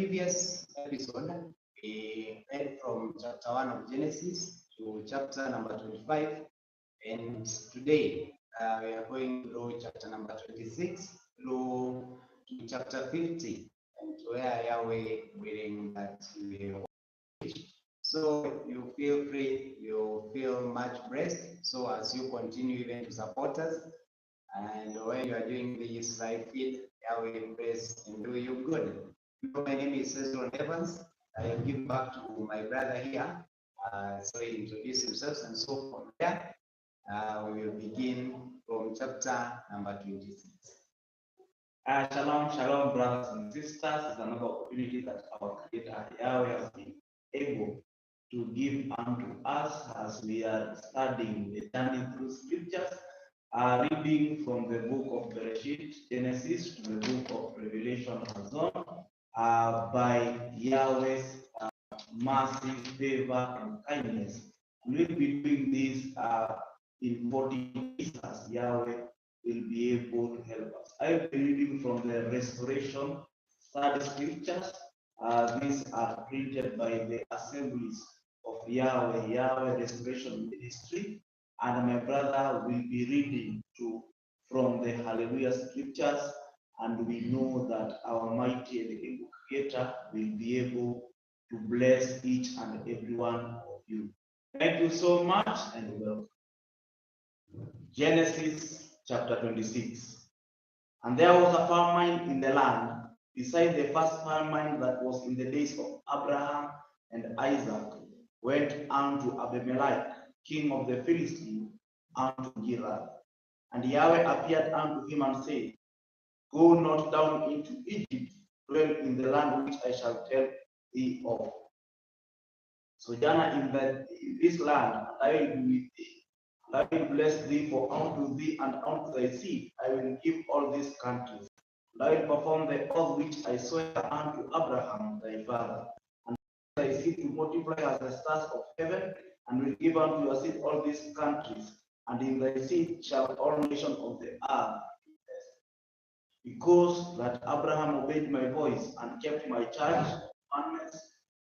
previous episode, we read from chapter 1 of Genesis to chapter number 25, and today we are going through chapter number 26 through to chapter 50, and where Yahweh willing that we will reach. So you feel free, you feel much blessed. So as you continue even to support us, and when you are doing this live feed, Yahweh bless and do you good. My name is Cecil Evans. I give back to my brother here. So he introduced himself, and so from there, we will begin from chapter number 26. Shalom, shalom, brothers and sisters. It's another opportunity that our Creator Yahweh has been able to give unto us as we are studying the journey through scriptures, reading from the book of Bereshit, Genesis, to the book of Revelation, by Yahweh's mercy, favor, and kindness. We'll be doing this in 40 days as Yahweh will be able to help us. I've been reading from the Restoration Study Scriptures. These are printed by the Assemblies of Yahweh Restoration Ministry, and my brother will be reading from the HalleluYah Scriptures, and we know that our mighty and able Creator will be able to bless each and every one of you. Thank you so much, and welcome. Genesis chapter 26. And there was a famine in the land, beside the first famine that was in the days of Abraham, and Isaac went unto Abimelech, king of the Philistines, unto Gerar. And Yahweh appeared unto him and said, Go not down into Egypt, dwell in the land which I shall tell thee of. Sojourner in this land, and I will be with thee. I will bless thee, for unto thee and unto thy seed I will give all these countries. And I will perform the oath which I swear unto Abraham thy father, and thy seed to multiply as the stars of heaven, and will give unto your seed all these countries, and in thy seed shall all nations of the earth be blessed. Because that Abraham obeyed my voice and kept my charge, commandments,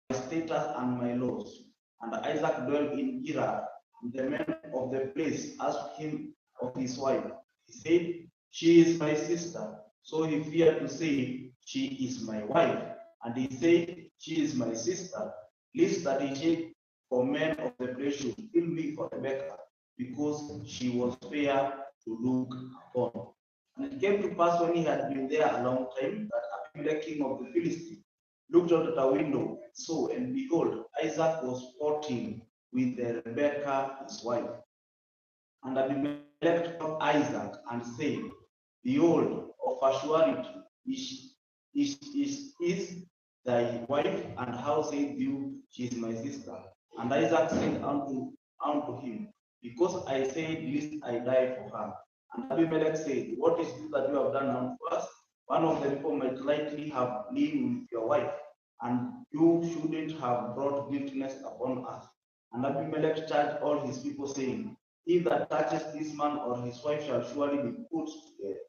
my statutes, and my laws. And Isaac dwelt in Gerar. And the men of the place asked him of his wife. He said, She is my sister. So he feared to say, She is my wife. And he said, She is my sister, lest that he take for men of the place should kill me for Rebekah, because she was fair to look upon. And it came to pass, when he had been there a long time, that Abimelech, king of the Philistines, looked out at a window, saw, and behold, Isaac was sporting with Rebekah his wife. And Abimelech took Isaac and said, Behold, of a surety is thy wife, and how said you, She is my sister? And Isaac said unto him, Because I said, lest I die for her. And Abimelech said, What is this that you have done unto us? One of the people might likely have lain with your wife, and you shouldn't have brought guiltiness upon us. And Abimelech charged all his people, saying, He that touches this man or his wife shall surely be put to death.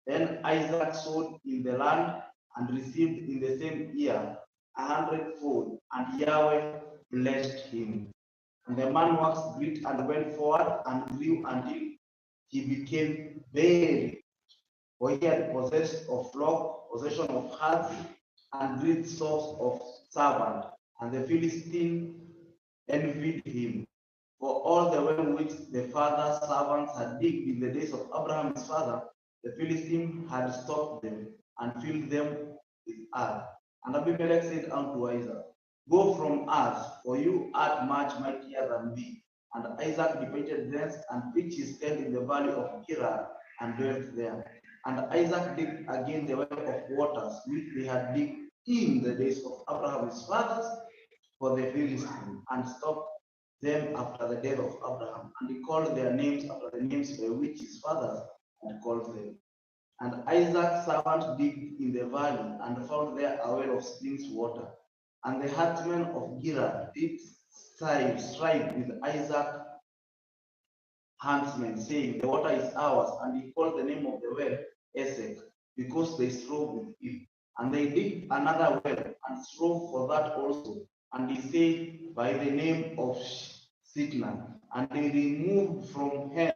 Then Isaac sowed in the land, and received in the same year 100-fold, and Yahweh blessed him. And the man waxed great and went forward and grew until he became very rich, for he had possession of flock, possession of herds, and great stores of servants. And the Philistine envied him, for all the well which the father's servants had digged in the days of Abraham his father, the Philistine had stopped them and filled them with earth. And Abimelech said unto Isaac, Go from us, for you art much mightier than we. And Isaac departed thence and pitched his tent in the valley of Gerar, and dwelt there. And Isaac digged again the well of waters which they had digged in the days of Abraham his fathers for the Philistines, and stopped them after the death of Abraham. And he called their names after the names by which his fathers had called them. And Isaac's servant digged in the valley, and found there a well of springs water. And the herdsmen of Gerar did strive with Isaac's huntsmen, saying, The water is ours. And he called the name of the well Esek, because they strove with him. And they digged another well, strove for that also. And he said, by the name of Sitna. And they removed from hence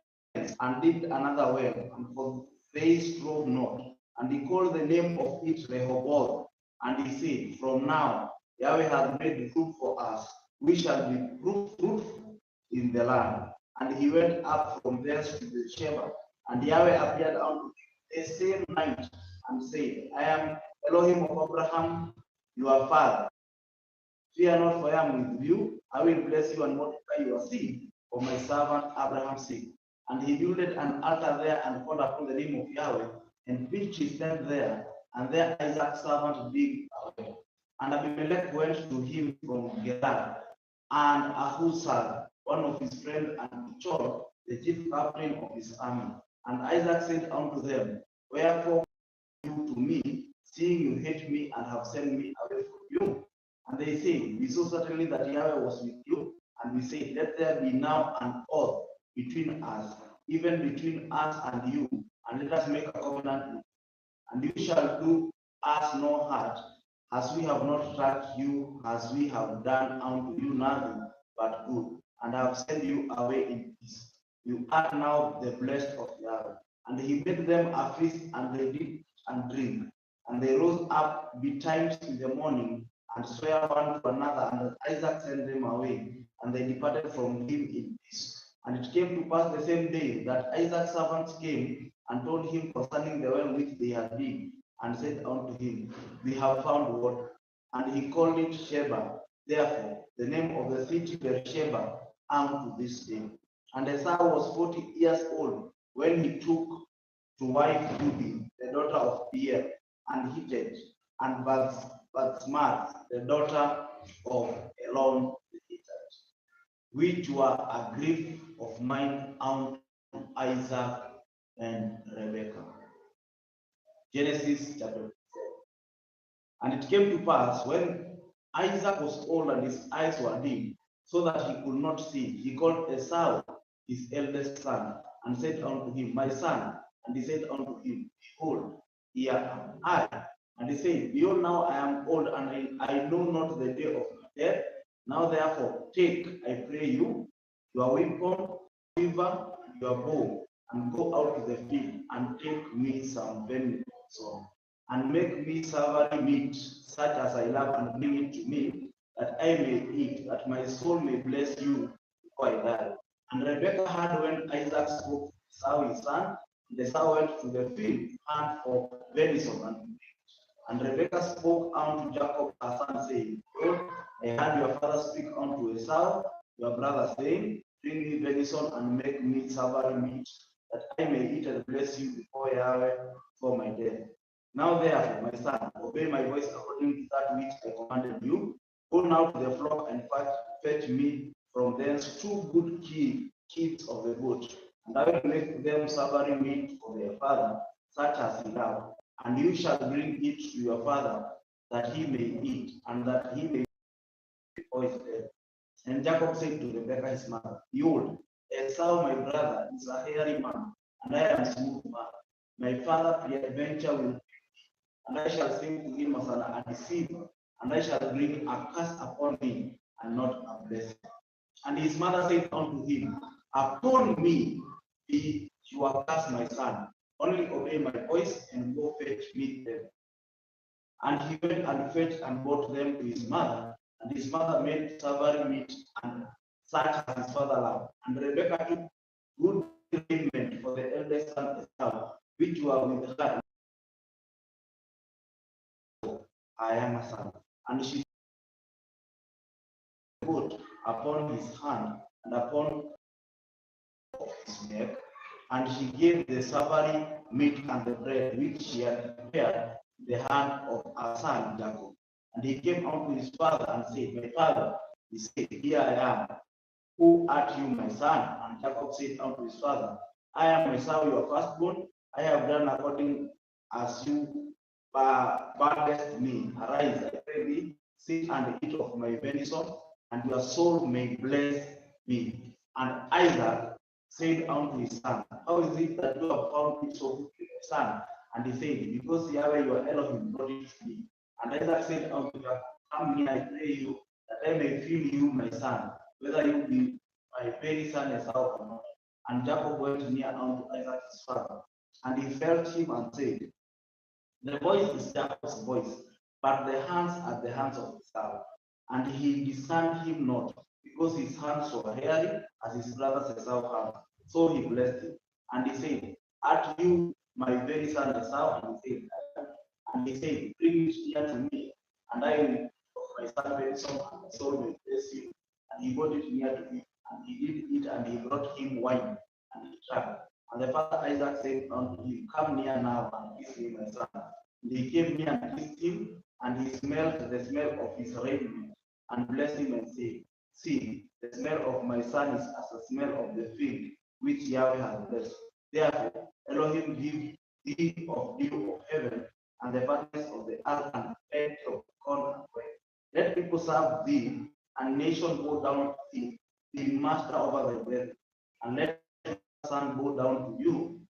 and did another well, and for they strove not. And he called the name of it Rehoboth. And he said, from now Yahweh has made fruit for us, we shall be fruitful in the land. And he went up from thence to the Sheba, and Yahweh appeared unto him the same night, and said, I am Elohim of Abraham, your father. Fear not, for I am with you. I will bless you and multiply your seed for my servant Abraham's sake. And he builded an altar there and called upon the name of Yahweh, and pitched his tent there. And there Isaac's servant digged away. And Abimelech went to him from Gerar, and Ahuzal, one of his friends, and Chol, the chief captain of his army. And Isaac said unto them, wherefore you to me, seeing you hate me and have sent me away from you? And they say, we saw certainly that Yahweh was with you, and we say, let there be now an oath between us, even between us and you, and let us make a covenant. And you shall do us no hurt, as we have not touched you, as we have done unto you nothing but good, and have sent you away in peace. You are now the blessed of Yahweh. And he made them a feast, and they did and drink. And they rose up betimes in the morning, and swear one to another, and Isaac sent them away, and they departed from him in peace. And it came to pass the same day that Isaac's servants came and told him concerning the well which they had digged, and said unto him, we have found water. And he called it Sheba. Therefore, the name of the city Beersheba unto this day. And Esau was 40 years old when he took to wife Judy, the daughter of Beer, and Hittite, and Basmath, the daughter of Elon the Hittite, which were a grief of mine unto Isaac and Rebekah. Genesis chapter 4. And it came to pass, when Isaac was old and his eyes were dim, so that he could not see, he called Esau, his eldest son, and said unto him, my son. And he said unto him, behold, here am I. And he said, behold, now I am old, and I know not the day of my death. Now therefore take, I pray you, your weapon, quiver, your bow, and go out to the field, and take me some venison, and make me savory meat, such as I love, and bring it to me, that I may eat, that my soul may bless you before I die. And Rebekah heard when Isaac spoke to Esau his son, and Esau went to the field to hunt for venison. And Rebekah spoke unto Jacob her son, saying, Lord, I heard your father speak unto Esau, your brother, saying, bring me venison and make me savory meat, that I may eat and bless you before Yahweh for my death. Now therefore, my son, obey my voice according to that which I commanded you. Go now to the flock and fetch me from thence 2 good kids of the goat, and I will make them savory meat for their father, such as he loved. And you shall bring it to your father, that he may eat, and that he may before his death. And Jacob said to Rebekah his mother, behold, Esau my brother is a hairy man, and I am a smooth man. My father peradventure will, and I shall sing to him as a deceiver, and I shall bring a curse upon him, and not a blessing. And his mother said unto him, upon me be your curse, my son. Only obey my voice, and go fetch me them. And he went and fetched and brought them to his mother, and his mother made savory meat, and such as his father loved. And Rebekah took good raiment for the eldest son Esau, which were with her. I am a son. And she put upon his hand and upon his neck, and she gave the savory meat and the bread which she had prepared in the hand of her son Jacob. And he came unto his father and said, my father. He said, here I am. Who art you, my son? And Jacob said unto his father, I am Esau, your firstborn. I have done according as you badest me. Arise, I pray thee, sit and eat of my venison, and your soul may bless me. And Isaac said unto his son, how is it that you have found it so good, son? And he said, because Yahweh your Elohim brought it to me. And Isaac said unto Jacob, come near, I pray you, that I may feel you, my son, whether you be my very son Esau or not. And Jacob went near unto Isaac his father, and he felt him and said, the voice is Jacob's voice, but the hands are the hands of Esau. And he discerned him not, because his hands were hairy as his brother's Esau's hands. So he blessed him. And he said, art you my very son Esau? And he said, bring it near to me, and I will of my son very soon, and my soul will bless you. And he brought it near to him, and he did eat, and he brought him wine, and he drank. And the father Isaac said unto him, come near now and kiss me, my son. And he came near and kissed him, and he smelled the smell of his raiment, and blessed him and said, see, the smell of my son is as the smell of the field which Yahweh has blessed. Therefore, Elohim give thee of dew of heaven, and the fatness of the earth, and plenty of corn and wine. Let people serve thee, and nation bow down to thee, be master over the brethren, and let the son bow down to you.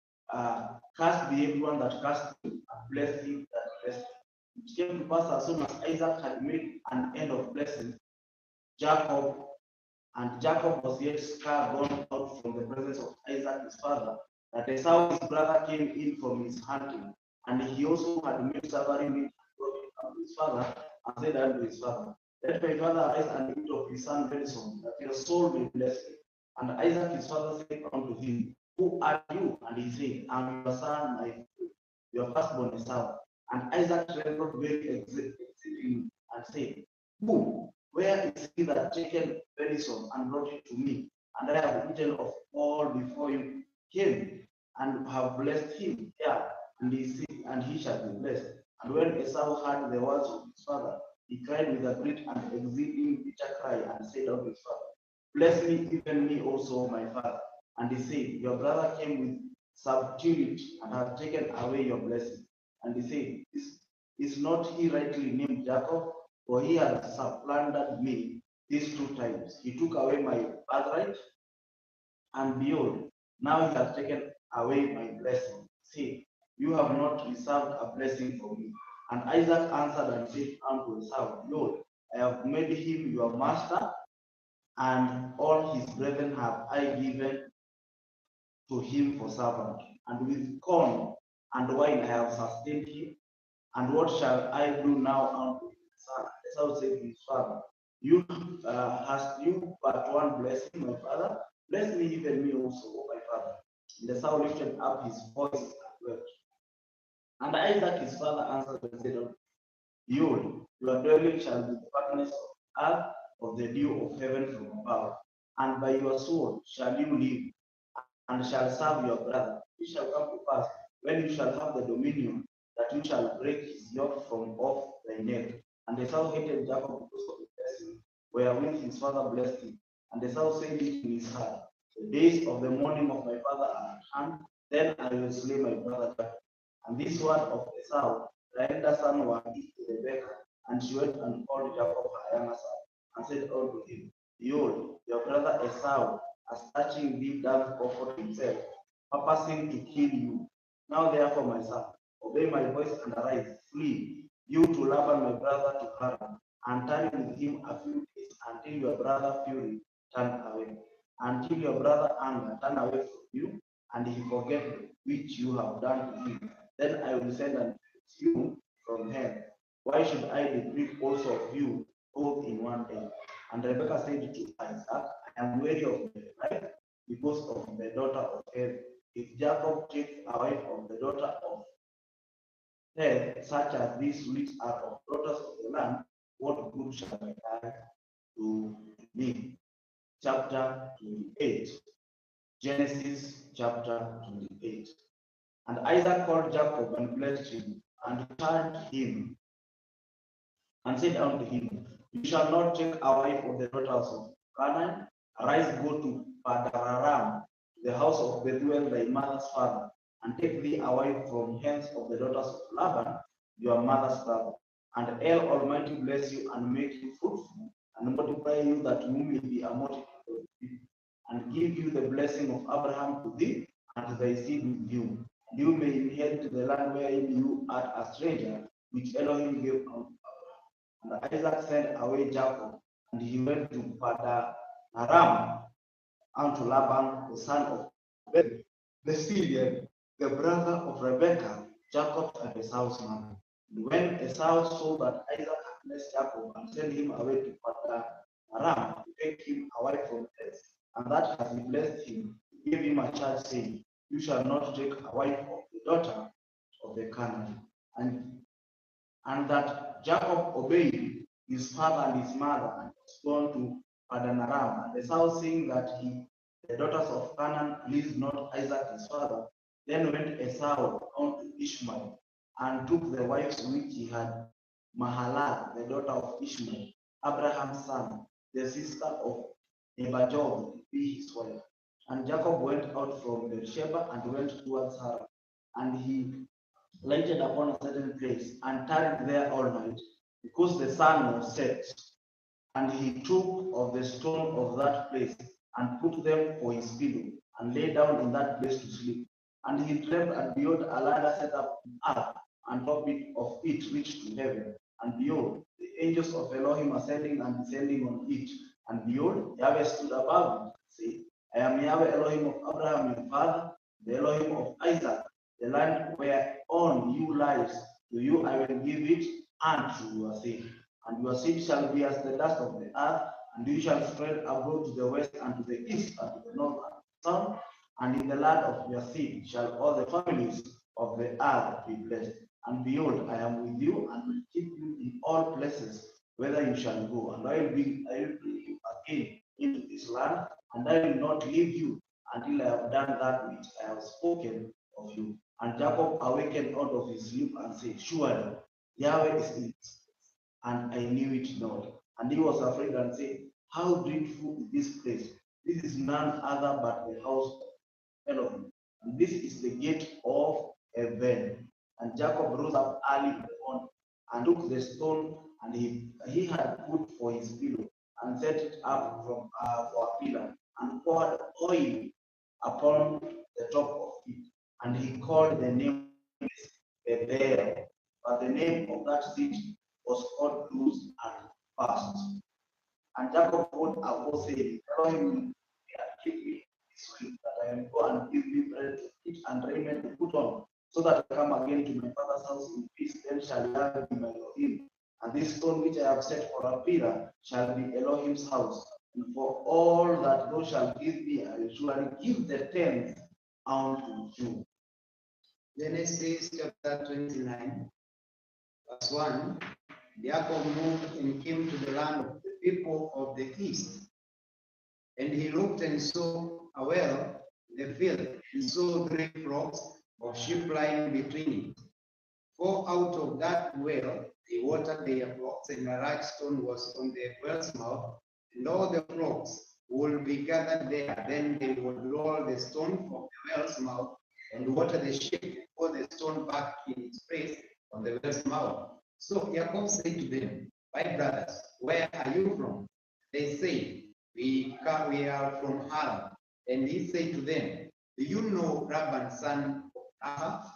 Cast be everyone that cast you, and bless him that bless you. It came to pass as soon as Isaac had made an end of blessing Jacob, and Jacob was yet scar gone out from the presence of Isaac his father, that Esau his brother came in from his hunting, and he also had made savory meat and brought it unto his father, and said unto his father, let my father arise and eat of his son very soon, that your soul may bless him. And Isaac his father said unto him, who are you? And he said, I am your son, my your firstborn Esau. And Isaac trembled very exceedingly and said, who? Where is he that taken venison and brought it to me? And I have eaten of all before you came, and have blessed him. Yeah, and he shall be blessed. And when Esau heard the words of his father, he cried with a great and exceeding bitter cry, and said unto his father, bless me, even me also, my father. And he said, your brother came with subtlety and has taken away your blessing. And he said, is not he rightly named Jacob? For he had supplanted me these 2 times. He took away my birthright, and behold, now he has taken away my blessing. See, you have not reserved a blessing for me. And Isaac answered and said unto Esau, Lord, I have made him your master, and all his brethren have I given to him for servant. And with corn and wine I have sustained him. And what shall I do now unto his son? Esau said to his father, you hast you but one blessing, my father? Bless me, even me also, O my father. And Esau lifted up his voice and wept. And Isaac his father answered and said, behold, your dwelling shall be the fatness of earth, of the dew of heaven from above. And by your sword shall you live, and shall serve your brother. It shall come to pass, when you shall have the dominion, that you shall break his yoke from off thy neck. And Esau hated Jacob because of the blessing wherewith his father blessed him. And Esau said it in his heart, the days of the mourning of my father are at hand, then I will slay my brother Jacob. And this word of Esau, the elder son, was given to Rebekah, and she went and called Jacob her younger son, and said unto him, behold, your brother Esau, as touching thee, doth offer himself, purposing to kill you. Now therefore, my son, obey my voice and arise, flee, you to Laban my brother to Haran, and tarry with him a few days until your brother fury turn away, until your brother anger turn away from you, and he forget which you have done to him. Then I will send and fetch you from hence. Why should I deprive also of you both in one day? And Rebekah said to Isaac, I am weary of my life because of the daughter of Heth. If Jacob takes a wife of the daughter of Heth, such as these which are of daughters of the land, what good shall I have to me? Chapter 28. Genesis chapter 28. And Isaac called Jacob and blessed him, and charged him, and said unto him, you shall not take a wife of the daughters of Canaan. Arise, go to Padararam, to the house of Bethuel thy mother's father, and take thee a wife from hence of the daughters of Laban, your mother's brother. And El Almighty bless you and make you fruitful, and multiply you, that you may be a multitude of people, and give you the blessing of Abraham to thee and to thy seed with you. And you may inherit the land wherein you art a stranger, which Elohim gave unto Abraham. And Isaac sent away Jacob, and he went to Padanaram unto Laban, the son of Bethuel, the Syrian, the brother of Rebekah, Jacob and Esau's mother. And when Esau saw that Isaac had blessed Jacob and sent him away to Padanaram to take him away from death, and that as he blessed him, he gave him a charge, saying, You shall not take a wife of the daughter of the Canaan. And that Jacob obeyed his father and his mother, and was gone to Padanaram. And Esau, seeing that the daughters of Canaan pleased not Isaac his father, then went Esau down to Ishmael, and took the wives which he had, Mahalath, the daughter of Ishmael, Abraham's son, the sister of Nebajoth, to be his wife. And Jacob went out from Beersheba and went towards Haran, and he lighted upon a certain place and tarried there all night, because the sun was set. And he took of the stone of that place and put them for his pillow, and lay down in that place to sleep. And he dreamt, and behold, a ladder set up in earth, and top of it reached to heaven. And behold, the angels of Elohim ascending and descending on it. And behold, Yahweh stood above it, saying, I am Yahweh Elohim of Abraham your father, the Elohim of Isaac. The land whereon you lies, to you I will give it, and to your seed. And your seed shall be as the dust of the earth, and you shall spread abroad to the west, and to the east, and to the north, and to the south. And in the land of your seed shall all the families of the earth be blessed. And behold, I am with you, and will keep you in all places whither you shall go. And I will bring you again into this land, and I will not leave you until I have done that which I have spoken of you. And Jacob awakened out of his sleep and said, Surely Yahweh is in this place, and I knew it not. And he was afraid and said, How dreadful is this place! This is none other but the house of Elohim, and this is the gate of heaven. And Jacob rose up early in the morning, and took the stone and he had put for his pillow, and set it up from for a pillar, and poured oil upon the top of it. And he called the name Bethel, but the name of that city was called Luz and Fast. And Jacob wrote a vow, saying, Elohim give me this week, that I may go and give me bread to eat and raiment to put on, so that I come again to my father's house in peace. Then shall Yahweh be my Elohim. And this stone which I have set for a pillar shall be Elohim's house. And for all that thou shalt give me, I will surely give the tenth unto you. Genesis chapter 29, verse 1. Jacob moved and came to the land of the people of the east. And he looked and saw a well in the field, and saw 3 flocks of sheep lying between it. For out of that well they watered their flocks, and a large stone was on the well's mouth, and all the flocks would be gathered there. Then they would roll the stone from the well's mouth and water the sheep, and put the stone back in its place on the well's mouth. So Jacob said to them, My brothers, where are you from? They said, We are from Haran. And he said to them, Do you know Laban, son of Aha?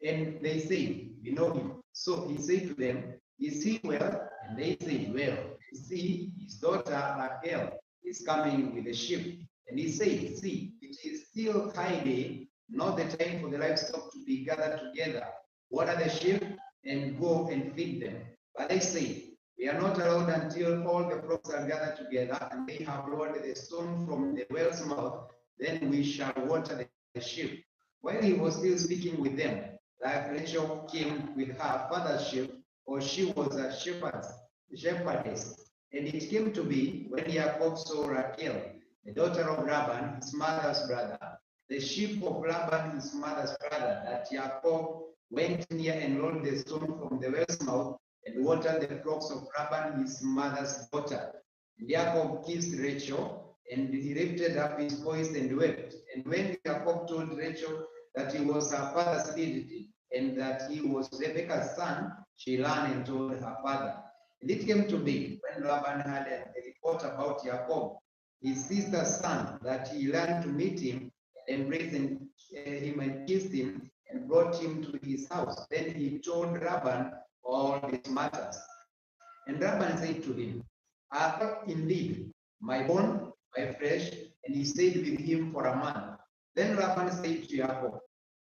And they said, We know him. So he said to them, Is he well? And they said, Well. See, his daughter Rachel is coming with the sheep. And he said, See, it is still high day, not the time for the livestock to be gathered together. Water the sheep and go and feed them. But they say, We are not allowed until all the flocks are gathered together, and they have lowered the stone from the well's mouth. Then we shall water the sheep. While he was still speaking with them, Rachel came with her father's sheep, for she was a shepherdess. And it came to be, when Jacob saw Rachel, the daughter of Laban, his mother's brother, the sheep of Laban, his mother's brother, that Jacob went near and rolled the stone from the well's mouth, and watered the flocks of Laban, his mother's daughter. And Jacob kissed Rachel, and he lifted up his voice and wept. And when Jacob told Rachel that he was her father's legitimate, and that he was Rebekah's son, she ran and told her father. And it came to be, when Laban had a report about Jacob, his sister's son, that he ran to meet him, and embraced him and kissed him, and brought him to his house. Then he told Laban all these matters. And Laban said to him, art thou indeed my bone, my flesh? And he stayed with him for a month. Then Laban said to Jacob,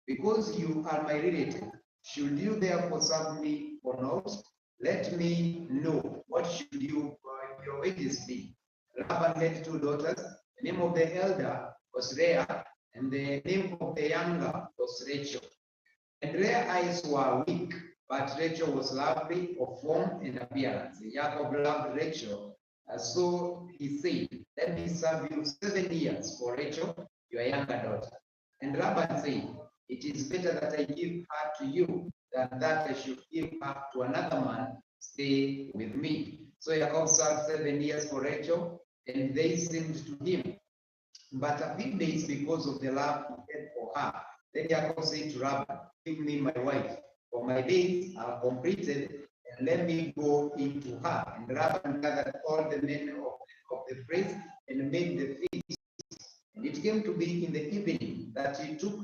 because you are my relative, should you therefore serve me for naught? Let me know, what should your wages be? Laban had two daughters. The name of the elder was Leah, and the name of the younger was Rachel. And Leah's eyes were weak, but Rachel was lovely of form and appearance. Jacob loved Rachel, so he said, let me serve you 7 years for Rachel, your younger daughter. And Laban said, it is better that I give her to you than that I should give her to another man. Stay with me. So Jacob served 7 years for Rachel, and they seemed to him but a few days because of the love he had for her. Then Jacob said to Laban, give me my wife, for my days are completed, and let me go into her. And Laban gathered all the men of the place and made the feast. And it came to be in the evening that he took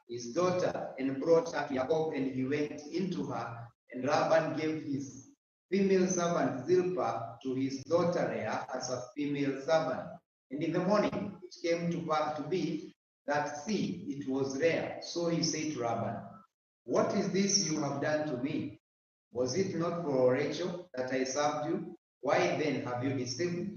his daughter and brought her to Jacob, and he went into her. And Laban gave his female servant Zilpah to his daughter Leah as a female servant. And in the morning it came to be that, see, it was Leah. So he said to Laban, what is this you have done to me? Was it not for Rachel that I served you? Why then have you deceived me?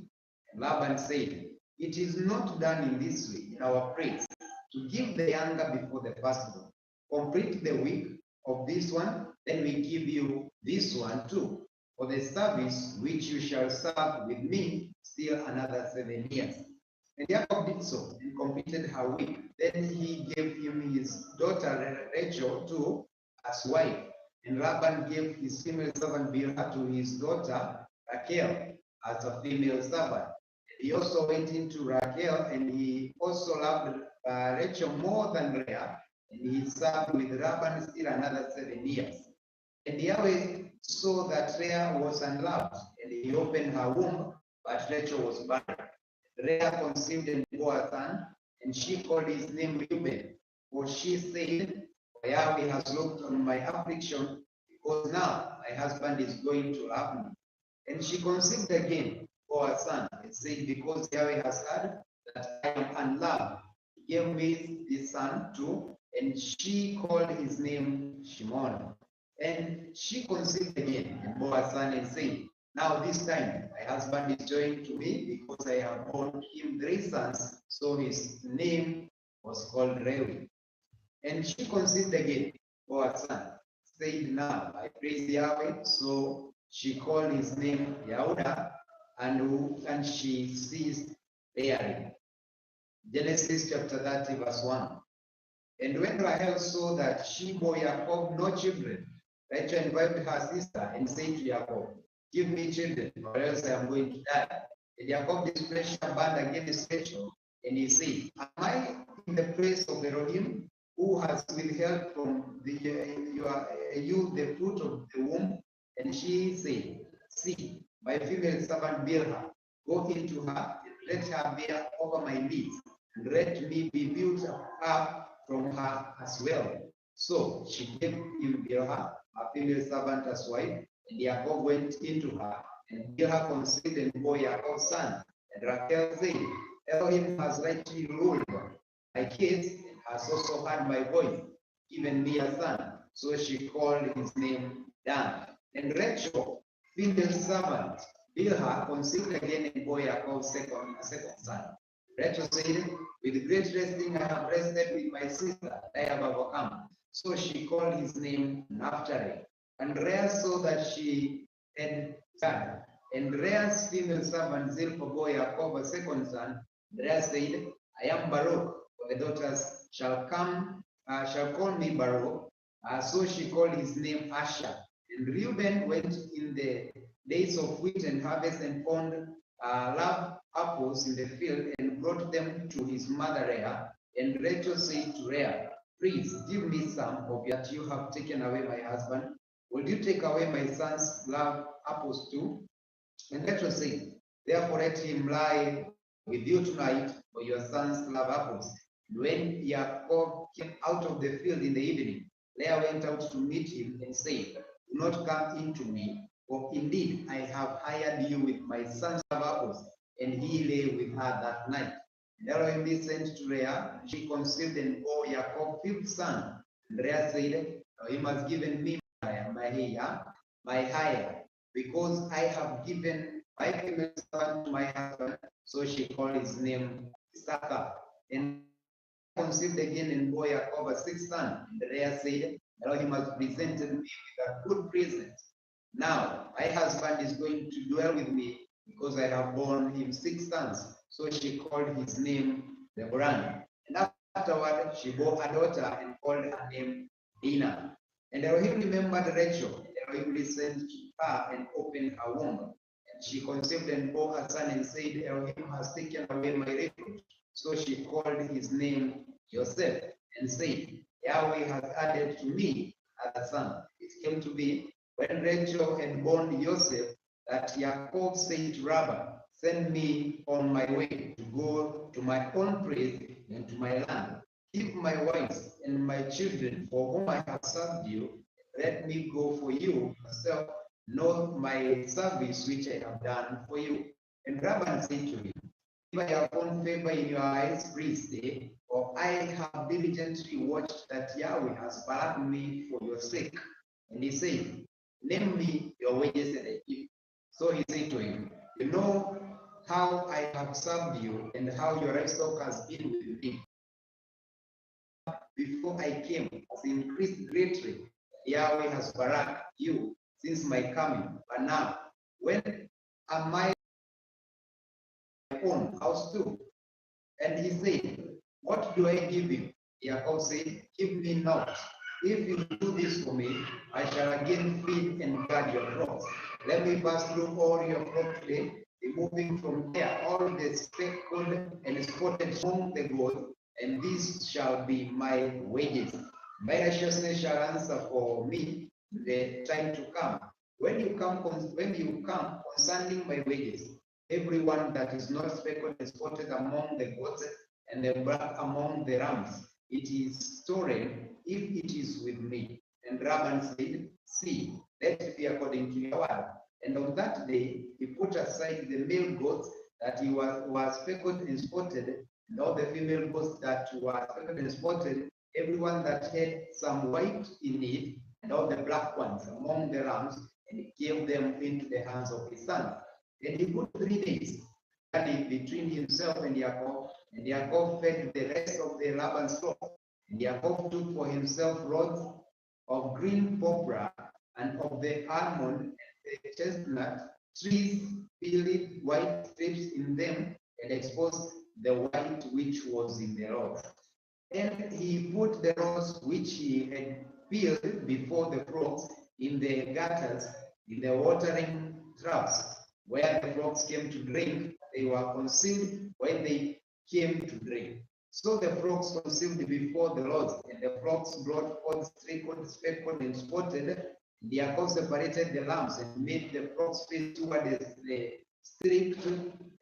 And Laban said, it is not done in this way in our praise, to give the younger before the firstborn. Complete the week of this one, then we give you this one too, for the service which you shall serve with me still another 7 years. And Jacob did so and completed her week. Then he gave him his daughter Rachel too as wife. And Laban gave his female servant Bilhah to his daughter Rachel as a female servant. He also went into Rachel, and he also loved Rachel more than Leah, and he served with Laban still another 7 years. And Yahweh saw that Leah was unloved, and he opened her womb, but Rachel was barren. Leah conceived and bore a son, and she called his name Reuben, for she said, Yahweh has looked on my affliction, because now my husband is going to love me. And she conceived again, bore a son, and said, because Yahweh has heard that I am unloved, he gave me this son too, and she called his name Shimon. And she conceived again and bore a son, and said, now this time my husband is joined to me, because I have borne him 3 sons. So his name was called Reuben. And she conceived again, bore a son, said, now I praise Yahweh. So she called his name Yehudah, and she ceased bearing. Genesis chapter 30, verse 1. And when Rahel saw that she bore Jacob no children, Rachel invited her sister and said to Jacob, give me children, or else I am going to die. And Jacob displeasure burned against Rachel, and he said, am I in the place of Elohim, who has withheld from you the fruit of the womb? And she said, see, my female servant Bilhah, go into her, and let her bear over my knees, and let me be built up from her as well. So she gave him Bilhah, a female servant, as wife, and Jacob went into her, and Bilhah conceived and bore Jacob's son. And Rachel said, Elohim has rightly ruled my case, and has also heard my voice, given me a son. So she called his name Dan. And Rachel, female servant, Bilhah conceived again and bore Jacob's second son. Rachel said, with great resting I have rested with my sister, I have overcome. So she called his name Naphtali. And Leah saw that she had child. And Leah's female servant Zilpah bore Jacob a second son. Leah said, I am Baruch, for the daughters shall call me Baruch. So she called his name Asher. And Reuben went in the days of wheat and harvest, and found love apples in the field, and brought them to his mother Leah. And Rachel said to Leah, please give me some of that you have taken away my husband. Will you take away my son's love apples too? And Rachel said, therefore let him lie with you tonight for your son's love apples. And when Jacob came out of the field in the evening, Leah went out to meet him and said, do not come in to me, For indeed I have hired you with my son's purpose. And he lay with her that night. And Elohim listened to Leah, and she conceived and bore Yaakov fifth son. And Leah said, Elohim has given me my hire, because I have given my female servant to my husband. So she called his name Issachar. And conceived again and bore Yaakov a sixth son. And Leah said, Elohim has presented me with a good present. Now my husband is going to dwell with me, because I have borne him six sons. So she called his name Deborah. And afterward she bore a daughter and called her name Dinah. And Elohim remembered Rachel. Elohim listened to her and opened her womb. And she conceived and bore a son and said, Elohim has taken away my refuge. So she called his name Joseph and said, Yahweh has added to me a son. It came to be, when Rachel had born Joseph, that Yaakov said to Laban, send me on my way to go to my own place and to my land. Keep my wives and my children, for whom I have served you. Let me go for you myself, know my service which I have done for you. And Laban said to him, if I have found favor in your eyes, please stay, for I have diligently watched that Yahweh has pardoned me for your sake. And he said, name me your wages and I give. So he said to him, you know how I have served you and how your livestock has been with me. Before I came has increased greatly. Yahweh has baraked you since my coming. But now, when am I my own house too? And he said, what do I give him? Yaakov said, give me naught. If you do this for me, I shall again feed and guard your flocks. Let me pass through all your flock today, removing from there all the speckled and spotted among the goats, and this shall be my wages. My righteousness shall answer for me the time to come. When you come concerning my wages, everyone that is not speckled and spotted among the goats and the black among the rams, it is stolen if it is with me. And Laban said, see, let it be according to your word. And on that day he put aside the male goats that he was speckled and spotted, and all the female goats that were speckled and spotted, everyone that had some white in it, and all the black ones among the rams, and he gave them into the hands of his sons. And he put 3 days between himself and Yaakov fed the rest of the Laban's flock. And Yaakov took for himself rods of green poplar and of the almond and the chestnut trees, filled white strips in them, and exposed the white which was in the rods. And he put the rods which he had filled before the flocks in the gutters, in the watering troughs, where the flocks came to drink. They were concealed when they came to drink. So the flocks concealed before the Lord, and the flocks brought forth speckled and spotted. Yaakov separated the lambs and made the flocks face toward the stripped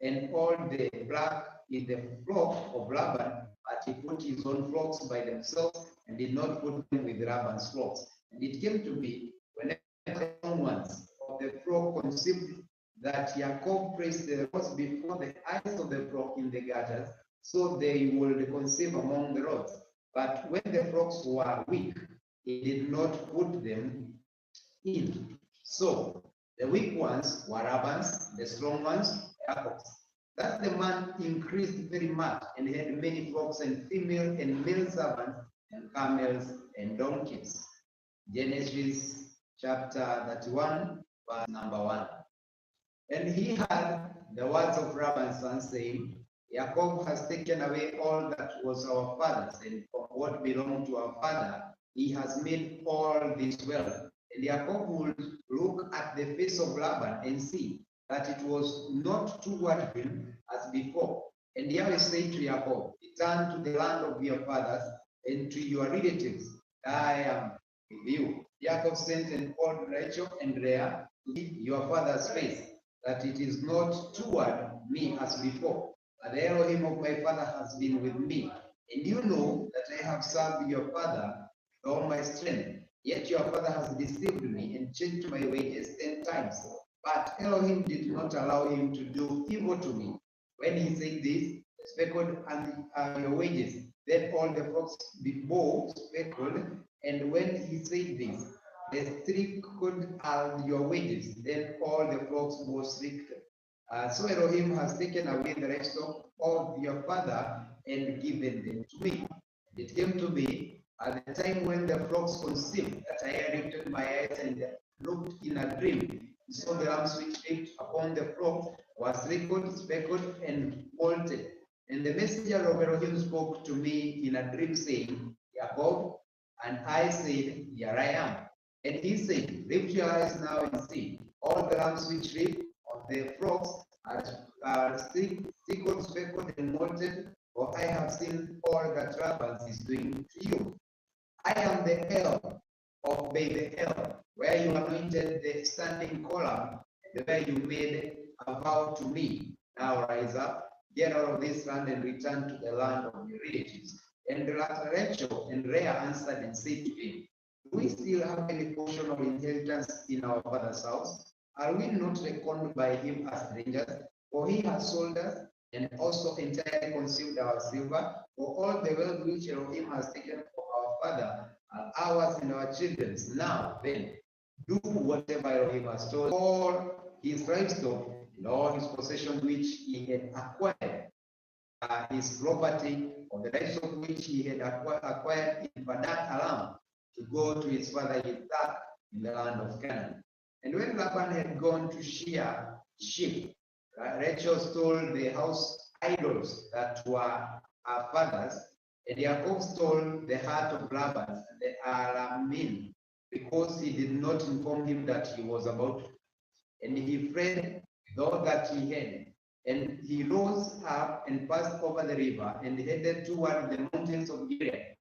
and all the black in the flock of Laban, but he put his own flocks by themselves and did not put them with Laban's flocks. And it came to be, whenever the young ones of the flock conceived, that Yaakov placed the rods before the eyes of the flock in the gutters, so they would conceive among the rods. But when the flocks were weak, he did not put them in. So the weak ones were Laban's, the strong ones Yaakov's. Thus the man increased very much and had many flocks and female and male servants and camels and donkeys. Genesis chapter 31, verse number 1. And he heard the words of Laban's son saying, Yaakov has taken away all that was our father's, and from what belonged to our father, he has made all this wealth. And Yaakov would look at the face of Laban and see that it was not toward him as before. And Yahweh said to Yaakov, return to the land of your fathers and to your relatives. I am with you. Yaakov sent and called Rachel and Leah to see your father's face, that it is not toward me as before. But the Elohim of my father has been with me. And you know that I have served your father with all my strength. Yet your father has deceived me and changed my wages 10 times. But Elohim did not allow him to do evil to me. When he said this, speckled and your wages, then all the flocks bore speckled. And when he said this, the speckled and your wages, then all the flocks bore speckled. So Elohim has taken away the livestock of your father and given them to me. It came to me at the time when the flocks conceived that I lifted my eyes and looked in a dream. So the lambs which lived upon the flock was speckled, speckled, and molted. And the messenger of Elohim spoke to me in a dream, saying, Jacob, and I said, Here I am. And he said, Lift your eyes now and see. All the lambs which live of the flocks are speckled, speckled, and molted, for I have seen all that Laban is doing to you. I am the El of Bethel, where you anointed the standing column, and where you made a vow to me. Now rise up, get out of this land, and return to the land of your relatives. And Rachel and Leah answered and said to him, Do we still have any portion of inheritance in our father's house? Are we not reckoned by him as strangers? For he has sold us and also entirely consumed our silver, for all the wealth which Elohim has taken from our father, are ours and our children's. Now then, do whatever Elohim has told all his livestock and all his possessions which he had acquired, his property, or the livestock which he had acquired in Padan Aram, to go to his father Isaac in the land of Canaan. And when Laban had gone to shear sheep, Rachel stole the house idols that were her father's, and Jacob stole the heart of Laban, the Aramean, because he did not inform him that he was about to. And he fled with all that he had. And he rose up and passed over the river and headed toward the mountains of Gilead.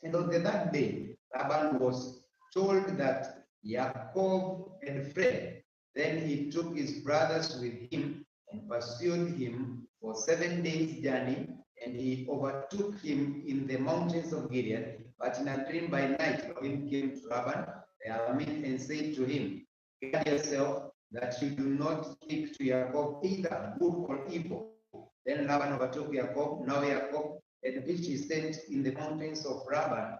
And on the third day, Laban was told that Jacob had fled. Then he took his brothers with him and pursued him for 7 days' journey, and he overtook him in the mountains of Gilead. But in a dream by night, Elohim came to Laban the Aramean and said to him, Guard yourself that you do not speak to Jacob either good or evil. Then Laban overtook Jacob. Now Jacob had pitched his tent in the mountains of Laban,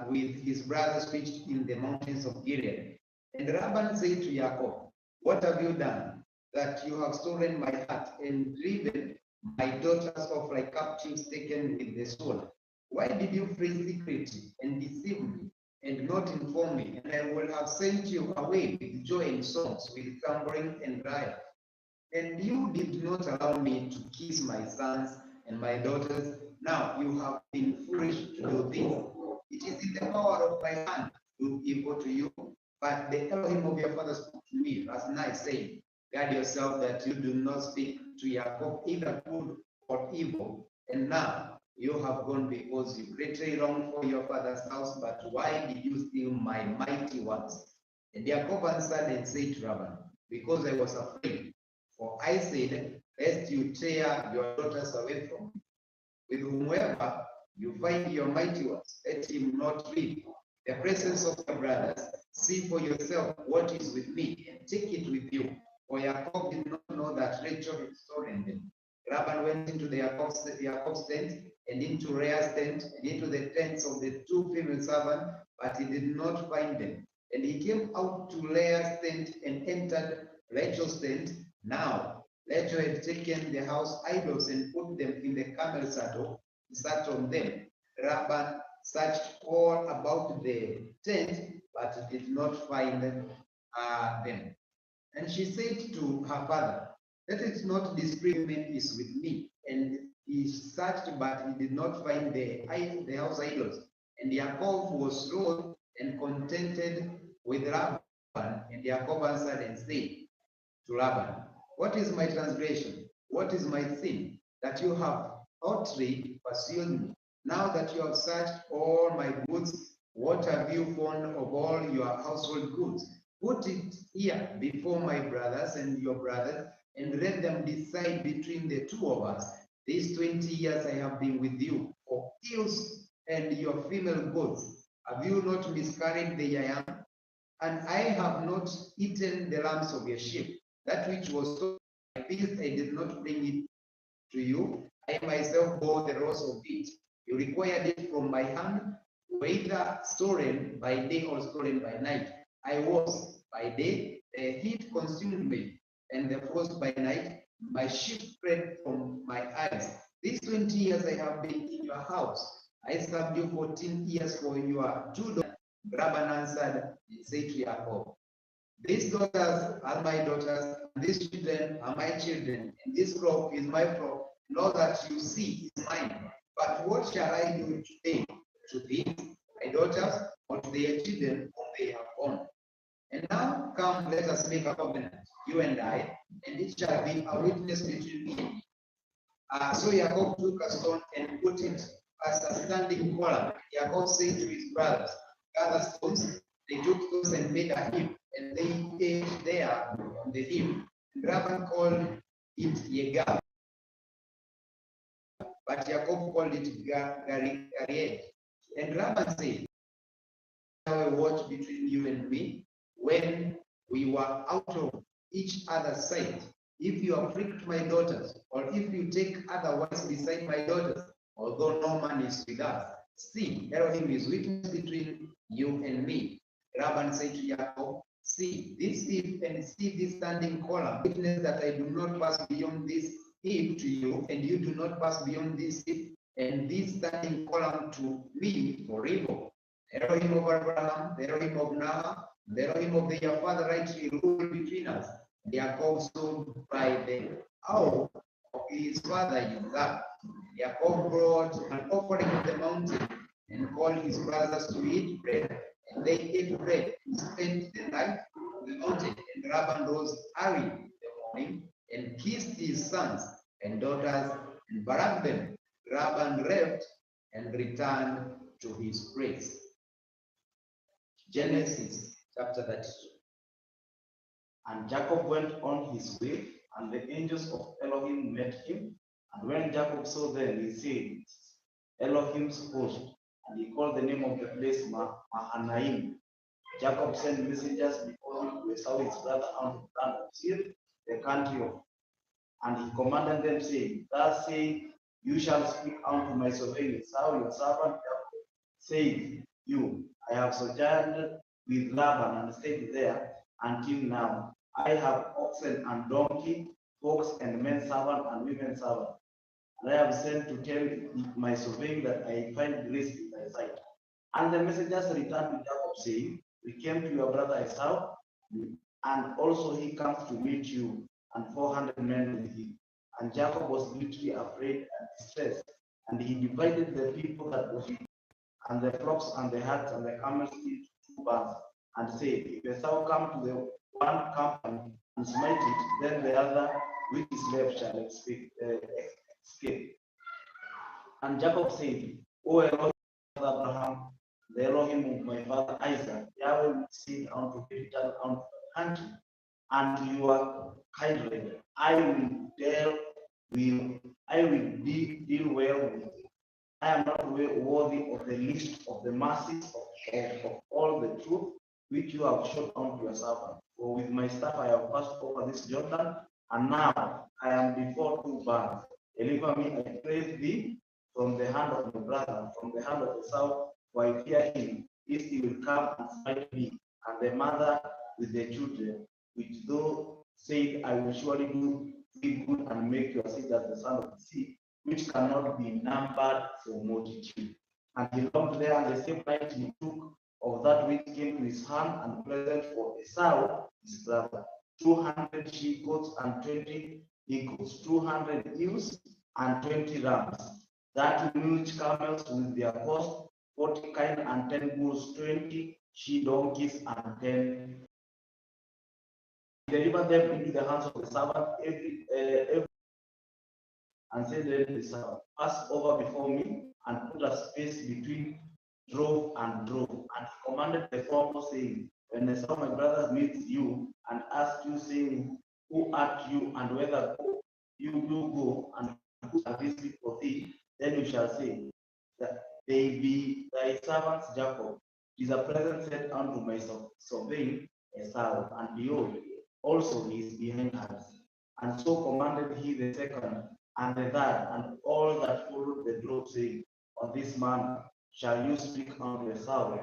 with his brothers pitched in the mountains of Gilead. And Laban said to Jacob, What have you done, that you have stolen my heart and driven my daughters off like captives taken with the sword? Why did you flee secretly and deceive me and not inform me? And I would have sent you away with joy and songs, with tambouring and lyre. And you did not allow me to kiss my sons and my daughters. Now you have been foolish to do this. It is in the power of my hand to do evil to you. But the Elohim of your father spoke to me last night, saying, Guard yourself that you do not speak to Jacob either good or evil. And now you have gone because you greatly longed for your father's house. But why did you steal my mighty ones? And Jacob answered and said to Laban, Because I was afraid. For I said, Lest you tear your daughters away from me. With whomever you find your mighty ones, let him not live. The presence of your brothers, see for yourself what is with me, and take it with you. For Jacob did not know that Rachel had stolen them. Laban went into Jacob's tent, and into Leah's tent, and into the tents of the two female servants, but he did not find them. And he came out to Leah's tent and entered Rachel's tent. Now Rachel had taken the house idols and put them in the camel saddle, sat on them. Laban searched all about the tent, but did not find them. And she said to her father, Let it not disagreement is with me. And he searched, but he did not find the house idols. And Jacob was wroth and contented with Laban. And Jacob answered and said to Laban, What is my transgression? What is my sin? That you have outright pursued me. Now that you have searched all my goods, what have you found of all your household goods? Put it here before my brothers and your brothers, and let them decide between the two of us. These 20 years I have been with you for ills and your female goods. Have you not miscarried the young? And I have not eaten the lambs of your sheep. That which was stolen by beast, I did not bring it to you. I myself bore the loss of it. You required it from my hand, whether stolen by day or stolen by night. I was by day, the heat consumed me, and the frost by night. My sheep fled from my eyes. These 20 years I have been in your house. I served you 14 years for your 2 daughters. Laban answered and said to Jacob, these daughters are my daughters, and these children are my children, and this crop is my crop, and all that you see is mine. But what shall I do today to these, my daughters, or to their children whom they have born? And now come, let us make a covenant, you and I, and it shall be a witness between me and you. So Jacob took a stone and put it as a standing column. Jacob said to his brothers, gather stones. They took stones and made a heap, and they ate there on the heap. And Laban called it Yegal, but Jacob called it Garied. And Laban said, Yahweh watch between you and me when we were out of each other's sight. If you afflict my daughters, or if you take other wives beside my daughters, although no man is with us, see, Elohim is witness between you and me. Laban said to Jacob, see this heap and see this standing column, witness that I do not pass beyond this heap to you, and you do not pass beyond this heap and this standing column to me for evil. Elohim of Abraham, the Elohim of Noah, the Elohim of their father rightly rule between us. Jacob stood by the hour of his father Isaac. Jacob brought an offering on the mountain and called his brothers to eat bread. And they ate bread and spent the night on the mountain. And Laban rose early in the morning and kissed his sons and daughters and buried them. Laban left and returned to his place. Genesis chapter 32. And Jacob went on his way, and the angels of Elohim met him. And when Jacob saw them, he said, Elohim's host. And he called the name of the place Mahanaim. Jacob sent messengers before him to Esau his brother out of the land of Seir, the country of. And he commanded them, saying, thus saying, you shall speak unto my servant Esau, your servant Jacob, saying, you, I have sojourned with Laban and stayed there until now. I have oxen and donkey, folks and men servant and women servant. And I have sent to tell my servant that I find grace in thy sight. And the messengers returned to Jacob, saying, we came to your brother Esau, and also he comes to meet you, and 400 men with him. And Jacob was greatly afraid and distressed, and he divided the people that were with him, and the flocks and the herds and the camels into 2 bands, and said, if Esau come to the one company and smite it, then the other which is left shall escape. And Jacob said, O Elohim of Abraham, the Elohim of my father Isaac, Yahweh will send unto me return unto the country, and to your kindred. I will deal well with you. I am not worthy of the least of the mercies of all the truth which you have shown unto your servant. For with my staff I have passed over this Jordan, and now I am before 2 bands. Deliver me, I pray thee, from the hand of my brother, from the hand of Esau, for I fear him, lest he will come and smite me, and the mother with the children, which thou said, I will surely do thee good and make your seed as the sand of the sea, which cannot be numbered for multitude. And he longed there, and the same night he took of that which came to his hand, and present for Esau his brother 200 she goats and 20 he goats, 200 ewes and 20 rams, 30 milch camels with their cost, 40 kine and 10 bulls, 20 she donkeys and 10. He delivered them into the hands of the servant every and said to the servant, pass over before me and put a space between drove and drove. And he commanded the former, saying, when Esau my brother meets you and asks you, saying, who art you, and whether you do go, and who shall this be for thee, then you shall say, that they be thy servants Jacob. It is a present set unto my surveying Esau, and behold, also he is behind us. And so commanded he the second and the third, and all that followed the drove, saying, on this man shall you speak unto Esau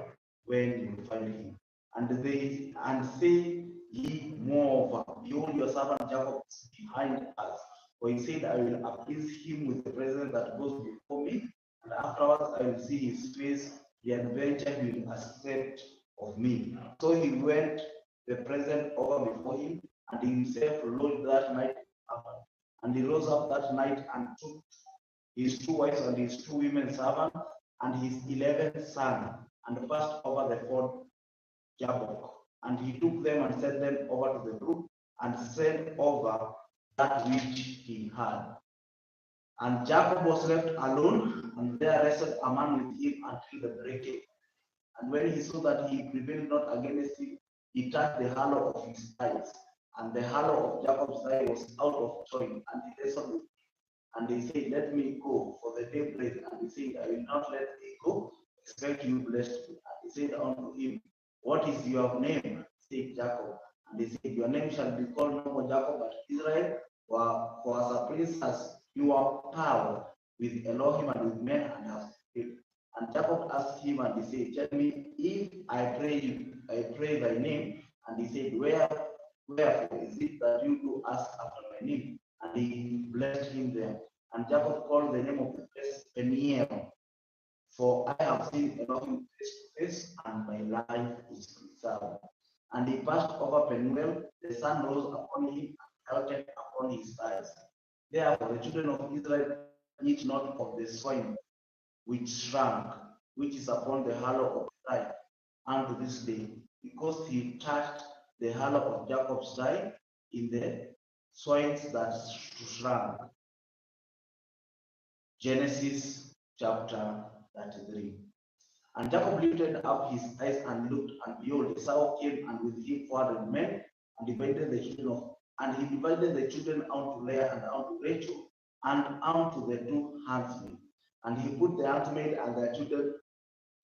when you find him. And say ye moreover, behold, your servant Jacob is behind us. For he said, I will appease him with the presence that goes before me, and afterwards I will see his face, the adventure he will accept of me. So he went the present over before him, and himself rose that night after. And he rose up that night and took his 2 wives and his 2 women servants, and his 11th son, and passed over the ford Jabbok. And he took them and set them over to the brook, and sent over that which he had. And Jacob was left alone, and there rested a man with him until the breaking. And when he saw that he prevailed not against him, he touched the hollow of his thighs. And the hollow of Jacob's thigh was out of joint, and he wrestled with him. And they said, let me go, for the day break. And he said, I will not let thee go, except you bless me. And he said unto him, what is your name? Said Jacob. And he said, your name shall be called no more Jacob, but Israel, for as a prince has your power with Elohim and with men, and has failed. And Jacob asked him, and he said, tell me, if I pray thy name. And he said, wherefore is it that you do ask after my name? And he blessed him there. And Jacob called the name of the place Peniel, for I have seen Elohim face to face, and my life is preserved. And he passed over Penuel, the sun rose upon him, and melted upon his thighs. Therefore the children of Israel eat not of the swine which shrank, which is upon the hollow of the thigh, unto this day, because he touched the hollow of Jacob's thigh in the swines that shrank. Genesis chapter 33. And Jacob lifted up his eyes and looked, and behold, Esau came, and with him 400 men, and divided the children of, and he divided the children unto Leah and unto Rachel, and unto the 2 huntsmen. And he put the handmaid and their children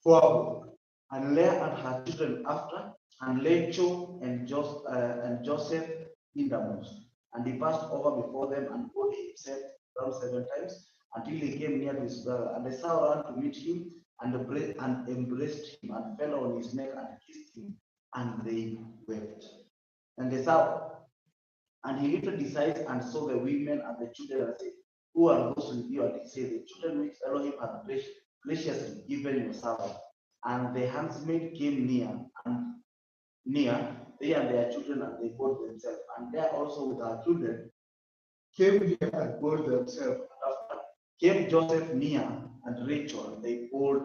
forward, and Leah and her children after, and Rachel and Joseph in the most. And he passed over before them, and bowed himself down 7 times, until he came near to his brother. And Esau ran to meet him, and embraced him, and fell on his neck, and kissed him, and they wept. And he lifted his eyes, and saw the women and the children, and said, who are those with you? And he said, the children which Elohim hath graciously given your servant. And the huntsmaid came near, they and their children, and they bowed themselves. And there also with her children came near and bowed themselves. After came Joseph near, and Rachel, and they bowed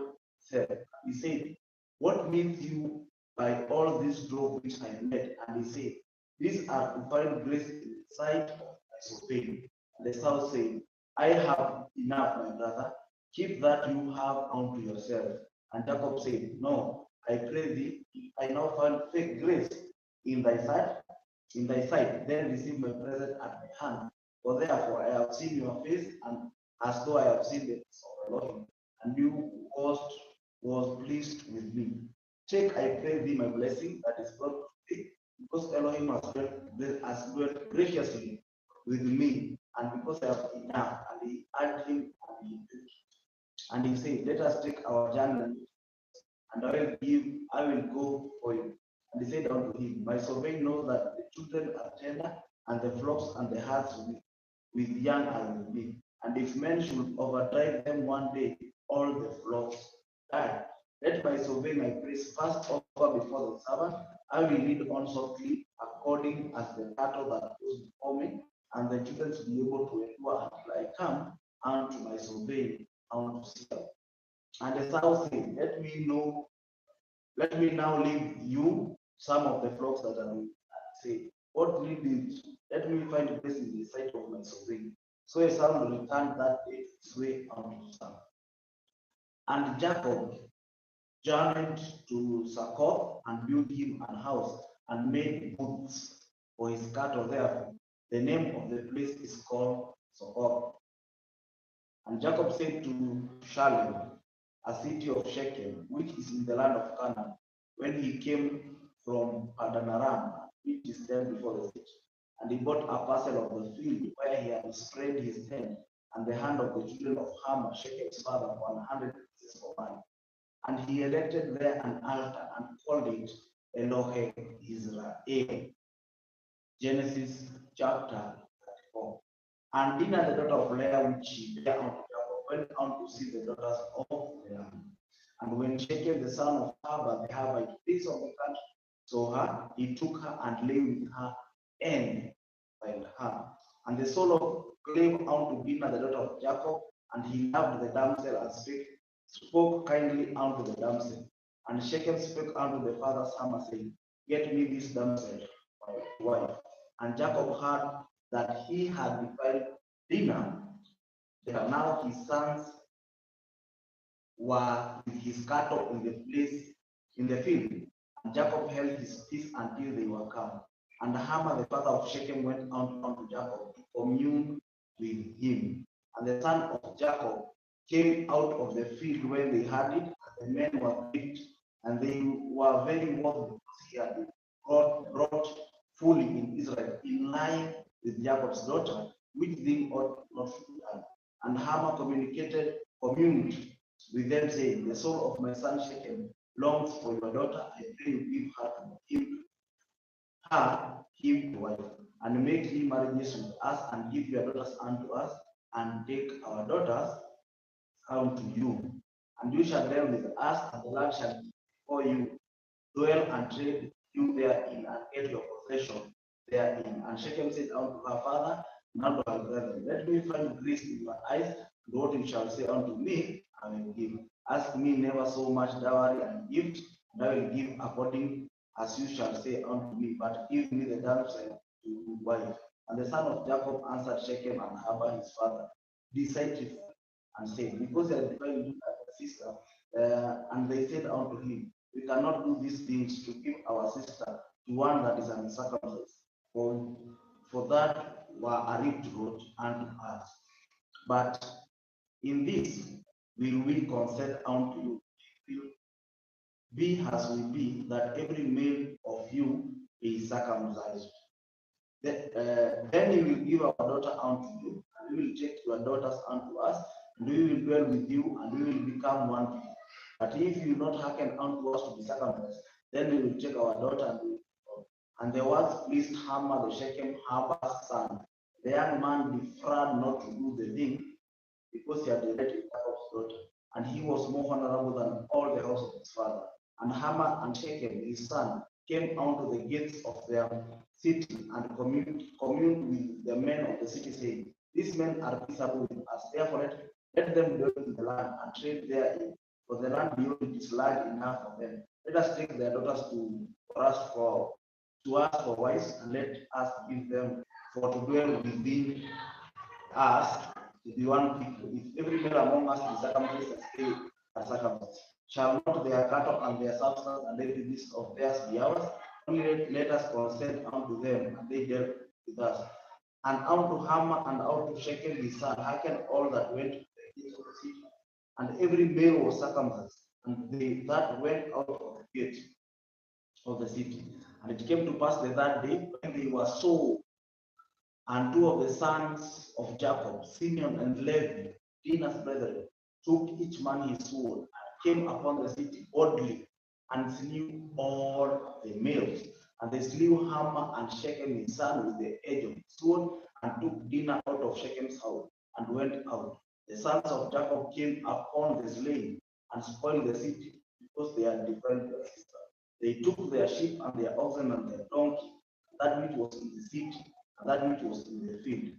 themselves. He said, what means you by all this drove which I made? And he said, these are to find grace in the sight of my sovereign. And Esau said, I have enough, my brother. Keep that you have unto yourself. And Jacob said, no, I pray thee, if I now find fake grace in thy sight, then receive my present at my hand. For therefore I have seen your face, and as though I have seen the face of Elohim, and you was pleased with me. Take, I pray thee, my blessing that is brought to thee, because Elohim has dwelt graciously with me, and because I have enough. And he added him, and he did. And he said, let us take our journey, and I will go for you. And he said unto him, my sovereign knows that the children are tender, and the flocks and the herds with young are with me. And if men should overdrive them one day, all the flocks die. Let my sovereign, I praise, pass over before the servant. I will lead on softly, according as the cattle that goes before me, and the children to be able to endure until I come unto my sovereign, unto Seol. And Esau said, let me now leave you some of the flocks that are with. And say, what need it? Let me find grace in the sight of my sovereign. So Esau returned that day his way unto Sam. And Jacob journeyed to Succoth, and built him an house, and made booths for his cattle. Therefore, the name of the place is called Succoth. And Jacob said to Shalom, a city of Shechem, which is in the land of Canaan, when he came from Padanaram, which is then before the city. And he bought a parcel of the field where he had spread his tent, and the hand of the children of Ham, Shechem's father, for 100 pieces of money. And he erected there an altar and called it Elohe Israel. Genesis chapter 34. And Dinah, the daughter of Leah, which she bare unto Jacob, went out to see the daughters of Leah. And when Shechem, the son of Harbah, the Harbite, prince of the country, saw her, he took her and lay with her and held her. And the soul of clave unto Dinah, the daughter of Jacob, and he loved the damsel and spoke kindly unto the damsel. And Shechem spake unto the father's Hammer, saying, Get me this damsel, my wife. And Jacob heard that he had defiled Dinah. There now his sons were with his cattle in the place in the field. And Jacob held his peace until they were come. And Hammer, the father of Shechem, went out unto Jacob to commune with him. And the son of Jacob came out of the field when they had it, and the men were picked, and they were very wealthy because he had been brought fully in Israel, in line with Jacob's daughter, which thing ought not to be done. And Hammer communed with them, saying, The soul of my son Shechem longs for your daughter. I pray you give him to wife, and make ye marriages with us, and give your daughters unto us, and take our daughters unto you. And you shall dwell with us, and the land shall be before you. Dwell and trade you therein, and get your possession therein. And Shechem said unto her father, and unto her brethren, Let me find grace in your eyes, and what you shall say unto me, I will give. Ask me never so much dowry and gift, and I will give according as you shall say unto me, but give me the damsel to wife. And the son of Jacob answered Shechem and Harbah his father decisively, and said, Because they are defiled you as a sister. And they said unto him, We cannot do these things to give our sister to one that is uncircumcised, for that were a reproach unto us. But in this will we consent unto you, be as we be, that every male of you is circumcised. Then we will give our daughter unto you, and we will take your daughters unto us, and we will dwell with you, and we will become one people. But if you not hearken unto us to be circumcised, then we will take our daughter and we will go. And the words pleased Hammer the Shechem, Harbah's son. The young man deferred not to do the thing, because he had delighted Jacob's daughter, and he was more honorable than all the house of his father. And Hammer and Shechem, his son, came unto the gates of their city and communed with the men of the city, saying, These men are peaceable with us, therefore let them dwell in the land and trade therein, for the land beyond is large enough for them. Let us take their daughters to us for wives, and let us give them for to dwell within us to be one people. If every male among us is circumcised as they are circumcised, shall not their cattle and their substance and every beast of theirs be ours? Only let us consent unto them, and they dealt with us. And unto Hammer and unto Shechem his son, hearken all that went to the gates of the city, and every male was circumcised, and they that went out of the gate of the city. And it came to pass the third day, when they were sold, and two of the sons of Jacob, Simeon and Levi, Dinah's brethren, took each man his sword, and came upon the city boldly, and slew all the males. And they slew Hammer and Shechem his son with the edge of the sword, and took Dinah out of Shechem's house, and went out. The sons of Jacob came upon the slain, and spoiled the city, because they had defiled their sister. They took their sheep and their oxen and their donkey, that which was in the city, and that which was in the field,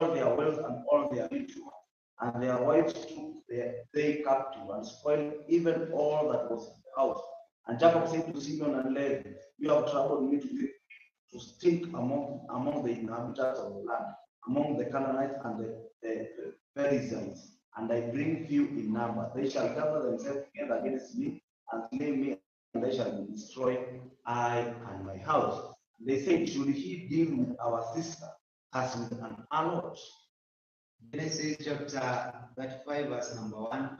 all their wealth and all their victuals. And their wives took they captive, and spoiled even all that was in the house. And Jacob said to Simeon and Levi, You have troubled me to stink among the inhabitants of the land, among the Canaanites and the Perizzites, and I bring few in number. They shall gather themselves together against me, and slay me, and they shall be destroyed, I and my house. They said, Should he deal with our sister as with an harlot? Genesis chapter 35, verse number 1.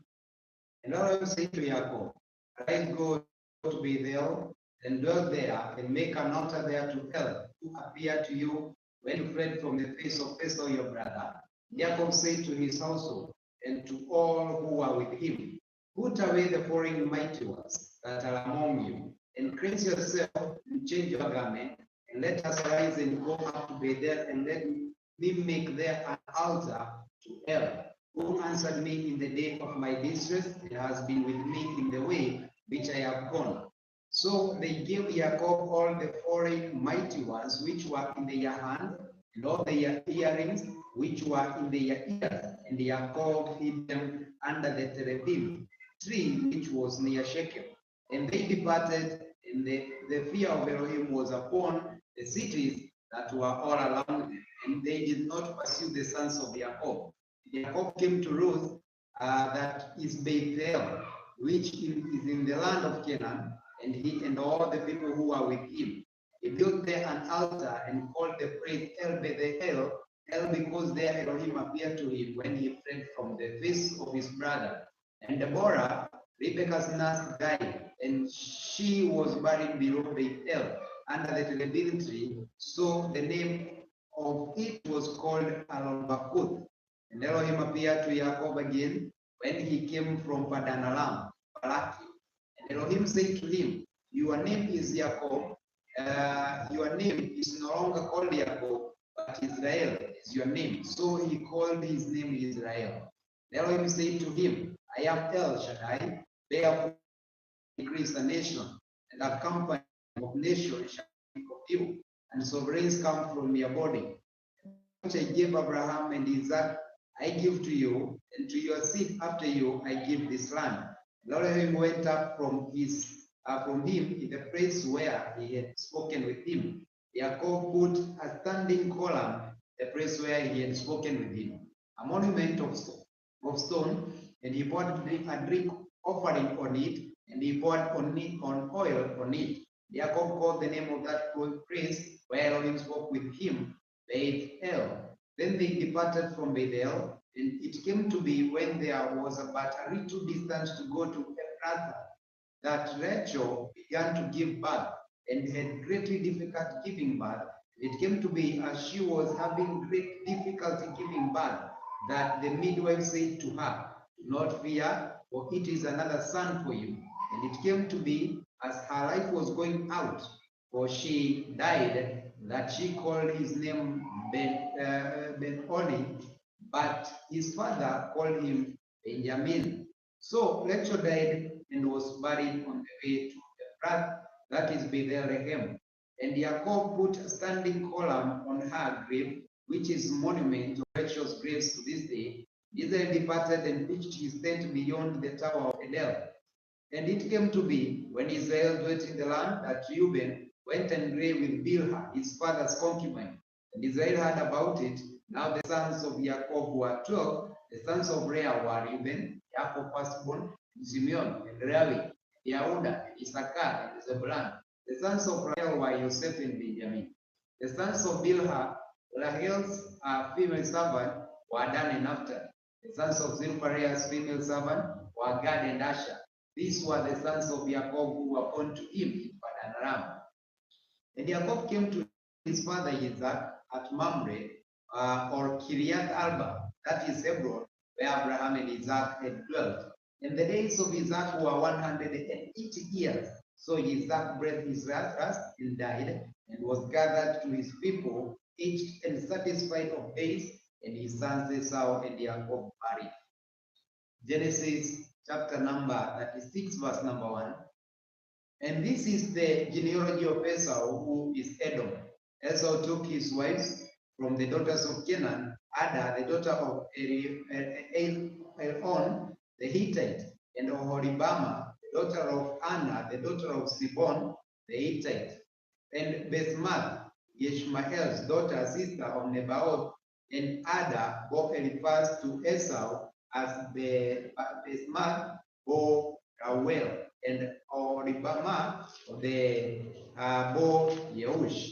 And Elohim said to Jacob, Arise, go to Bethel, and dwell there, and make an altar there to El, who appeared to you when you fled from the face of Esau your brother. Jacob said to his household and to all who were with him, Put away the foreign mighty ones that are among you, and cleanse yourself and change your garment, and let us rise and go up to Bethel, and let me make there an altar to El, who answered me in the day of my distress, and has been with me in the way which I have gone. So they gave Jacob all the foreign mighty ones which were in their hand, and all their earrings which were in their ears, and Jacob hid them under the terebinth tree which was near Shechem. And they departed, and the fear of Elohim was upon the cities that were all around them, and they did not pursue the sons of Jacob. Jacob came to Ruth, that is Bethel, which is in the land of Canaan, and he and all the people who were with him. He built there an altar and called the place El Bethel, El because there Elohim appeared to him when he fled from the face of his brother. And Deborah, Rebekah's nurse, died, and she was buried below Bethel under the terebinth tree. So the name of it was called Al-Bakuth. And Elohim appeared to Jacob again when he came from Padan Aram, Balaki. And Elohim said to him, Your name is Jacob. Your name is no longer called Jacob, but Israel is your name. So he called his name Israel. Elohim said to him, I am El Shaddai, therefore increase the nation, and a company of nations shall be of you, and sovereigns come from your body. Which I gave Abraham and Isaac, I give to you, and to your seed after you I give this land. Elohim went up from him in the place where he had spoken with him. Jacob put a standing column, the place where he had spoken with him, a monument of stone, and he poured a drink offering on it, and he poured on oil on it. Jacob called the name of that place where Elohim spoke with him, Bethel. Then they departed from Bethel, and it came to be when there was about a little distance to go to Ephrathah, that Rachel began to give birth, and had greatly difficulty giving birth. It came to be as she was having great difficulty giving birth, that the midwife said to her, Do not fear, for it is another son for you. And it came to be as her life was going out, for she died, that she called his name Ben-Oni, but his father called him Benjamin. So Rachel died and was buried on the way to Ephrath, that is Bethlehem. And Jacob put a standing column on her grave, which is monument of Rachel's graves to this day. Israel departed and pitched his tent beyond the tower of Edel. And it came to be, when Israel dwelt in the land, that Reuben went and lay with Bilhah, his father's concubine. And Israel heard about it. Now the sons of Jacob were 12. The sons of Leah were Reuben, Jacob firstborn, Simeon, and Levi, Yehuda, and Issachar, and Zebulun. The sons of Rachel were Joseph and Benjamin. The sons of Bilhah, Rachel's female servant, were Dan and Naphtali. The sons of Zilpah, female servant, were Gad and Asher. These were the sons of Jacob who were born to him in Padan Aram. And Jacob came to his father Isaac at Mamre, or Kiriath Arba, that is Hebron, where Abraham and Isaac had dwelt. And the days of Isaac were 180 years. So Isaac breathed his last and died, and was gathered to his people, aged and satisfied of days, and his sons Esau and Jacob buried. Genesis chapter number 36, verse number 1. And this is the genealogy of Esau, who is Edom. Esau took his wives from the daughters of Canaan, Ada, the daughter of Elon, the Hittite, and Oholibama, the daughter of Anna, the daughter of Sibon, the Hittite, and Basemath, Yishmael's daughter, sister of Nebaioth, and Ada bore Eliphaz to Esau, as the Basemath bore Reuel, and Oholibama the bore Yeush,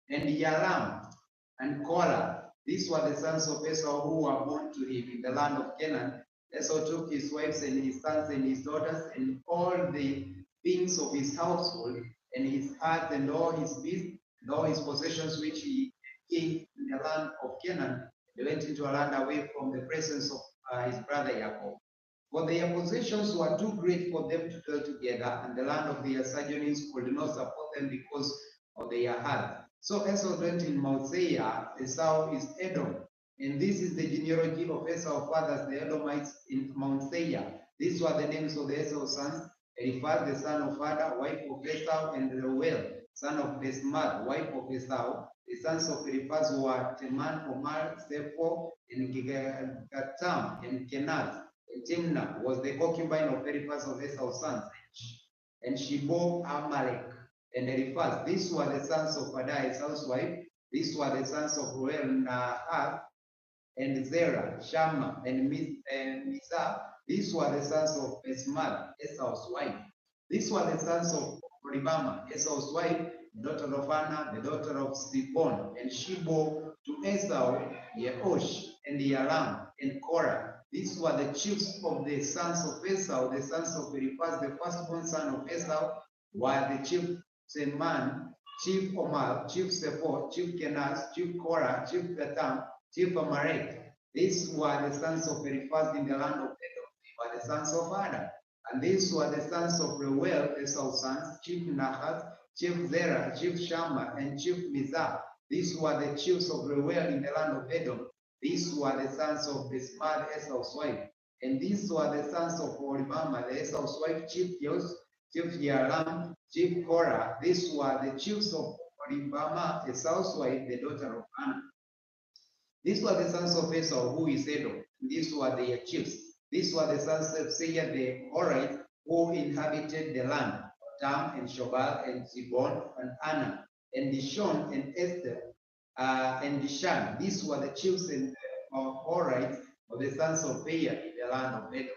and Yalam, and Korah. These were the sons of Esau who were born to him in the land of Canaan, Esau took his wives and his sons and his daughters and all the things of his household and his herds and all his beasts and all his possessions which he gained in the land of Canaan. They went into a land away from the presence of his brother Jacob. For their possessions were too great for them to dwell together, and the land of their sojournings could not support them because of their herds. So Esau dwelt in Mount Seir. Esau is Edom. And this is the genealogy of Esau's fathers, the Edomites in Mount Seir. These were the names of the Esau sons: Eliphaz, the son of Ada, wife of Esau, and Reuel, son of Basemath, wife of Esau. The sons of Eliphaz were Teman, Omar, Sepho, and Gatam, and Kenaz. And Timnah was the concubine of Eliphaz of Esau's sons, and she bore Amalek and Eliphaz. These were the sons of Ada, Esau's wife. These were the sons of Reuel, Nahath, and Zerah, Shammah, and Mizah. These were the sons of Basemath, Esau's wife. These were the sons of Ribama, Esau's wife, the daughter of Anna, the daughter of Sibon, and she bore to Esau Yehosh, and Yaram, and Korah. These were the chiefs of the sons of Esau. The sons of Eliphaz, the firstborn son of Esau, were the chief Teman, chief Omar, chief Sepho, chief Kenaz, chief Korah, chief Gatam, chief Amalek. These were the sons of Eliphaz in the land of Edom. They were the sons of Ada. And these were the sons of Reuel, Esau's sons, chief Nahath, chief Zerah, chief Shammah, and chief Mizah. These were the chiefs of Reuel in the land of Edom. These were the sons of Basemath, Esau's wife. And these were the sons of Oholibamah, the Esau's wife, chief Yos, chief Yaram, chief Korah. These were the chiefs of Oholibamah, Esau's wife, the daughter of Anna. These were the sons of Esau, who is Edom. These were their chiefs. These were the sons of Seir the Horites, who inhabited the land, Tam and Shobal and Zibon and Anna and Dishon and Esther and Dishan. These were the chiefs of Horites of the sons of Seir in the land of Edom.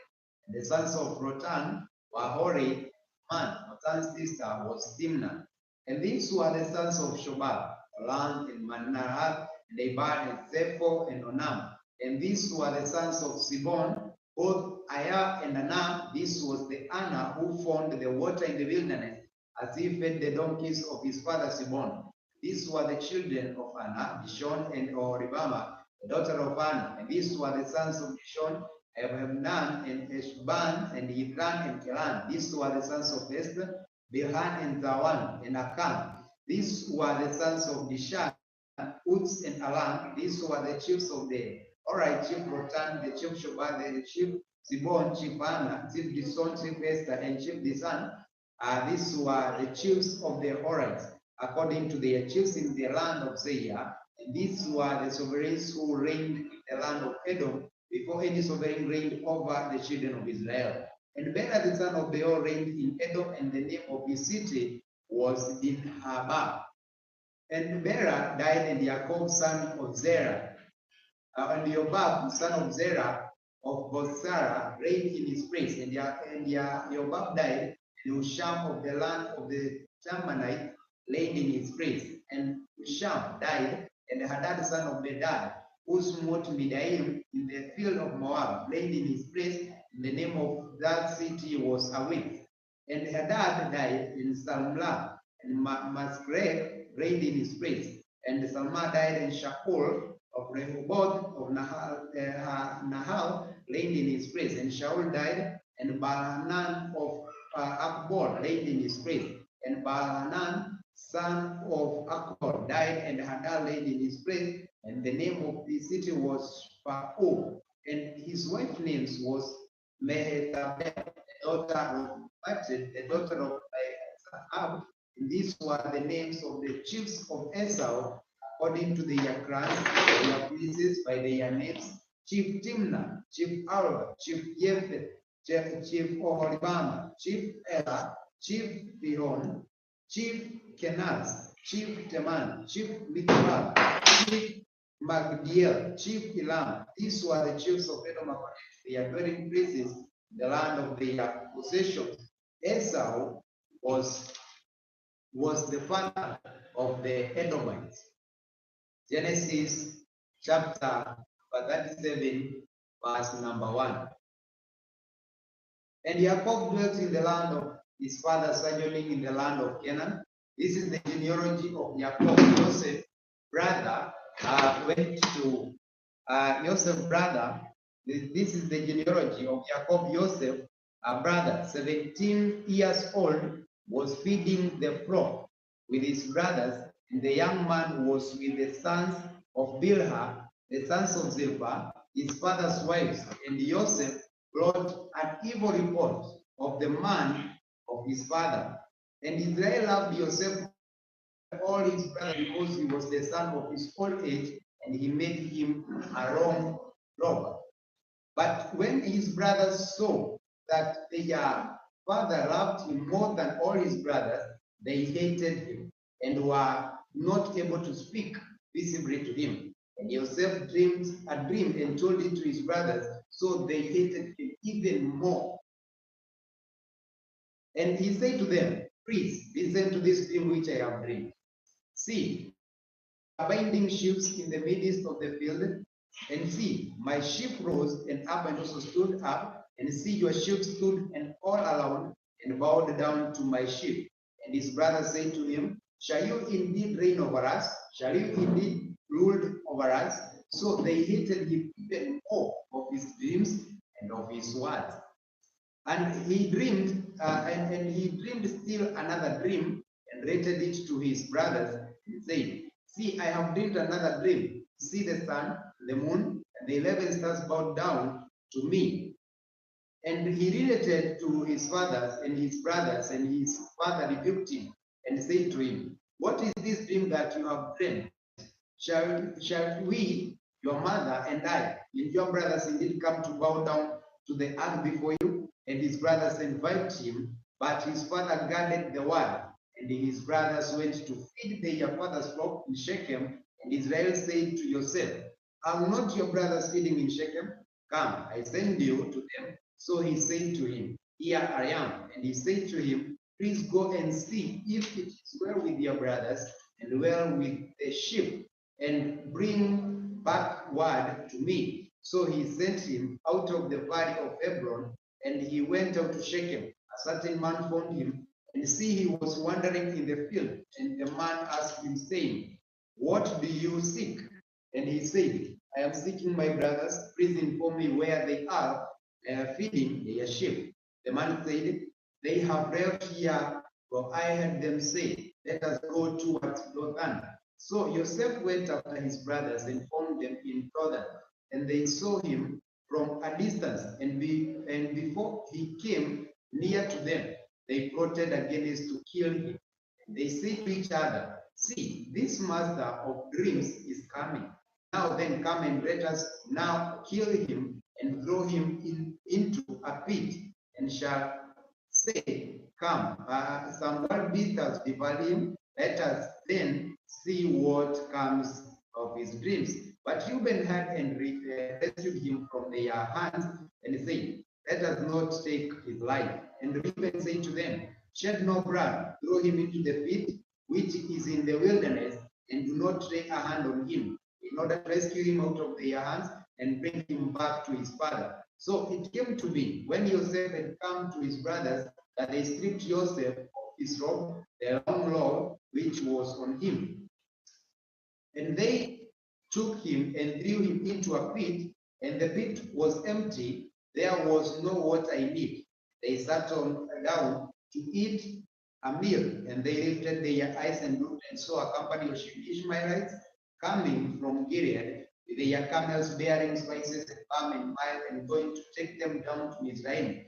And the sons of Rotan were Hori, man. Rotan's sister was Timnah. And these were the sons of Shobal, Land and Manahath, and Ebar and Zepho and Onam. And these were the sons of Sibon, both Aya and Anam. This was the Anna who found the water in the wilderness, as he fed the donkeys of his father Sibon. These were the children of Anna, Dishon and Oholibamah, the daughter of Anna. And these were the sons of Dishon, Abhamnan and Eshban and Yitran and Kelan. These were the sons of Esther, Bilhan and Zawan and Akan. These were the sons of Dishan, Uts and Alan. These were the chiefs of the Alright, chief Rotan, the chief Shobal, the chief Zibon, chief Anna, chief Dison, chief Esther, and chief Disan. These were the chiefs of the Horites, according to their chiefs in the land of Seir. These were the sovereigns who reigned in the land of Edom before any sovereign reigned over the children of Israel. And Bela, the son of Beor, reigned in Edom, and the name of his city was Dinhabah. And Bela died, and Jacob, son of Zerah, and Yobab, son of Zerah of Bozrah, reigned in his place. And Yobab died, and Husham of the land of the Temanite reigned in his place. And Husham died, and Hadad, son of Bedad, who smote Midaim in the field of Moab, reigned in his place. And the name of that city was Awit. And Hadad died in Salmlah, and Masrek reigned in his place. And Salmah died in Shaul of Rehoboth of Nahal reigned in his place. And Shaul died, and Bahanan of Akbor reigned in his place. And Bahanan, son of Akbor, died, and Hadad reigned in his place. And the name of the city was Pa'u. And his wife's name was Mehetabel, the daughter of Matred, the daughter of Ahab. And these were the names of the chiefs of Esau, according to their clans, their places, by their names: Chief Timnah, Chief Arba, Chief Jephthah, Chief Oholibamah, Chief Ela, Chief Bihon, Chief Kenaz, Chief Teman, Chief Mikbal, Chief Magdiel, Chief Elam. These were the chiefs of Edom according to their dwelling places, the land of their possessions. Esau was the father of the Edomites. Genesis chapter 37, verse number 1. And Jacob dwelt in the land of his father, sojourning in the land of Canaan. This is the genealogy of Jacob. Joseph, brother, went to Joseph, brother. This is the genealogy of Jacob. Joseph, brother, 17 years old, was feeding the flock with his brothers, and the young man was with the sons of Bilhah, the sons of Zilpah, his father's wives. And Joseph brought an evil report of the man of his father. And Israel loved Joseph all his brothers because he was the son of his old age, and he made him a wrong dog. But when his brothers saw that their father loved him more than all his brothers, they hated him and were not able to speak visibly to him. And Joseph dreamed a dream and told it to his brothers, so they hated him even more. And he said to them, please listen to this dream which I have dreamed. See, binding sheaves in the midst of the field, and see, my sheep rose and up and also stood up, and see, your sheep stood and all around and bowed down to my sheep. And his brother said to him, shall you indeed reign over us? Shall you indeed rule over us? So they hated him even more of his dreams and of his words. And he dreamed, and he dreamed still another dream and related it to his brothers and said, see, I have dreamed another dream. See the sun, the moon, and the 11 stars bowed down to me. And he related to his fathers and his brothers, and his father rebuked him and said to him, what is this dream that you have dreamed? Shall we, your mother and I, and your brothers indeed come to bow down to the earth before you? And his brothers invited him, but his father guarded the word. And his brothers went to feed their father's flock in Shechem. And Israel said to Joseph, are not your brothers feeding in Shechem? Come, I send you to them. So he said to him, here I am. And he said to him, please go and see if it is well with your brothers and well with the sheep, and bring back word to me. So he sent him out of the valley of Hebron, and he went out to Shechem. A certain man found him, and see, he was wandering in the field. And the man asked him, saying, what do you seek? And he said, I am seeking my brothers. Please inform me where they are feeding their sheep. The man said, they have left here, for I heard them say, let us go towards Dothan. So Joseph went after his brothers and found them in Dothan, and they saw him from a distance, and before he came near to them, they plotted against to kill him. And they said to each other, see, this master of dreams is coming. Now then, come and let us now kill him and throw him into a pit, and shall say, come, some wild beast has devoured him. Let us then see what comes of his dreams. But Reuben had and rescued him from their hands, and said, let us not take his life. And Reuben said to them, shed no blood, throw him into the pit which is in the wilderness, and do not lay a hand on him, in order to rescue him out of their hands and bring him back to his father. So it came to be, when Joseph had come to his brothers, that they stripped Joseph of his robe, the long robe which was on him. And they took him and threw him into a pit, and the pit was empty. There was no water in it. They sat down to eat a meal, and they lifted their eyes and looked and saw a company of Ishmaelites coming from Gilead with their camels bearing spices and palm and myrrh, and going to take them down to Mizraim.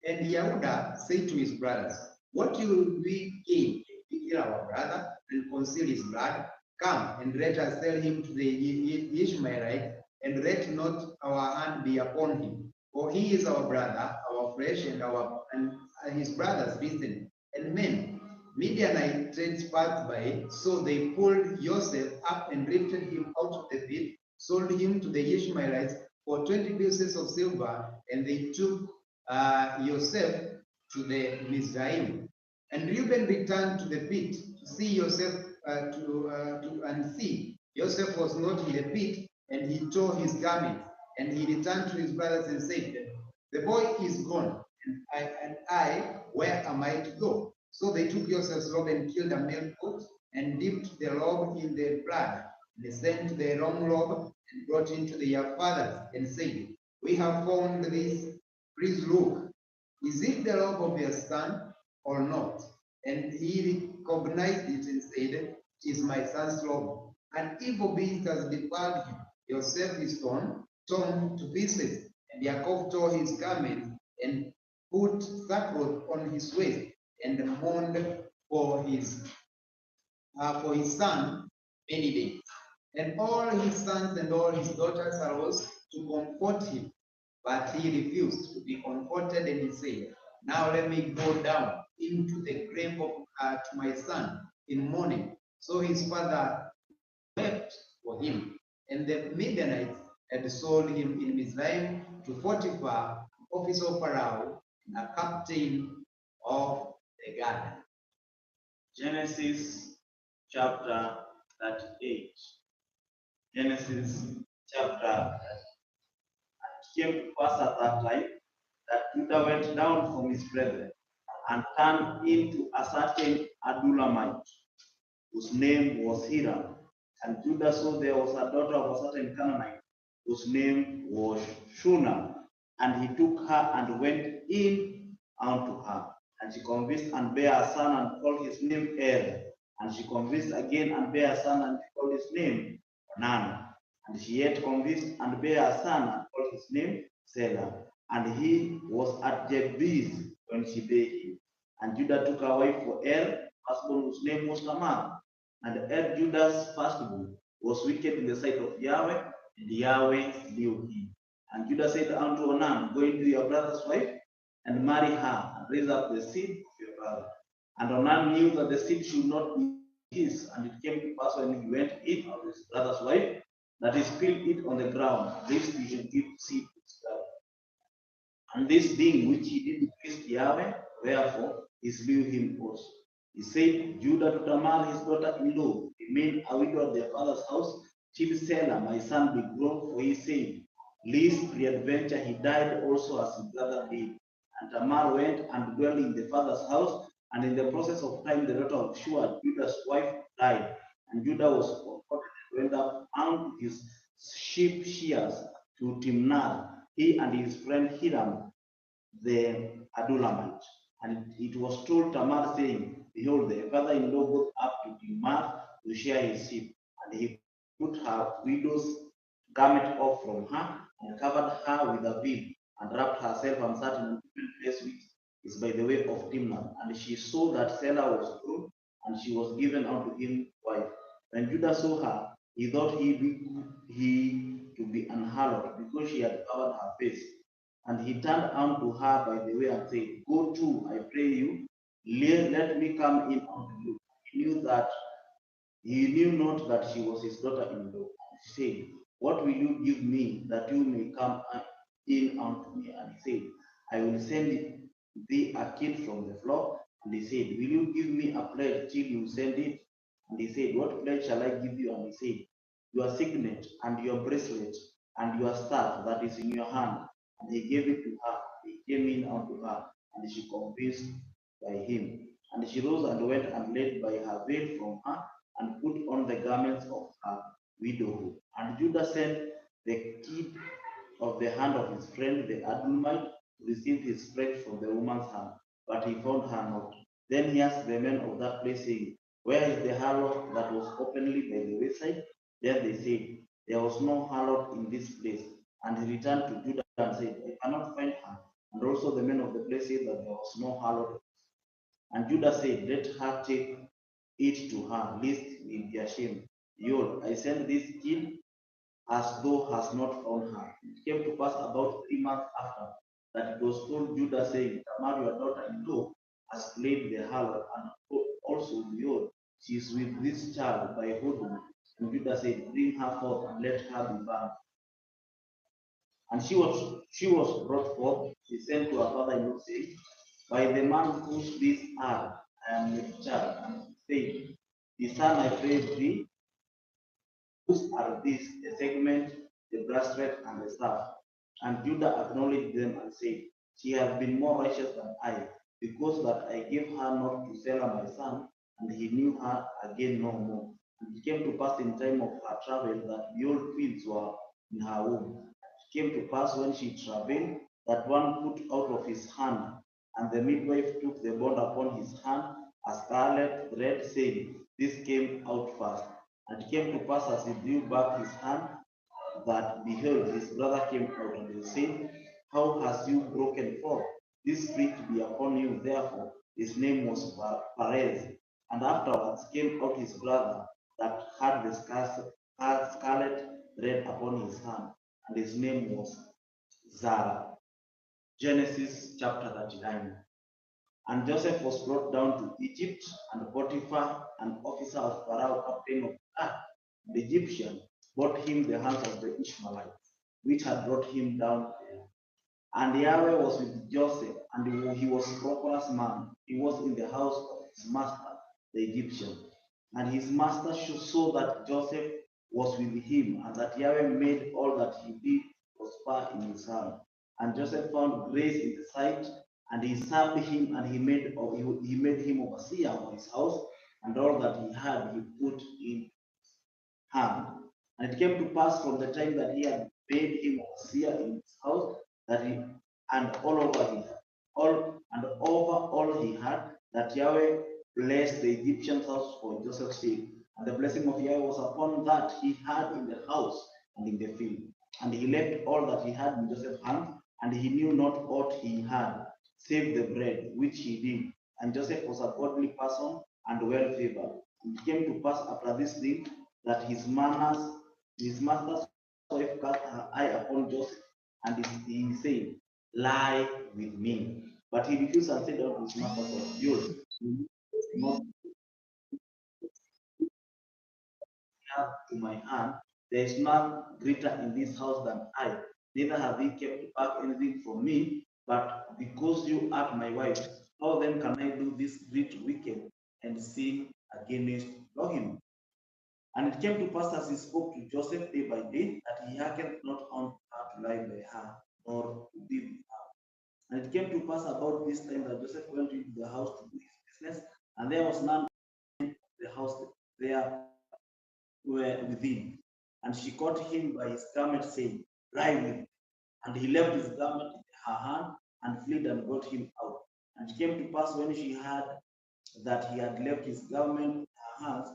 And Yehuda said to his brothers, what will we gain if we kill our brother and conceal his blood? Come, and let us sell him to the Ishmaelites, and let not our hand be upon him. For he is our brother, our flesh, and his brothers listen. And men, Midianite trades passed by, so they pulled Joseph up and lifted him out of the pit, sold him to the Ishmaelites for 20 pieces of silver, and they took Joseph to the Mizraim. And Reuben returned to the pit to see Joseph, and see, Joseph was not in the pit, and he tore his garments. And he returned to his brothers and said, the boy is gone, and I, where am I to go? So they took Joseph's robe and killed a male goat and dipped the robe in the blood. They sent the wrong robe and brought it to their fathers and said, we have found this. Please look. Is it the robe of your son or not? And he recognized it and said, it is my son's robe. An evil beast has devoured him. Joseph is torn to pieces, and Yaakov tore his garment and put sackcloth on his waist and mourned for his son many days. And all his sons and all his daughters arose to comfort him, but he refused to be comforted, and he said, now let me go down into the grave to my son in mourning. So his father wept for him. And the Midianites had sold him in Mizraim to Potiphar, officer of Pharaoh, and a captain of the guard. Genesis chapter 38. Genesis chapter. It came to pass at that time that Judah went down from his brethren and turned into a certain Adulamite, whose name was Hiram. And Judah saw there was a daughter of a certain Canaanite, whose name was Shunam. And he took her and went in unto her. And she conceived and bare a son and called his name Er. And she conceived again and bare a son and called his name Onan. And she yet conceived and bare a son and called his name Selah. And he was at Jebus when she bare him. And Judah took a wife for Er, husband whose name was Tamar. And Er, Judah's firstborn, was wicked in the sight of Yahweh, and Yahweh slew him. And Judah said unto Onan, go into your brother's wife and marry her, and raise up the seed of your brother. And Onan knew that the seed should not be his. And it came to pass when he went in of his brother's wife, that he spilled it on the ground, lest he should give seed to his brother. And this thing which he did pleased Yahweh, wherefore he slew him also. He said, Judah to Tamar, his daughter-in-law, remain a widow at their father's house, till Selah, my son, be grown, for he said, lest peradventure he died also as his brother did. And Tamar went and dwelt in the father's house, and in the process of time the daughter of Shua, Judah's wife, died. And Judah was comforted and went up unto his sheep shears to Timnah, he and his friend Hiram, the Adulamite. And it was told Tamar, saying, behold, the father-in-law goes up to Timnah to share his sheep. And he put her widow's garment off from her, and covered her with a veil, and wrapped herself and sat in a different place which is by the way of Timnah. And she saw that Selah was grown, and she was given unto him wife. When Judah saw her, he thought he to be an harlot, because she had covered her face. And he turned unto her by the way and said, go to, I pray you, let me come in unto you. He knew not that she was his daughter-in-law. He said, what will you give me that you may come in unto me? And he said, I will send thee a kid from the flock. And he said, will you give me a pledge till you send it? And he said, what pledge shall I give you? And he said, your signet and your bracelet and your staff that is in your hand. And he gave it to her. He came in unto her, and she convinced by him. And she rose and went and laid by her veil from her, and put on the garments of her widowhood. And Judah sent the kid of the hand of his friend the Adullamite to receive his pledge from the woman's hand, but he found her not. Then he asked the men of that place, saying, where is the harlot that was openly by the wayside? Then they said, there was no harlot in this place. And he returned to Judah and said, I cannot find her. And also the men of the place said that there was no harlot. And Judah said, let her take it to her, lest we be ashamed. Behold, I sent this kid as thou hast not found her. It came to pass about 3 months after that it was told Judah, saying, Tamar, your daughter-in-law, has played the harlot, and also, behold, she is with this child by whom. And Judah said, bring her forth and let her be burned. And she was brought forth. She sent to her father-in-law, saying, by the man whose these are, I am with child. And he said, the son, I pray thee, whose are these? The segment, the bracelet, and the staff. And Judah acknowledged them and said, She has been more righteous than I, because that I gave her not to Sarah my son, and he knew her again no more. And it came to pass in time of her travel that behold, twins were in her womb. It came to pass when she traveled that one put out of his hand, and the midwife took the bond upon his hand, a scarlet thread, saying, This came out first. And it came to pass as he drew back his hand, that behold, his brother came out, and they said, How hast you broken forth? This spirit be upon you. Therefore, his name was Perez. And afterwards came out his brother that had the scarlet thread upon his hand, and his name was Zara. Genesis chapter 39. And Joseph was brought down to Egypt, and Potiphar, an officer of Pharaoh, captain of the Egyptian, brought him the hands of the Ishmaelites, which had brought him down there. And Yahweh was with Joseph, and he was a prosperous man. He was in the house of his master, the Egyptian. And his master saw that Joseph was with him, and that Yahweh made all that he did prosper in his hand. And Joseph found grace in the sight, and he served him, and he made him overseer of his house, and all that he had he put in hand. And it came to pass from the time that he had made him overseer in his house, that he and all over all he had, that Yahweh blessed the Egyptian's house for Joseph's sake. And the blessing of Yahweh was upon that he had in the house and in the field. And he left all that he had in Joseph's hand, and he knew not aught he had, save the bread which he did. And Joseph was a godly person and well favored. And it came to pass after this thing that his master's wife cast her eye upon Joseph, and he said, Lie with me. But he refused and said unto his master's wife, Behold, you not have to my hand, there is none greater in this house than I, neither have ye kept back anything from me, but because you are my wife, how then can I do this great wicked and sin against Elohim? And it came to pass as he spoke to Joseph day by day, that he hearkened not unto her to lie by her, nor to be with her. And it came to pass about this time that Joseph went into the house to do his business, and there was none in the house there were within. And she caught him by his garment, saying, Lie with me. And he left his garment in her hand, and fled and brought him out. And it came to pass when she heard that he had left his garment in her hands,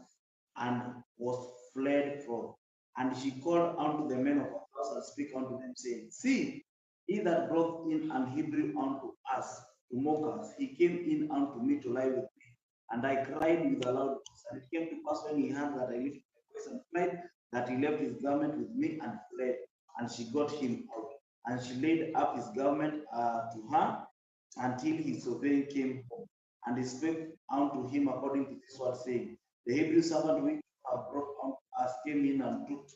and was fled from. And she called unto the men of her house, and spake unto them, saying, See, he that brought in an Hebrew unto us to mock us, he came in unto me to lie with me. And I cried with a loud voice. And it came to pass when he heard that I lifted my voice and cried, that he left his garment with me and fled. And she got him out. And she laid up his garment to her until his surveying came home. And he spake unto him according to this word, saying, The Hebrew servant which have brought unto us came in and took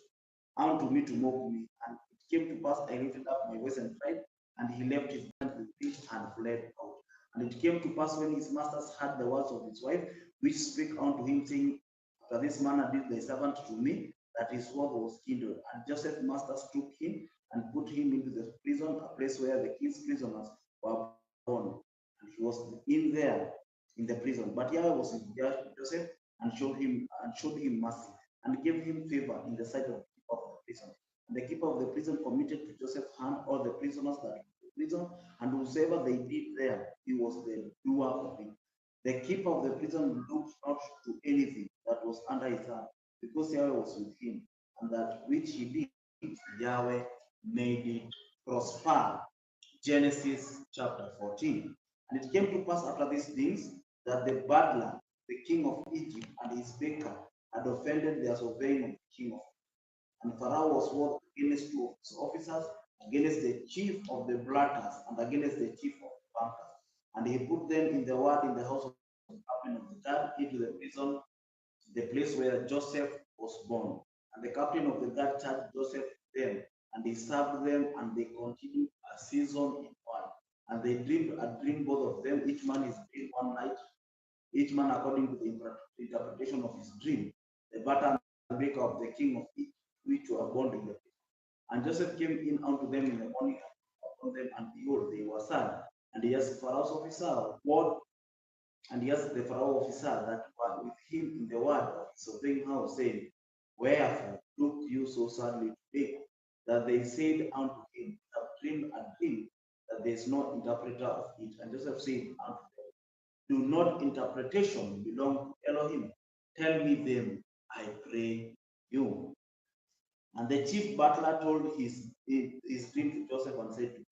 unto me to mock me. And it came to pass, I lifted up my voice and cried, and he left his garment with me and fled out. And it came to pass when his masters heard the words of his wife, which spake unto him, saying, After this manner did thy servant to me, that his word was kindled. And Joseph's masters took him and put him into the prison, a place where the king's prisoners were born. And he was in there in the prison. But Yahweh was with Joseph, and showed him mercy, and gave him favor in the sight of the keeper of the prison. And the keeper of the prison committed to Joseph's hand all the prisoners that were in the prison, and whosoever they did there, he was the doer of it. The keeper of the prison looked not to anything that was under his hand, because Yahweh was with him, and that which he did, Yahweh made it prosper. Genesis chapter 14. And it came to pass after these things that the butler, the king of Egypt, and his baker had offended their surveying of the king of Egypt. And Pharaoh was wroth against two of his officers, against the chief of the blatters, and against the chief of the bankers. And he put them in the ward in the house of the captain of the guard, into the prison, the place where Joseph was born. And the captain of the guard charged Joseph them, and he served them, and they continued a season in one. And they dreamed a dream, both of them, each man his dream one night, each man according to the interpretation of his dream. The butler and the baker of the king of Egypt, which were born in the prison. And Joseph came in unto them in the morning upon them, and behold, they were sad. And he asked Pharaoh's officer, what? And he asked the Pharaoh officer that were with him in the ward of his obeying house, saying, wherefore look you so sadly today? That they said unto him, have dreamed a dream, that there is no interpreter of it. And Joseph said unto them, do not interpretation belong to Elohim? Tell me them, I pray you. And the chief butler told his dream to Joseph and said to him,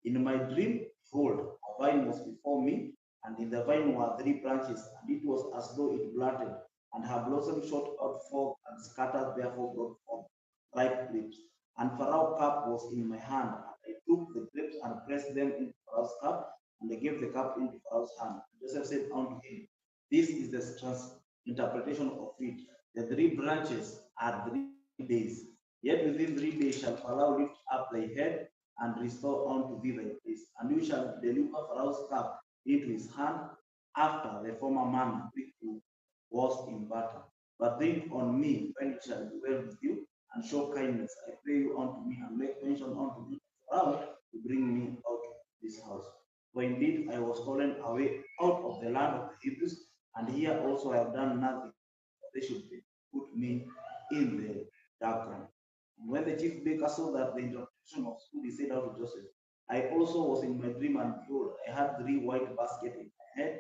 in my dream, behold, a vine was before me, and in the vine were 3 branches, and it was as though it blunted, and her blossom shot out forth and scattered, therefore brought forth ripe grapes. And Pharaoh's cup was in my hand, and I took the grapes and pressed them into Pharaoh's cup, and I gave the cup into Pharaoh's hand. And Joseph said unto him, this is the interpretation of it. The 3 branches are 3 days. Yet within 3 days shall Pharaoh lift up thy head and restore unto thee thy place. And you shall deliver Pharaoh's cup into his hand after the former manner which you was in battle. But think on me when it shall be well with you, and show kindness, I pray you unto me, and make mention unto me Pharaoh to bring me out of this house. For indeed I was stolen away out of the land of the Hebrews, and here also I have done nothing. They should put me in the dark ground. And when the chief baker saw that the interpretation was good, he said out to Joseph, I also was in my dream, and behold, I had 3 white baskets in my head,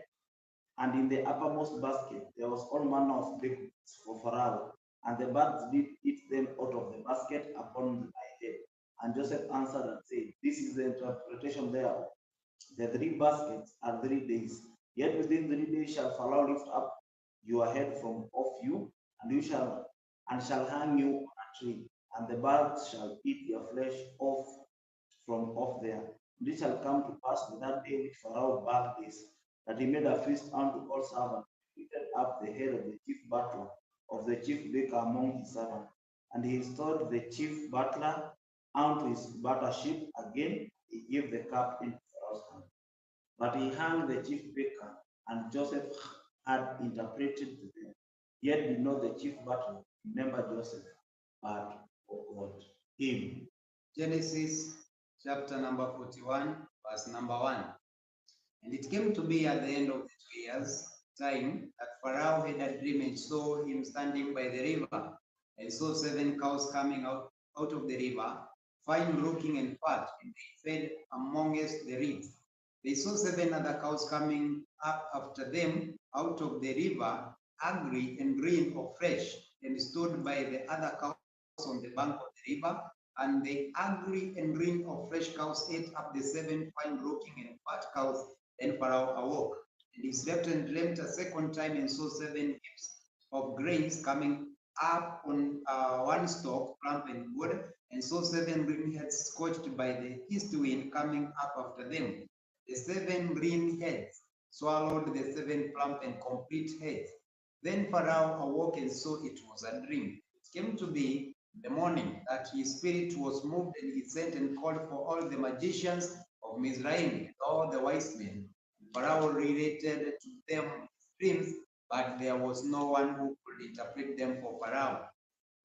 and in the uppermost basket there was all manner of baked for Pharaoh, and the birds did eat them out of the basket upon my head. And Joseph answered and said, this is the interpretation thereof. The 3 baskets are 3 days. Yet within 3 days shall Pharaoh lift up your head from off you, and you shall hang you on a tree, and the birds shall eat your flesh off from off there. And it shall come to pass in that day which Pharaoh bade this, that he made a feast unto all servants, and lifted up the head of the chief butler, of the chief baker among his servants. And he restored the chief butler unto his butlership again, he gave the cup into Pharaoh's hand. But he hung the chief baker, and Joseph had interpreted to them. Yet did not the chief butler remember Joseph, but forgot him. Genesis chapter number 41, verse number 1. And it came to be at the end of the 2 years' time that Pharaoh had a dream and saw him standing by the river, and saw 7 cows coming out of the river, fine looking and fat, and they fed amongst the reeds. They saw 7 other cows coming up after them out of the river, ugly and green or fresh, and stood by the other cows on the bank of the river. And the ugly and green or fresh cows ate up the 7 fine looking and fat cows. Then Pharaoh awoke, and he slept and dreamt a second time, and saw 7 heaps of grains coming up on one stalk, plump and good, and saw 7 green heads scorched by the east wind coming up after them. The 7 green heads swallowed the 7 plump and complete heads. Then Pharaoh awoke and saw it was a dream. It came to be in the morning that his spirit was moved, and he sent and called for all the magicians of Mizraim and all the wise men. Pharaoh related to them dreams, but there was no one who could interpret them for Pharaoh.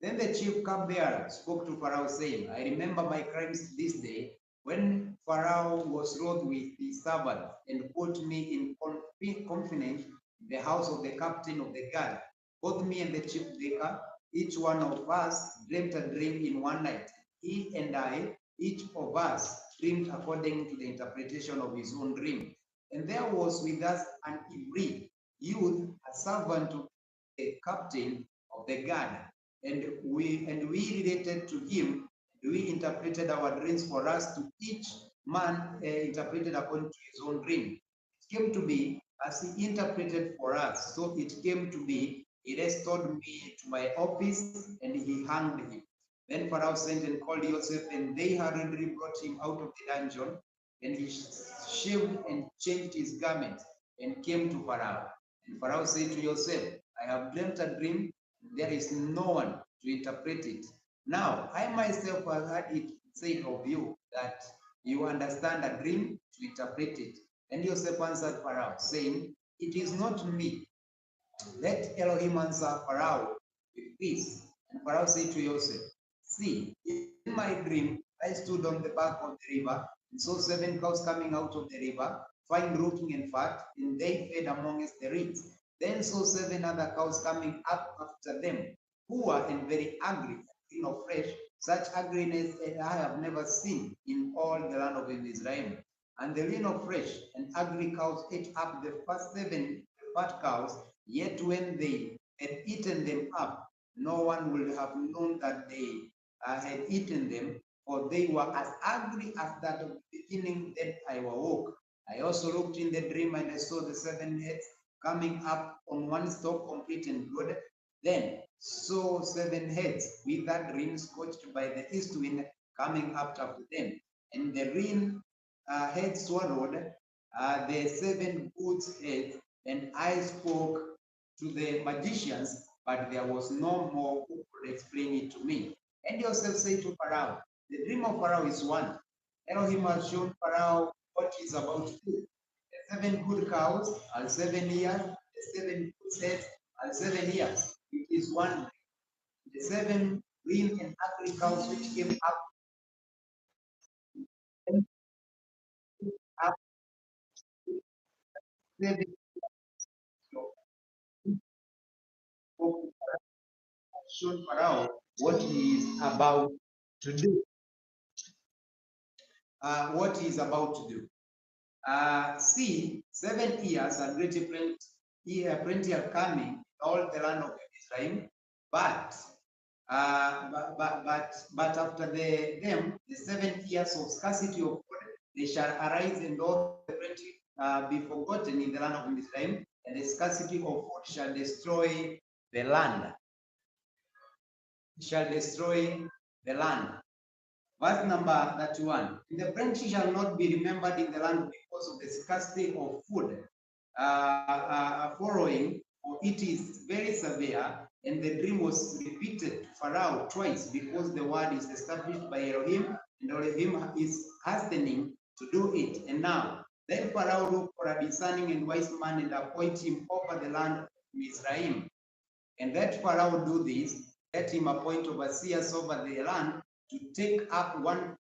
Then the chief cupbearer spoke to Pharaoh, saying, I remember my crimes this day, when Pharaoh was wroth with his servants, and put me in confinement in the house of the captain of the guard. Both me and the chief baker, each one of us dreamt a dream in one night. He and I, each of us, dreamed according to the interpretation of his own dream. And there was with us an Hebrew youth, a servant to the captain of the guard. And we related to him, and we interpreted our dreams for us, to each man interpreted according to his own dream. It came to be as he interpreted for us, so it came to be, he restored me to my office, and he hanged him. Then Pharaoh sent and called Joseph, and they hurriedly brought him out of the dungeon, and he shaved and changed his garment, and came to Pharaoh. And Pharaoh said to Joseph, I have dreamt a dream, there is no one to interpret it. Now, I myself have heard it said of you that you understand a dream to interpret it. And Joseph answered Pharaoh, saying, it is not me. Let Elohim answer Pharaoh with peace. And Pharaoh said to Joseph, see, in my dream, I stood on the bank of the river, and saw 7 cows coming out of the river, fine looking and fat, and they fed amongst the reeds. Then saw 7 other cows coming up after them, poor and very ugly, and of flesh. Such ugliness I have never seen in all the land of Israel. And the lean of fresh and ugly cows ate up the first 7 fat cows, yet when they had eaten them up, no one would have known that they had eaten them, for they were as ugly as that of the beginning. Then I awoke. I also looked in the dream, and I saw the 7 heads coming up on one stalk, complete and good. Then saw 7 heads with that dream scorched by the east wind coming up after them. And the rain had swallowed the 7 goats' heads, and I spoke to the magicians, but there was no more who could explain it to me. And Joseph said to Pharaoh, the dream of Pharaoh is one. Elohim has shown Pharaoh what he's about to do. The 7 good cows are 7 years, the 7 good heads are 7 years. It is one. The 7 green and ugly cows which came up 7 shown Pharaoh what he is about to do. What he is about to do. See, 7 years and great plenty are coming in all the land of Israel, but after them, the 7 years of scarcity of food, they shall arise, and all the plenty be forgotten in the land of Israel, and the scarcity of food shall destroy the land. Shall destroy the land. Verse number 31. The plenty shall not be remembered in the land because of the scarcity of food following, for it is very severe. And the dream was repeated to Pharaoh twice, because the word is established by Elohim, and Elohim is hastening to do it. And now, then Pharaoh looked for a discerning and wise man, and appoint him over the land of Israel. And let Pharaoh do this, let him appoint overseers over the land, to take up 1/5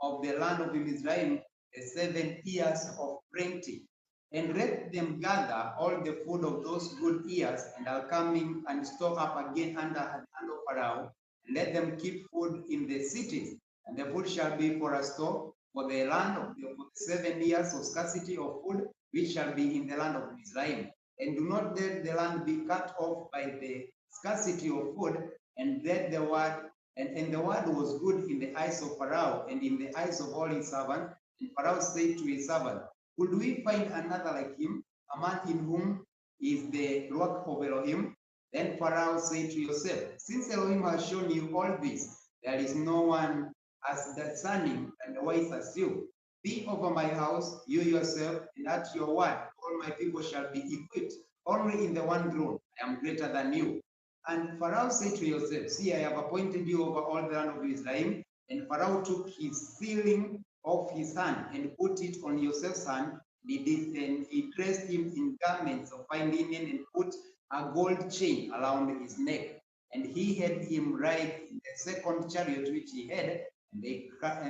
of the land of Israel, the 7 years of plenty. And let them gather all the food of those good years, and I'll come in and store up again under the hand of Pharaoh, and let them keep food in the cities. And the food shall be for a store for the land of the 7 years of scarcity of food, which shall be in the land of Israel. And do not let the land be cut off by the scarcity of food, and let the word, and the word was good in the eyes of Pharaoh and in the eyes of all his servants. And Pharaoh said to his servant, could we find another like him, a man in whom is the work of Elohim? Then Pharaoh said to Joseph, since Elohim has shown you all this, there is no one as discerning and wise as you. Be over my house, you yourself, and at your word all my people shall be equipped. Only in the one throne I am greater than you. And Pharaoh said to Joseph, see, I have appointed you over all the land of Israel. And Pharaoh took his sealing off his hand and put it on Joseph's hand. And he dressed him in garments of fine linen and put a gold chain around his neck. And he had him ride in the second chariot which he had, and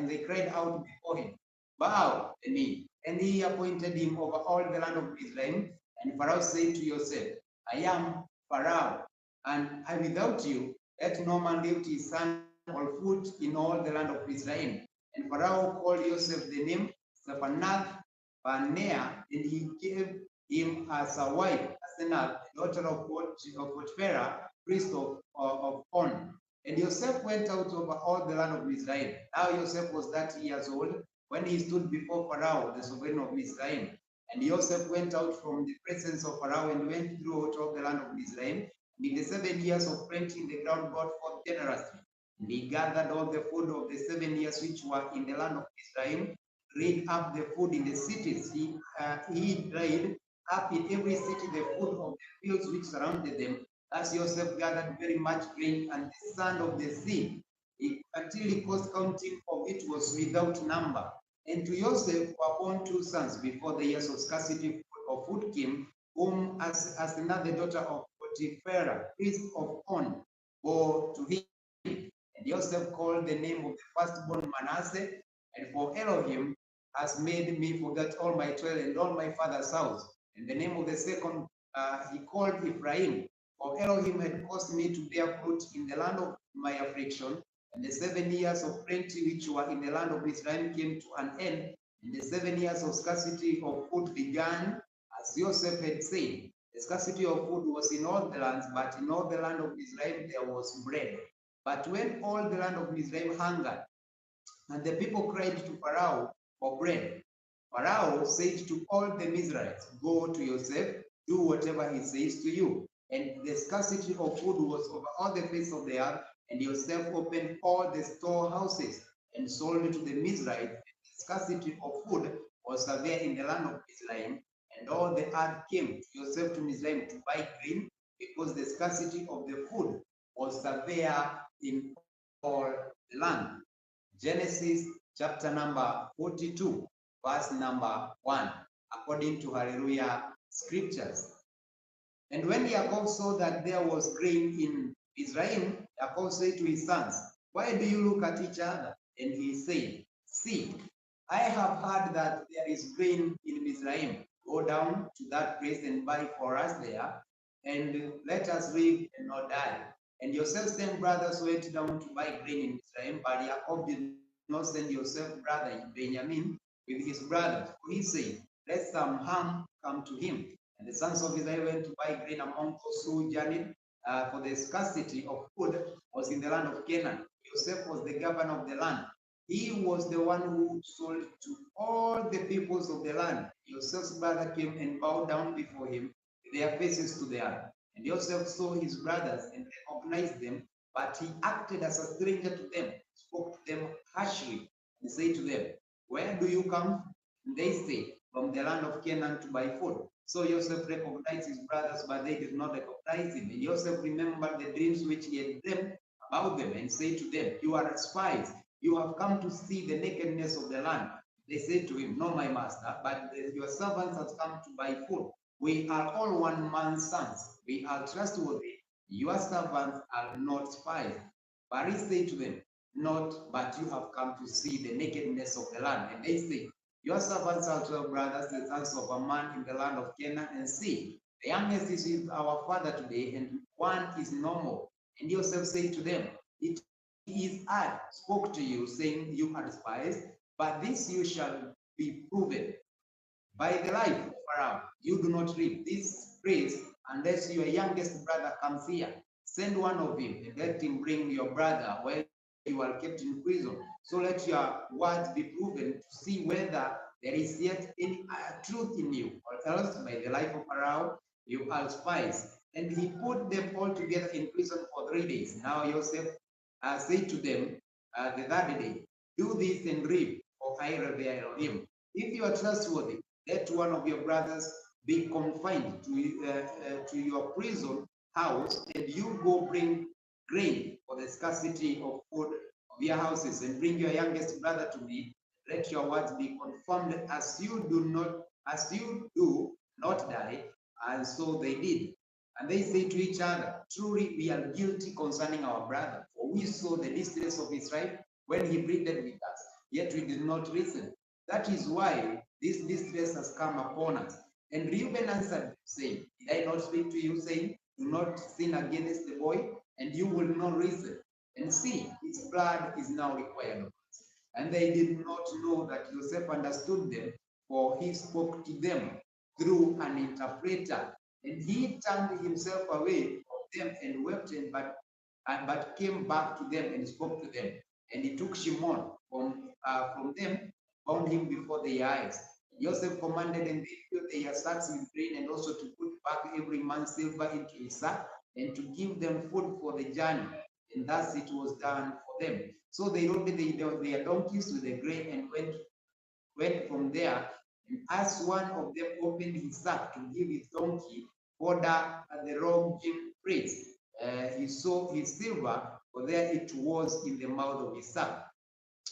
they cried out before him, bow the knee. And he appointed him over all the land of Israel. And Pharaoh said to Joseph, I am Pharaoh, and I without you, let no man lift his hand or foot in all the land of Israel. And Pharaoh called Joseph the name Zephanath Paneah, and he gave him as a wife Asenath, daughter of Potiphera, priest of On. And Joseph went out over all the land of Israel. Now Joseph was 30 years old when he stood before Pharaoh, the sovereign of Israel. And Joseph went out from the presence of Pharaoh and went throughout all the land of Israel. And in the 7 years of plenty, the ground brought forth generously. And he gathered all the food of the 7 years which were in the land of Israel, laid up the food in the cities. He dried up in every city the food of the fields which surrounded them. As Joseph gathered very much grain and the sand of the sea, until he caused counting of it was without number. And to Joseph were born 2 sons before the years of scarcity of food came, whom as another daughter of Potiphera, priest of On, bore to him. And Joseph called the name of the firstborn Manasseh, and for Elohim has made me forget all my toil and all my father's house. And the name of the second he called Ephraim. For Elohim had caused me to bear fruit in the land of my affliction, and the 7 years of plenty which were in the land of Israel came to an end, and the 7 years of scarcity of food began, as Joseph had said. The scarcity of food was in all the lands, but in all the land of Israel there was bread. But when all the land of Israel hungered, and the people cried to Pharaoh for bread, Pharaoh said to all the Israelites, go to Joseph, do whatever he says to you. And the scarcity of food was over all the face of the earth, and Joseph opened all the storehouses and sold to the Israelites. The scarcity of food was severe in the land of Israel, and all the earth came to Joseph to Israel to buy grain, because the scarcity of the food was severe in all the land. Genesis chapter number 42, verse number 1, according to HalleluYah scriptures. And when Jacob saw that there was grain in Israel, Jacob said to his sons, why do you look at each other? And he said, see, I have heard that there is grain in Israel. Go down to that place and buy for us there, and let us live and not die. And Joseph's 10 brothers went down to buy grain in Israel, but Jacob did not send Joseph's brother Benjamin with his brothers. For he said, let some harm come to him. And the sons of Israel went to buy grain among those who journeyed, for the scarcity of food was in the land of Canaan. Joseph was the governor of the land. He was the one who sold to all the peoples of the land. Joseph's brother came and bowed down before him, with their faces to the earth. And Joseph saw his brothers and recognized them, but he acted as a stranger to them, spoke to them harshly, and said to them, where do you come? And they said, from the land of Canaan to buy food. So Joseph recognized his brothers, but they did not recognize him. And Joseph remembered the dreams which he had dreamed about them, and said to them, you are spies. You have come to see the nakedness of the land. They said to him, no, my master, but your servants have come to buy food. We are all one man's sons. We are trustworthy. Your servants are not spies. But he said to them, not, but you have come to see the nakedness of the land. And they said, your servants are 12 brothers, the sons of a man in the land of Canaan, and see, the youngest is with our father today, and one is no more. And Joseph said to them, it is I spoke to you, saying you are spies, but this you shall be proven. By the life of Pharaoh, you do not leave this place unless your youngest brother comes here. Send one of him, and let him bring your brother while you are kept in prison. So let your words be proven to see whether there is yet any truth in you, or else by the life of Pharaoh, you are spies. And he put them all together in prison for 3 days. Now Joseph said to them the third day, do this and live, for I revere Elohim. If you are trustworthy, let one of your brothers be confined to your prison house, and you go bring grain for the scarcity of food of your houses, and bring your youngest brother to me. Let your words be confirmed, as you do not die. And so they did. And they say to each other, truly we are guilty concerning our brother, for we saw the distress of Israel when he pleaded with us, yet we did not listen. That is why this distress has come upon us. And Reuben answered, saying, did I not speak to you, saying, do not sin against the boy, and you will not listen. And see, his blood is now required of us. And they did not know that Joseph understood them, for he spoke to them through an interpreter. And he turned himself away from them and wept, but came back to them and spoke to them. And he took Shimon from them, bound him before their eyes. Joseph commanded, and they filled their sacks with grain, and also to put back every man's silver into his sack, and to give them food for the journey. And thus it was done for them. So they loaded their donkeys with the grain and went from there. And as one of them opened his sack to give his donkey fodder at the rocking place, he saw his silver, for there it was in the mouth of his sack.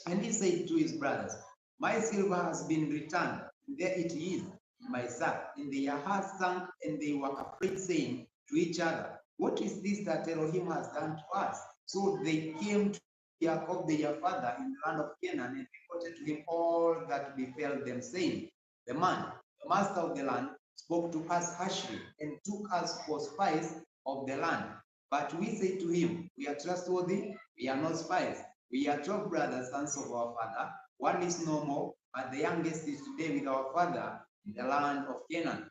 And he said to his brothers, my silver has been returned, and there it is in my sack. And their hearts sank, and they were afraid, saying to each other, what is this that Elohim has done to us? So they came to Jacob their father in the land of Canaan, and reported to him all that befell them, saying, the man, the master of the land, spoke to us harshly and took us for spies of the land. But we said to him, we are trustworthy, we are not spies. We are 12 brothers, sons of our father. One is no more, but the youngest is today with our father in the land of Canaan.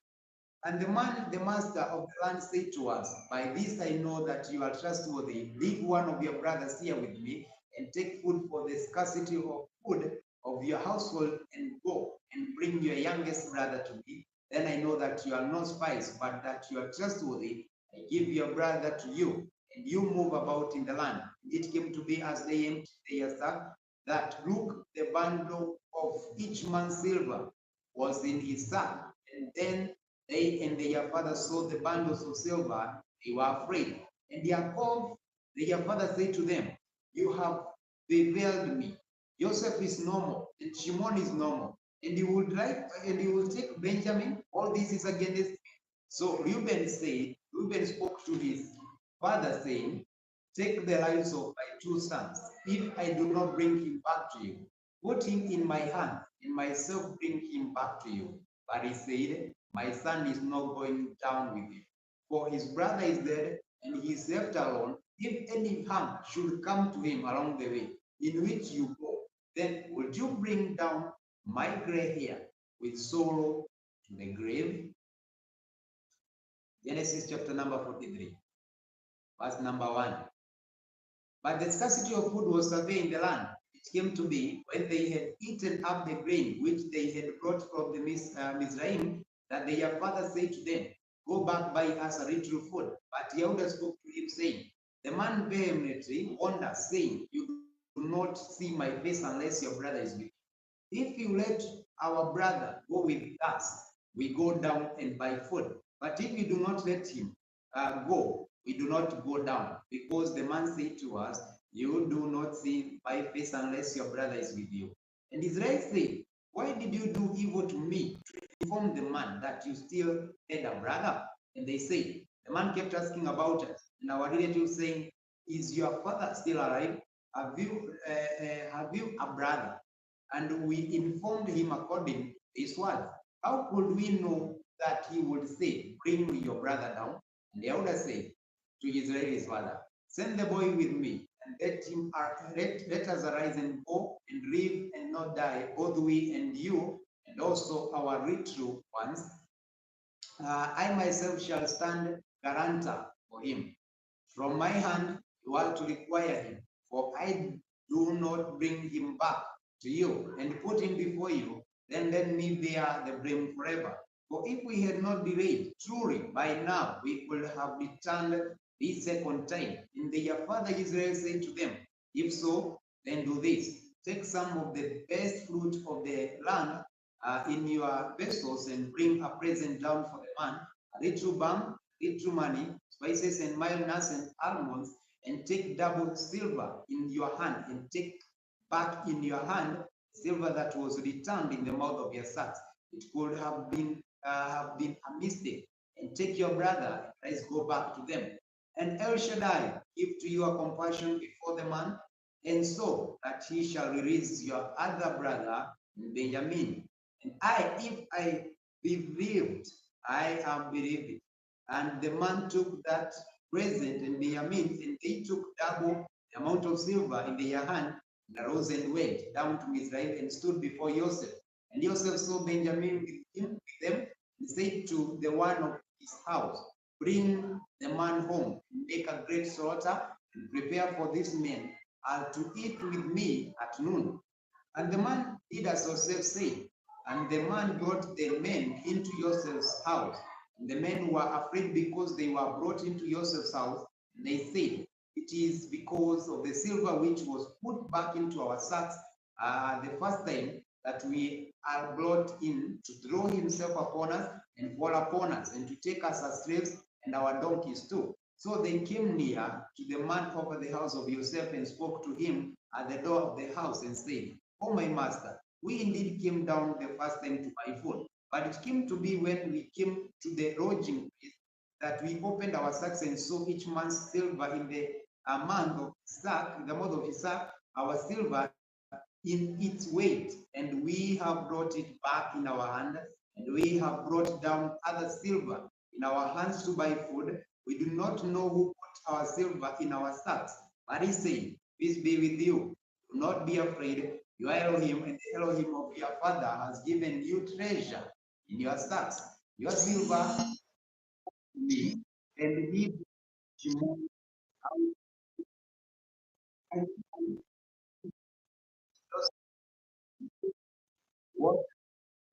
And the man, the master of the land, said to us, by this I know that you are trustworthy. Leave one of your brothers here with me, and take food for the scarcity of food of your household, and go and bring your youngest brother to me. Then I know that you are not spies, but that you are trustworthy. I give your brother to you, and you move about in the land. It came to be as they emptied their sack, that look, the bundle of each man's silver was in his sack. And then they and their father saw the bundles of silver, they were afraid. And Yaakov, their father, said to them, you have bewailed me. Joseph is normal, and Shimon is normal. And you will take Benjamin. All this is against me. So Reuben spoke to his father, saying, take the lives of my 2 sons. If I do not bring him back to you, put him in my hand, and myself bring him back to you. But he said, my son is not going down with you, for his brother is dead, and he is left alone. If any harm should come to him along the way in which you go, then would you bring down my gray hair with sorrow to the grave? Genesis chapter number 43, verse number 1. But the scarcity of food was severe in the land. It came to be, when they had eaten up the grain which they had brought from the Mizraim, that their father said to them, go back, buy us a little food. But Yehudah spoke to him, saying, the man vehemently warned us, saying, you do not see my face unless your brother is with you. If you let our brother go with us, we go down and buy food. But if you do not let him go, we do not go down. Because the man said to us, you do not see my face unless your brother is with you. And Israel said, why did you do evil to me to inform the man that you still had a brother? And they said, the man kept asking about us. And our relatives saying, is your father still alive? Have you a brother? And we informed him according to his word. How could we know that he would say, bring me your brother down? And the elder said to Israel's father, send the boy with me, and let us arise and go and live and not die, both we and you, and also our little ones. I myself shall stand guarantor for him. From my hand you are to require him, for I do not bring him back to you and put him before you, then let me bear the blame forever. For if we had not delayed, truly by now we could have returned this second time. And their father Israel said to them, if so, then do this. Take some of the best fruit of the land in your vessels and bring a present down for the man, a little balm, little money, spices and mild nuts and almonds, and take double silver in your hand, and take back in your hand silver that was returned in the mouth of your sacks. It could have been a mistake. And take your brother, and let's go back to them. And El Shaddai give to you a compassion before the man, and so that he shall release your other brother Benjamin. And if I believed, I am believed. And the man took that present and Benjamin, and they took double the amount of silver in their hand, and arose and went down to Israel and stood before Joseph. And Joseph saw Benjamin with them, and said to the one of his house, bring the man home, and make a great slaughter, and prepare for these men to eat with me at noon. And the man did as Joseph said. And the man brought the men into Joseph's house. And the men were afraid because they were brought into Joseph's house. And they said, it is because of the silver which was put back into our sacks the first time that we are brought in, to throw himself upon us and fall upon us, and to take us as slaves and our donkeys too. So they came near to the man over the house of Joseph and spoke to him at the door of the house and said, oh my master, we indeed came down the first time to buy food, but it came to be when we came to the lodging place that we opened our sacks and saw each man's silver in the mouth of his sack, our silver in its weight, and we have brought it back in our hand, and we have brought down other silver in our hands to buy food. We do not know who put our silver in our sacks. But he said, peace be with you. Do not be afraid. Your Elohim and the Elohim of your father has given you treasure in your sacks. Your silver to me, and he what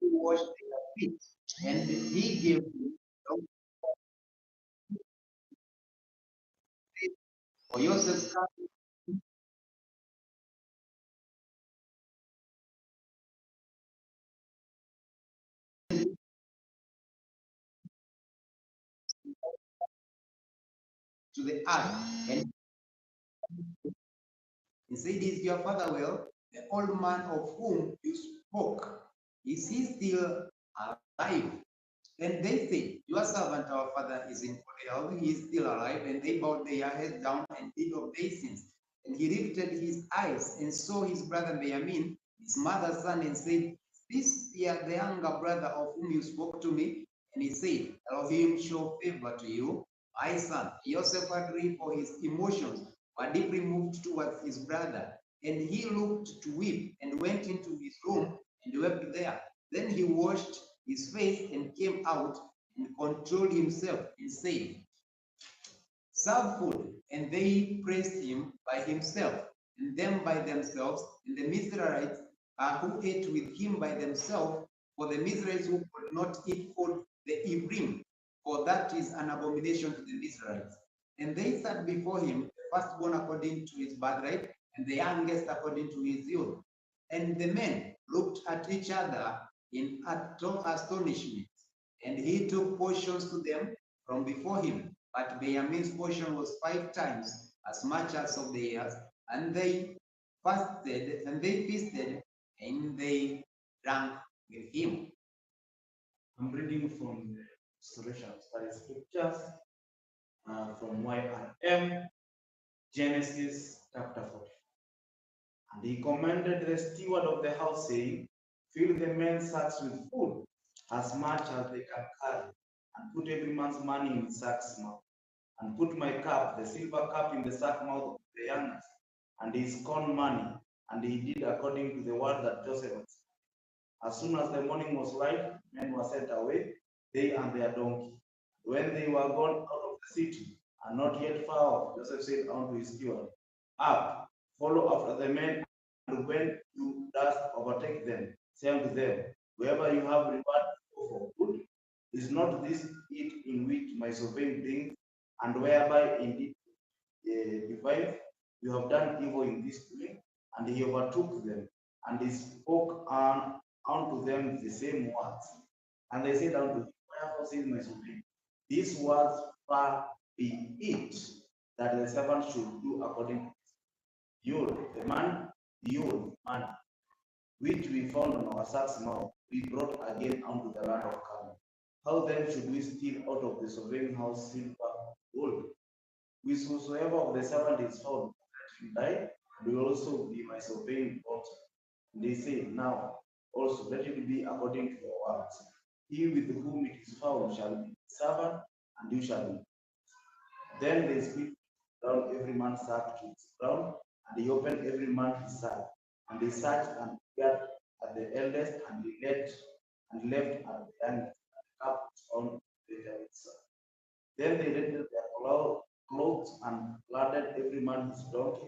to wash their feet, and he gave me for Joseph's to the earth, and he said, is your father well? The old man of whom you spoke, is he still alive? And they said, your servant, our father, is in good health, he is still alive. And they bowed their heads down and did obeisance. And he lifted his eyes and saw his brother Benjamin, his mother's son, and said, this is the younger brother of whom you spoke to me. And he said, Elohim show favor to you, my son. Joseph agreed, for his emotions were deeply moved towards his brother. And he looked to weep and went into his room and wept there. Then he washed his face and came out and controlled himself and said, serve food. And they praised him by himself, and them by themselves, and the Mizraelites who ate with him by themselves, for the Mizraelites who could not eat food, the Ephraim, for that is an abomination to the Mizraelites. And they sat before him, the firstborn according to his birthright, and the youngest according to his youth. And the men looked at each other in astonishment. And he took portions to them from before him. But Benjamin's portion was 5 times as much as of the years. And they fasted, and they feasted, and they drank with him. I'm reading from the Restoration Study Scriptures from YRM, Genesis chapter 40. And he commanded the steward of the house, saying, fill the men's sacks with food, as much as they can carry, and put every man's money in his sack's mouth. And put my cup, the silver cup, in the sack mouth of the youngest, and his corn money. And he did according to the word that Joseph had spoken. As soon as the morning was light, men were sent away, they and their donkey. When they were gone out of the city, and not yet far off, Joseph said unto his steward, up, follow after the men, and when you dost overtake them, say unto them, wherever you have reward for good, is not this it in which my surveying brings, and whereby indeed divine, you have done evil in this doing? And he overtook them, and he spoke unto them the same words. And they said unto him, wherefore says my surveying, these words far be it, that the servant should do according to you, the man, which we found on our sack's mouth, we brought again unto the land of Canaan. How then should we steal out of the surveying house silver, gold? With whosoever of the servant is found, let him die, and will also be my surveying daughter. And they say, now also let it be according to your words. He with whom it is found shall be servant, and you shall be. Then they split down every man's sack to its ground, and he opened every man his sack. And they searched and got at the eldest, and they left at the youngest, and the cup on Benjamin's sack. Then they rendered their clothes and laded every man his donkey,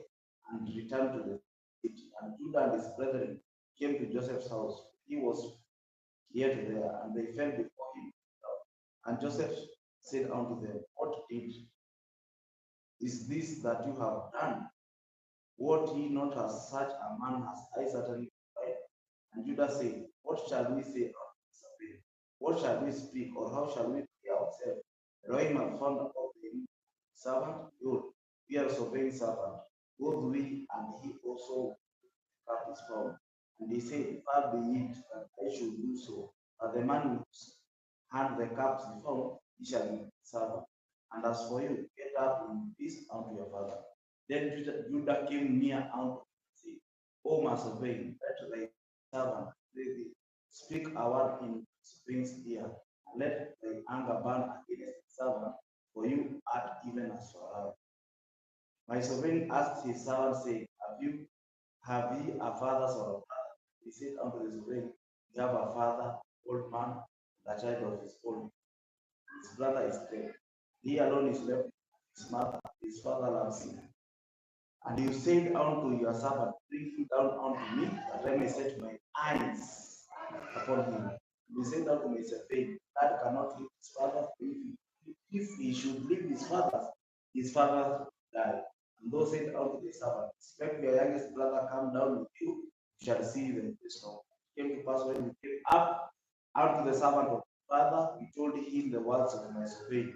and returned to the city. And Judah and his brethren came to Joseph's house. He was yet there, and they fell before him. And Joseph said unto them, what deed is this that you have done? Wot ye not as such a man as I certainly provide? And Judah said, what shall we say of this affair? What shall we speak, or how shall we pay ourselves? Elohim have found out the servant, good, we are surveying servant, both we and he also cup is found. And they said, far be it that I should do so, but the man whose hand the cups is found, he shall be servant. And as for you, get up in peace unto your father. Then Judah came near unto him and said, O Masobei, let thy servant pray thee, speak a word in Spring's ear, and let thy anger burn against the servant, for you art given us for love. My sovereign asked his servant, saying, have ye a father or a brother? He said unto the sovereign, we have a father, old man, and a child of his own. His brother is dead. He alone is left with his mother. His father loves him. And you said unto your servant, bring him down unto me, that I may set my eyes upon him. You said unto me, that cannot leave his father. If he should leave his father died. And those said unto the servant, expect your youngest brother come down with you, you shall see the storm. It came to pass when we came up unto the servant of the father, we told him the words of my sovereign.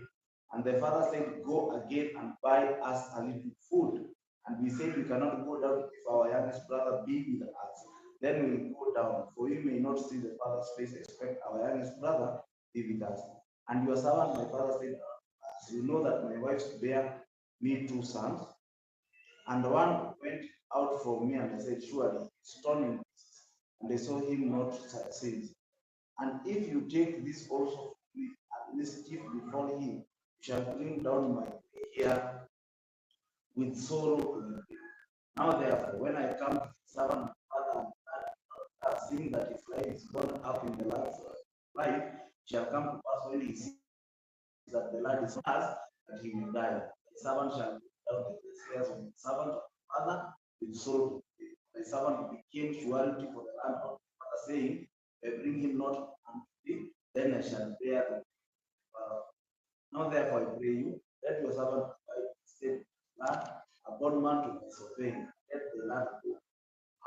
And the father said, go again and buy us a little food. And we said, we cannot go down if our youngest brother be with us. Then we will go down, for we may not see the father's face, expect our youngest brother be with us. And your servant, my father, said, you know that my wife bare me 2 sons, and the one went out from me, and I said, surely, stoning, and I saw him not succeed. And if you take this also from me, and mischief befall him, you shall bring down my hair with sorrow to the grave. Now therefore, when I come to the servant father, and seeing that his life is gone up in the lad's life, shall come to pass when he sees that the lad is us, that he will die. The servant shall go down the stairs of the servant of the father with sorrow to the grave. The servant became surety for the land of the father, saying, bring him not unto thee, then I shall bear the father. Now therefore I pray you, let your servant provide instead land, a bondman to my surveying, let the lad go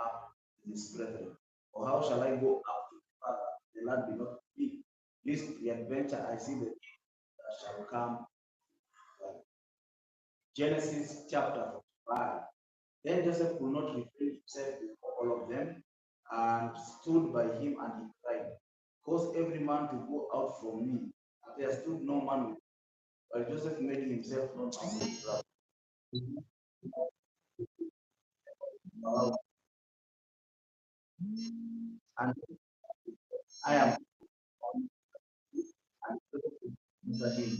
up to his brethren. Or how shall I go up to the father? The lad be not big. Lest the adventure I see the king that shall come. Genesis chapter 5. Then Joseph could not refrain himself before all of them, and stood by him, and he cried, cause every man to go out from me. And there stood no man with him, but Joseph made himself known unto his brother. And I am and Joseph him.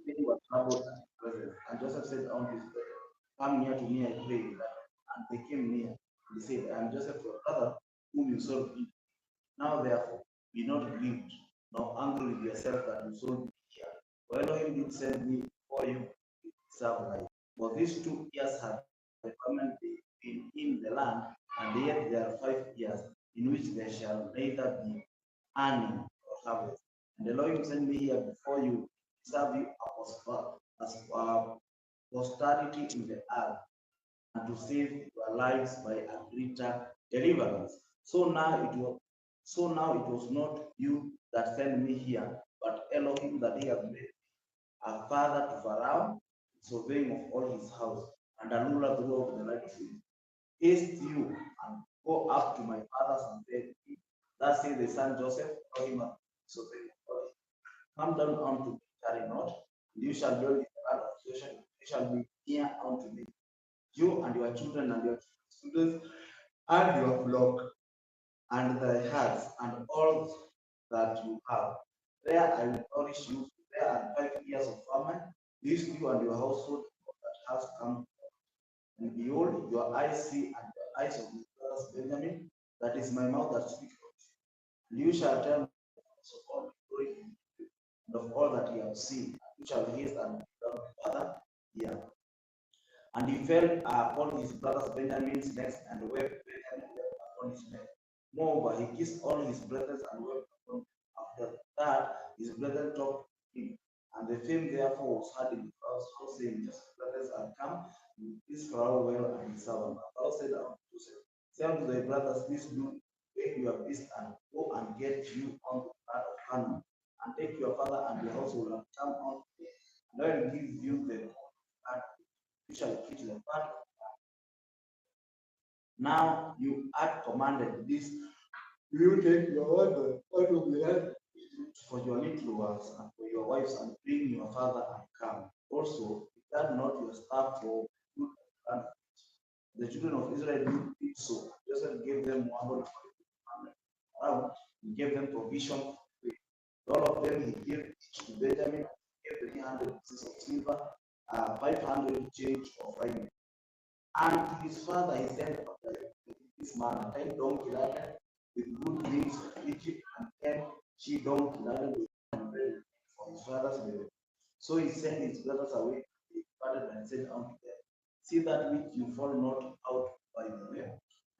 He was troubled at his presence. And Joseph said unto his brethren, come near to me, I pray. And they came near. He said, I am Joseph your brother, whom you sold me. Now therefore, be not grieved, nor angry with yourself that you sold me here. For Elohim did send me before you to serve life. For these 2 years had the famine been in the land, and yet there are 5 years in which there shall neither be earning or harvest. And Elohim sent me here before you to serve you as posterity in the earth, and to save your lives by a greater deliverance. So now it was not you that sent me here, but Elohim that he has made a father to Pharaoh, surveying of all his house, and a ruler throughout the land of Egypt. Haste you and go up to my fathers and say, thus say the son Joseph, Elohim surveying of all. Come down unto me, tarry not, and you shall dwell in the land of Goshen. You shall be near unto me, you and your children and your students, and your flock, and thy herds, and all that you have. There I will nourish you. There are 5 years of famine. This you and your household that has come. And behold, your eyes see, and the eyes of your brothers Benjamin, that is my mouth that speaks of you. And you shall tell me of all the glory and of all that you have seen. You shall haste and be done Father here. And he fell upon his brothers Benjamin's necks and wept. Benjamin wept upon his neck. Moreover, he kissed all his brothers and wept upon them. After that, his brethren talked to him. And the fame therefore was heard in the house, saying, his brothers are come, this Pharaoh well and his servant. And thou said unto Joseph, say unto thy brothers, this do take your beast and go and get you unto the land of Canaan, and take your father and your household and come unto me, and I will give you the land. You shall eat the fat. Now you are commanded this. You take your wife out of the land for your little ones and for your wives, and bring your father and come. Also, regard not your staff for food and the children of Israel did so, Joseph gave them one around, he gave them provision. All of them he gave each to Benjamin, he gave 300 pieces of silver, 500 change of raiment. And to his father he sent this man 10 donkey laden with good things of Egypt, and 10 she donkey laden with bread for his father's belly. So he sent his brothers away, he departed and said unto them, see that which you fall not out by the way.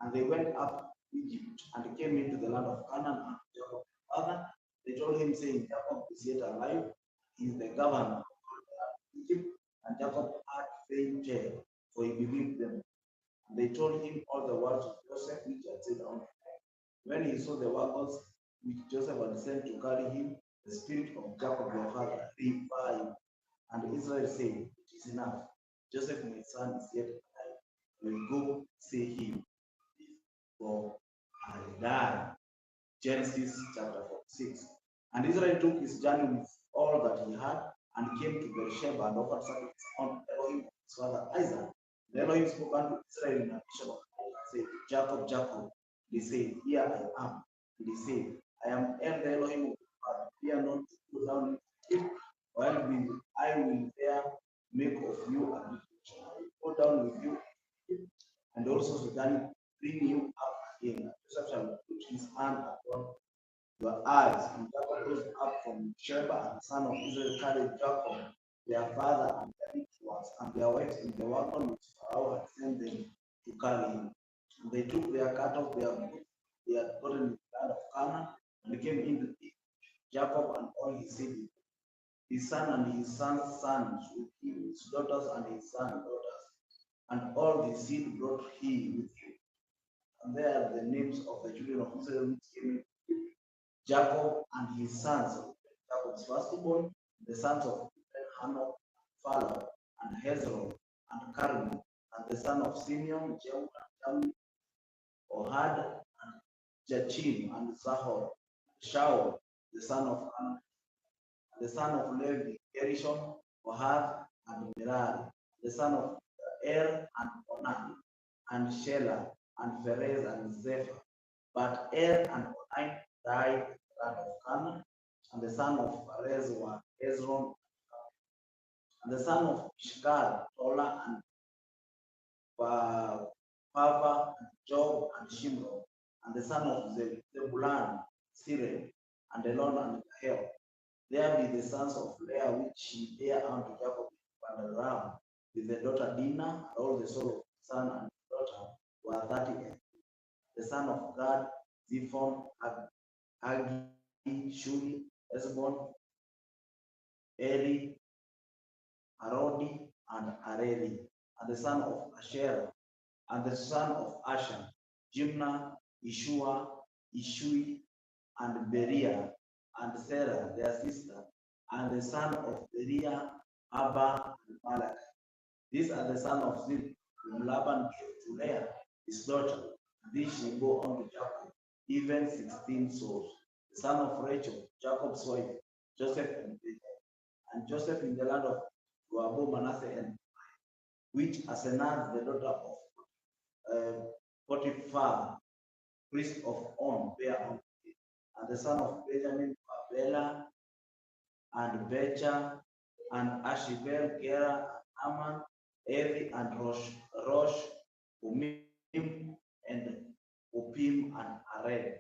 And they went up Egypt and came into the land of Canaan, and Jacob his father. They told him, saying, Jacob is yet alive, he is the governor of Egypt. And Jacob had fainted, for he believed them. And they told him all the words of Joseph, which had said unto them. When he saw the wagons which Joseph had sent to carry him, the spirit of Jacob their father revived. And Israel said, it is enough. Joseph my son is yet alive. We'll go see him, for I die. Genesis chapter 46. And Israel took his journey with all that he had, and came to Beersheba and offered sacrifice unto Elohim his father Isaac. And Elohim spoke unto Israel in a vision of night, and said, Jacob, Jacob. He said, here I am. And he said, I am El the Elohim of your father. Fear not to go down into Egypt, for I will there make of you a good nation. I will go down with you to Egypt, and also to bring you up again. Joseph shall put his hand upon your eyes. And Jacob rose up from Sheba, and the son of Israel carried Jacob, their father, and their wives, and their wives in the wagon which Pharaoh had sent them to carry him. And they took their cattle, their goods they had gotten in the land of Canaan, and came into Egypt. Jacob and all his siblings, his son and his son's sons with him, his daughters and his sons' daughters, and all the seed brought he with him. And there are the names of the children of Israel which came into Egypt. Jacob and his sons, Jacob's firstborn, the sons of Hanok, Phalah, and Hezron, and Carmi, and the son of Simeon, Jam, Ohad, and Jachim, and Zahor, Shaul, the son of Canaan, the son of Levi, Gerishon, Ohad, and Merari, the son of Er, and Onan, and Shelah, and Perez, and Zephyr. But Er and Onan died in the land of Canaan, and the son of Perez were Hezron, and the son of Ishkar, Tola, and Pava, and Job, and Shimron, and the son of Zebulun, Sireh, and Elon, and Gahel. There be the sons of Leah, which she bare unto Jacob and Ram, with the daughter Dinah, and all the soul of the son and the daughter were 38. The son of Gad, Zephon, Hagi, Shuri, Esbon, Eri, Arodi, and Areli, and the son of Asher, and the son of Asher, Jimna, Ishua, Ishui, and Beriah, and Sarah, their sister, and the son of Beriah, Abba, and Malak. These are the sons of Zilpah, whom Laban gave to Leah, his daughter. This she bore unto Jacob, even 16 souls. The son of Rachel, Jacob's wife, Joseph and Benjamin. And Joseph in the land of Moab, Manasseh, and which Asenath, the daughter of Potiphar, priest of On, bare unto him. And the son of Benjamin, Bela, and Becha, and Ashibel, Gera, and Aman, Evi, and Rosh, Umim, and Upim, and Ared.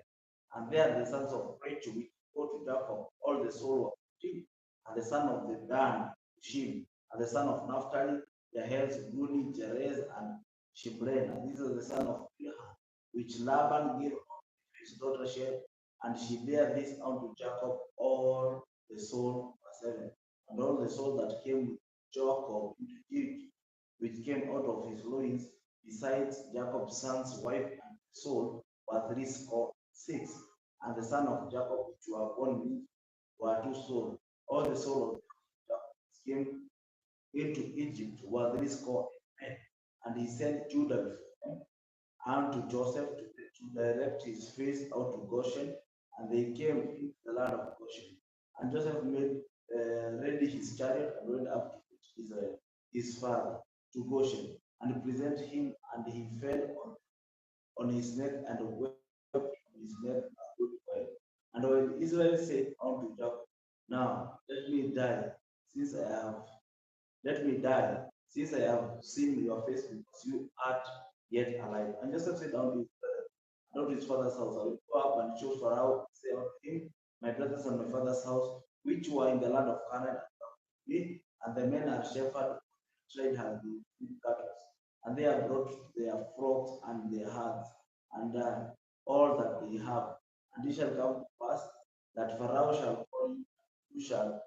And they are the sons of Rachel, which go to Jacob, all the soul of Jim, and the son of the Dan, Shim, and the son of Naphtali, Jahel, Guni, Jerez, and Shibren. And these are the son of Bilhah, which Laban gave unto his daughter Sheth, and she bare this unto Jacob, all the soul were 7, and all the soul that came with Jacob into Egypt, which came out of his loins, besides Jacob's son's wife and soul, were 66. And the son of Jacob which were born in Egypt were 2 souls. All the souls of Jacob came into Egypt were 60 men. And he sent Judah before them, and to Joseph to direct his face out to Goshen, and they came into the land of Goshen. And Joseph made ready his chariot and went up to Israel, his father, to Goshen, and presented him, and he fell on on his neck and wept on his neck a good while. And when Israel said unto Jacob, Now let me die, since I have seen your face, because you art yet alive. And Joseph said unto his father's house, I will go up and show Pharaoh, say unto him, My brothers and my father's house, which were in the land of Canaan, me, and the men are shepherds, trade has been cattle, and they have brought their flocks and their herds, and all that they have. And it shall come to pass that Pharaoh shall call you shall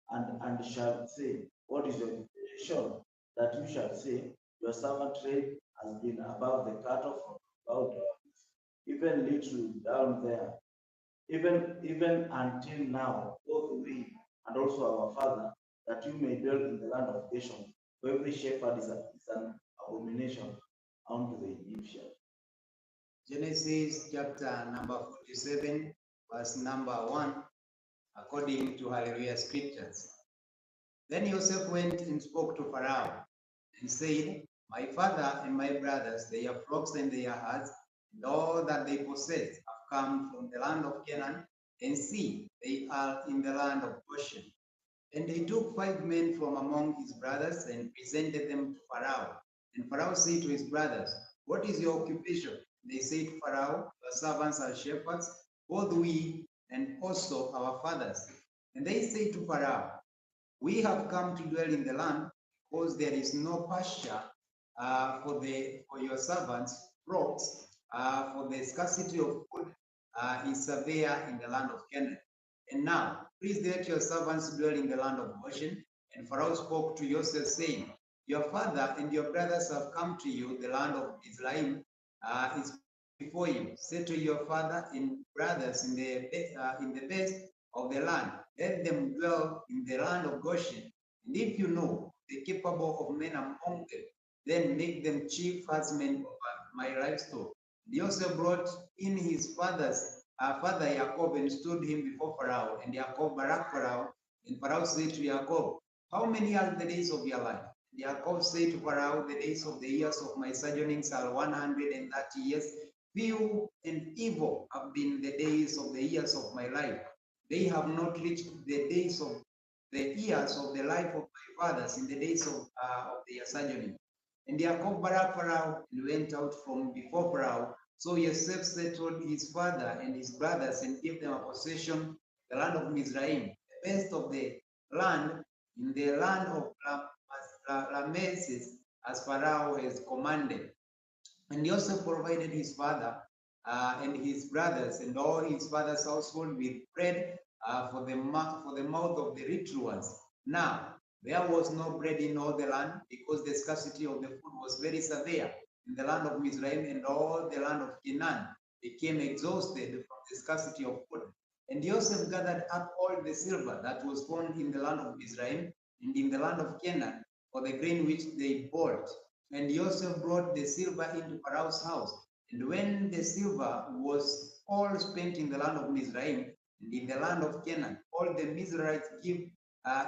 and shall say, What is your occupation? That you shall say, Your servant trade has been above the cattle from about even little down there, even until now, both we and also our father, that you may dwell in the land of Goshen, for every shepherd is an abomination unto the Egyptians. Genesis chapter number 47, verse number 1, according to HalleluYah scriptures. Then Joseph went and spoke to Pharaoh and said, My father and my brothers, their flocks and their herds, and all that they possess have come from the land of Canaan, and see, they are in the land of Goshen. And he took 5 men from among his brothers and presented them to Pharaoh. And Pharaoh said to his brothers, What is your occupation? They said to Pharaoh, Your servants are shepherds, both we and also our fathers. And they said to Pharaoh, We have come to dwell in the land, because there is no pasture for your servants' flocks, for the scarcity of food is severe in the land of Canaan. And now, please let your servants dwell in the land of Goshen. And Pharaoh spoke to Joseph, saying, Your father and your brothers have come to you, the land of Israel is before you. Say to your father and brothers in the best of the land, let them dwell in the land of Goshen. And if you know the capable of men among them, then make them chief herdsmen over my livestock. Joseph brought in his father Jacob and stood him before Pharaoh. And Jacob baraked Pharaoh. And Pharaoh said to Jacob, How many are the days of your life? And Jacob said to Pharaoh, The days of the years of my sojournings are 130 years. Few and evil have been the days of the years of my life. They have not reached the days of the years of the life of my fathers in the days of their sojourning. And Jacob baraked Pharaoh and went out from before Pharaoh. So Joseph settled his father and his brothers and gave them a possession, the land of Mizraim, the best of the land, in the land of Rameses, as Pharaoh has commanded. And Joseph provided his father and his brothers and all his father's household with bread for the mouth of the little ones. Now, there was no bread in all the land, because the scarcity of the food was very severe in the land of Mizraim, and all the land of Canaan became exhausted from the scarcity of food. And Joseph gathered up all the silver that was found in the land of Mizraim and in the land of Canaan for the grain which they bought. And Joseph brought the silver into Pharaoh's house. And when the silver was all spent in the land of Mizraim and in the land of Canaan, all the Mizraelites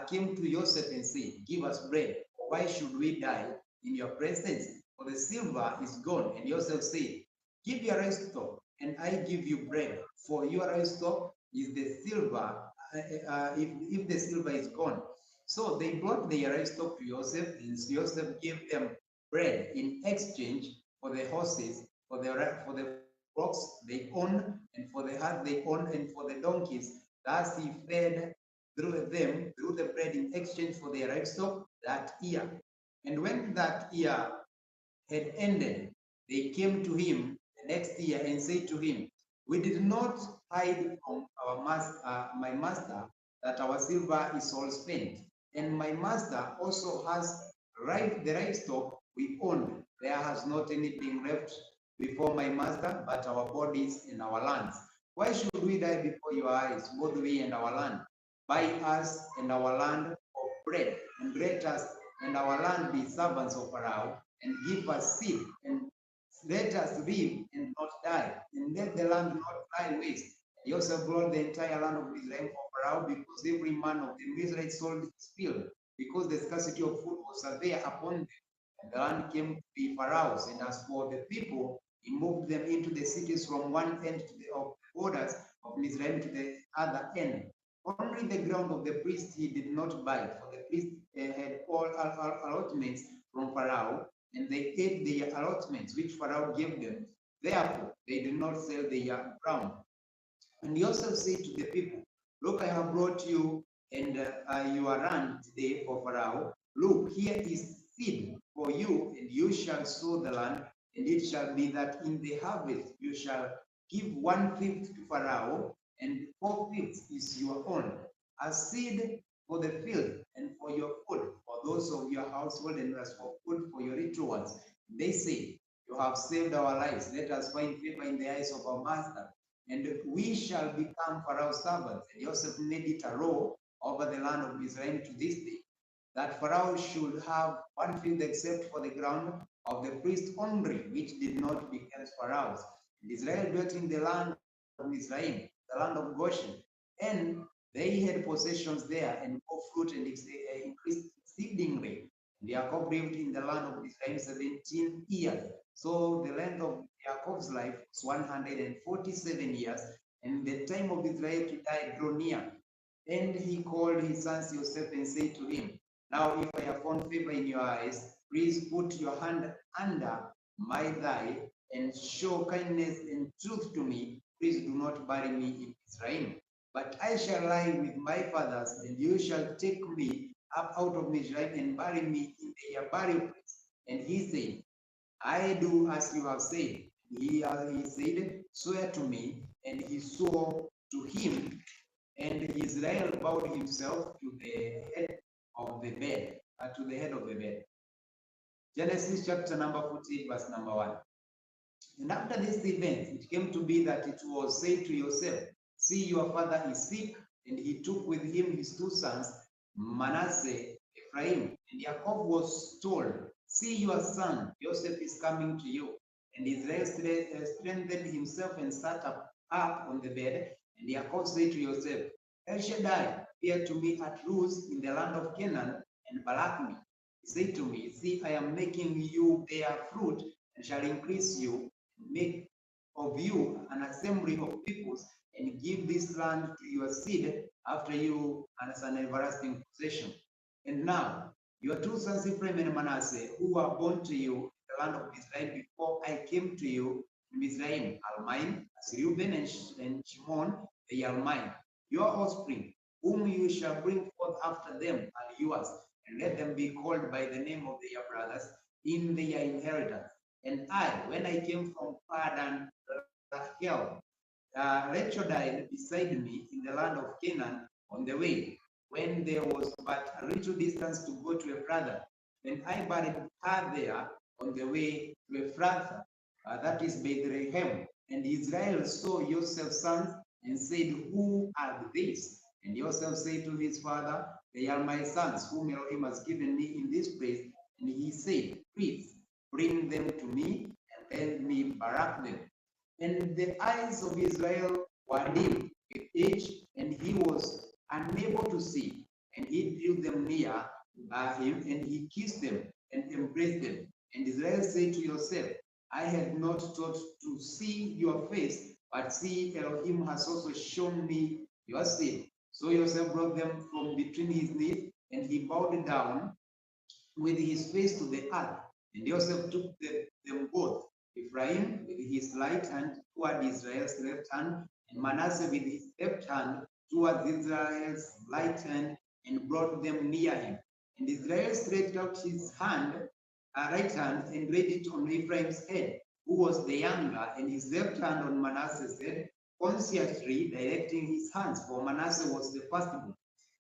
came to Joseph and said, Give us bread. Why should we die in your presence? For the silver is gone. And Joseph said, Give your livestock, and I give you bread. For your livestock is the silver, if the silver is gone. So they brought their livestock to Joseph, and Joseph gave them bread in exchange for the horses, for the flocks they own, and for the herds they own, and for the donkeys. Thus he fed through the bread in exchange for their livestock that year. And when that year had ended, they came to him the next year and said to him, We did not hide from my master that our silver is all spent, and my master also has the livestock we owned. There has not anything left before my master but our bodies and our lands. Why should we die before your eyes, both we and our land? Buy us and our land of bread, and let us and our land be servants of Pharaoh, and give us seed, and let us live and not die, and let the land not lie waste. He also brought the entire land of Israel for Pharaoh, because every man of the Israelites sold his field, because the scarcity of food was severe upon them. And the land came to be Pharaoh's. And as for the people, He moved them into the cities from one end of the borders of Israel to the other end. Only the ground of the priest he did not buy, for the priest had all allotments from Pharaoh, and they ate the allotments which Pharaoh gave them. Therefore, they did not sell their ground. And he also said to the people, look, I have brought you and your land today for Pharaoh. Look, here is seed for you, and you shall sow the land, and it shall be that in the harvest you shall give 1/5 to Pharaoh, and 4/5 is your own, as seed for the field and for your food, for those of your household, and as for food for your rituals. They say, you have saved our lives. Let us find favor in the eyes of our master, and we shall become Pharaoh's servants. And Joseph made it a law over the land of Israel to this day, that Pharaoh should have 1/5 except for the ground of the priest only, which did not become Pharaoh's. And Israel dwelt in the land of Israel, the land of Goshen, and they had possessions there, and bore fruit and increased exceedingly. And Jacob lived in the land of Israel 17 years. So the length of Jacob's life was 147 years, and the time of Israel to die drew near. And he called his son Joseph and said to him, now if I have found favor in your eyes, please put your hand under my thigh and show kindness and truth to me. Please do not bury me in Israel. But I shall lie with my fathers, and you shall take me up out of Israel and bury me in their burial place. And he said, I do as you have said. He said, swear to me. And he swore to him, and Israel bowed himself to the head of the bed, Genesis chapter number 14, verse number 1. And after this event, it came to be that it was said to Joseph, see, your father is sick, and he took with him his 2 sons, Manasseh, Ephraim. And Jacob was told, see, your son Joseph is coming to you. And Israel strengthened himself and sat up on the bed. And Jacob said to Joseph, El Shaddai appeared to me at Luz in the land of Canaan, and balaked me. He said to me, see, I am making you bear fruit, and shall increase you, make of you an assembly of peoples, and give this land to your seed after you as an everlasting possession. And now, your 2 sons Ephraim and Manasseh, who were born to you in the land of Israel before I came to you in Mizraim, are mine, as Reuben and Shimon, they are mine. Your offspring, whom you shall bring forth after them, are yours, and let them be called by the name of their brothers in their inheritance. And I, when I came from Padan Rachel, Rachel died beside me in the land of Canaan on the way, when there was but a little distance to go to Ephrathah. And I buried her there on the way to Ephrathah, that is Bethlehem. And Israel saw Joseph's sons and said, who are these? And Joseph said to his father, they are my sons, whom Elohim has given me in this place. And he said, please bring them to me, and let me barack them. And the eyes of Israel were dim with age, and he was unable to see. And he drew them near him, and he kissed them and embraced them. And Israel said to Joseph, I had not thought to see your face, but see, Elohim has also shown me your seed. So Joseph brought them from between his knees, and he bowed down with his face to the earth. And Joseph took them both, Ephraim with his right hand toward Israel's left hand, and Manasseh with his left hand towards Israel's right hand, and brought them near him. And Israel stretched out his right hand, and laid it on Ephraim's head, who was the younger, and his left hand on Manasseh's head, consciously directing his hands, for Manasseh was the firstborn.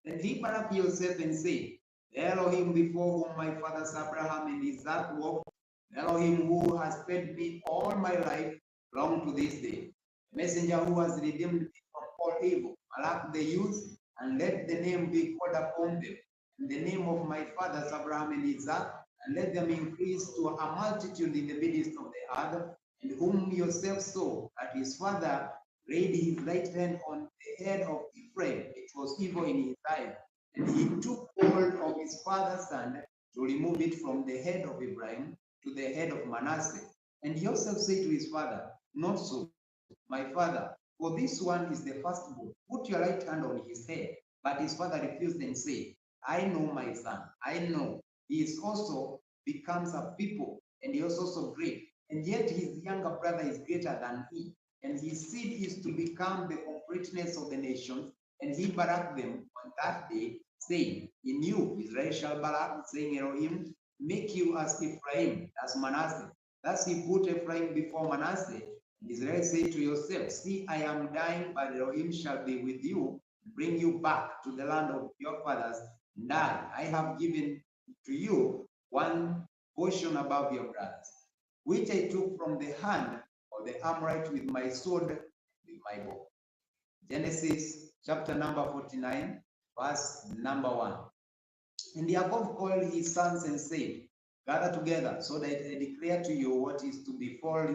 And he baracked Joseph and said, the Elohim before whom my fathers Abraham and Isaac walked, the Elohim who has fed me all my life, long to this day, the messenger who has redeemed me from all evil, mark the youth, and let the name be called upon them, and the name of my fathers Abraham and Isaac, and let them increase to a multitude in the midst of the earth, and whom yourself saw, that his father laid his right hand on the head of Ephraim, it was evil in his eyes. And he took hold of his father's hand to remove it from the head of Ephraim to the head of Manasseh. And Joseph said to his father, not so, my father, for this one is the firstborn. Put your right hand on his head. But his father refused and said, I know my son. I know. He is also becomes a people, and he is also great. And yet his younger brother is greater than he. And his seed is to become the completeness of the nations. And he baraked them on that day, saying, in you Israel shall barak, saying, Elohim, make you as Ephraim, as Manasseh. Thus he put Ephraim before Manasseh. And Israel said to yourself, see, I am dying, but Elohim shall be with you, bring you back to the land of your fathers, and I have given to you one portion above your brothers, which I took from the hand of the Amorite with my sword, with my bow. Genesis chapter number 49, verse number 1. And Jacob called his sons and said, gather together, so that I declare to you what is to befall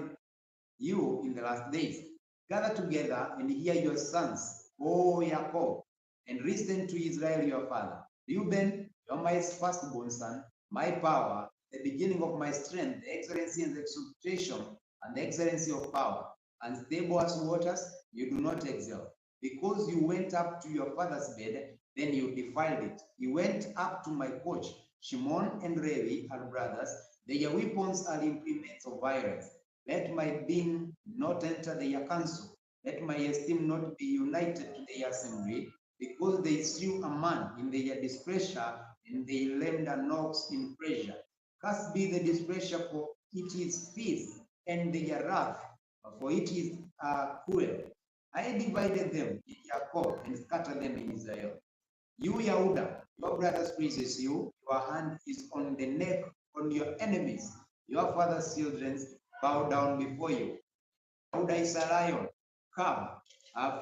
you in the last days. Gather together and hear your sons, O Jacob, and listen to Israel your father. Reuben, you are my firstborn son, my power, the beginning of my strength, the excellency and the exaltation, and the excellency of power. And stable as waters, you do not excel. Because you went up to your father's bed, then you defiled it. You went up to my couch. Shimon and Levi are brothers. Their weapons are implements of violence. Let my being not enter their council. Let my esteem not be united to their assembly, because they slew a man in their displeasure, and they lamed an ox in pleasure. Cursed be the displeasure, for it is peace, and their wrath, for it is cruel. I divided them in Jacob and scattered them in Israel. You, Yehuda, your brother praises you. Your hand is on the neck on your enemies. Your father's children bow down before you. Yehuda is a lion. Come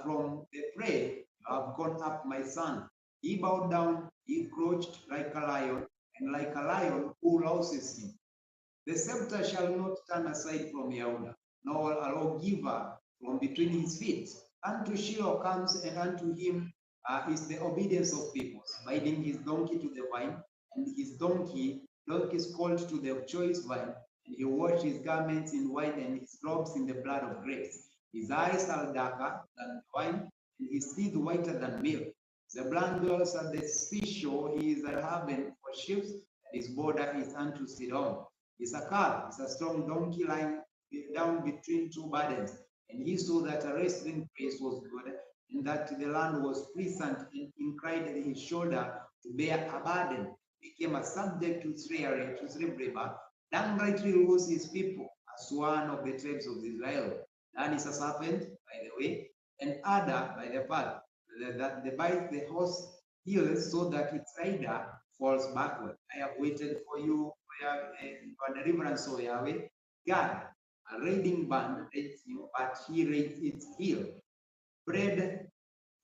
from the prey. You have gone up, my son. He bowed down, he crouched like a lion, and like a lion who rouses him. The scepter shall not turn aside from Yehuda, nor a lawgiver from between his feet. Unto Shiloh comes, and unto him is the obedience of peoples, binding his donkey to the vine, and his donkey is called to the choice vine, and he washed his garments in wine, and his robes in the blood of grapes. His eyes are darker than wine, and his teeth whiter than milk. The blind dwells at the seashore, he is a haven for ships, and his border is unto Sidon. His calf is a strong donkey lying down between two burdens. And he saw that a resting place was good, and that the land was pleasant, and inclined his shoulder to bear a burden, became a subject to slavery, downrightly rules his people as one of the tribes of Israel. Dan is a serpent by the way, and adder by the path, that divides the horse heels so that its rider falls backward. I have waited for you for deliverance, O Yahweh. God, a raiding band raids him, but he raids its heel. Bread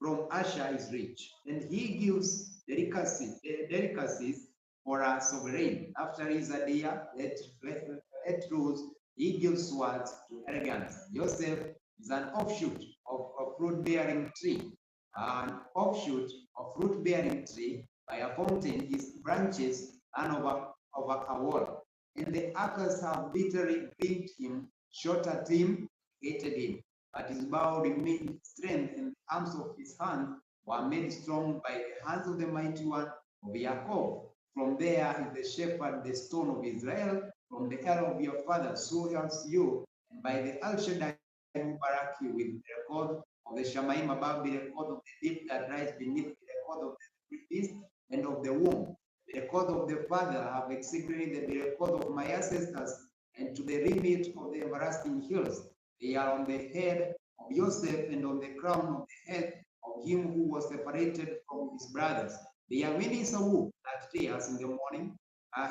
from Asher is rich, and he gives delicacies for a sovereign. After his deer, let rules, he gives swords to elegance. Joseph is an offshoot of a fruit-bearing tree. An offshoot of fruit-bearing tree by a fountain, his branches run over a wall. And the acres have bitterly grieved him, shot at him, hated him. But his bow remained strength, and the arms of his hand were made strong by the hands of the mighty one of Jacob. From there is the shepherd, the stone of Israel, from the El of your father, so helps you, and by the El Shaddai who barak you with the record of the Shamaim above, the record of the deep that rise beneath, the record of the beast and of the womb. The record of the Father have executed the record of my ancestors, and to the limit of the everlasting hills. They are on the head of Joseph and on the crown of the head of him who was separated from his brothers. They are winning a wolf that tears in the morning.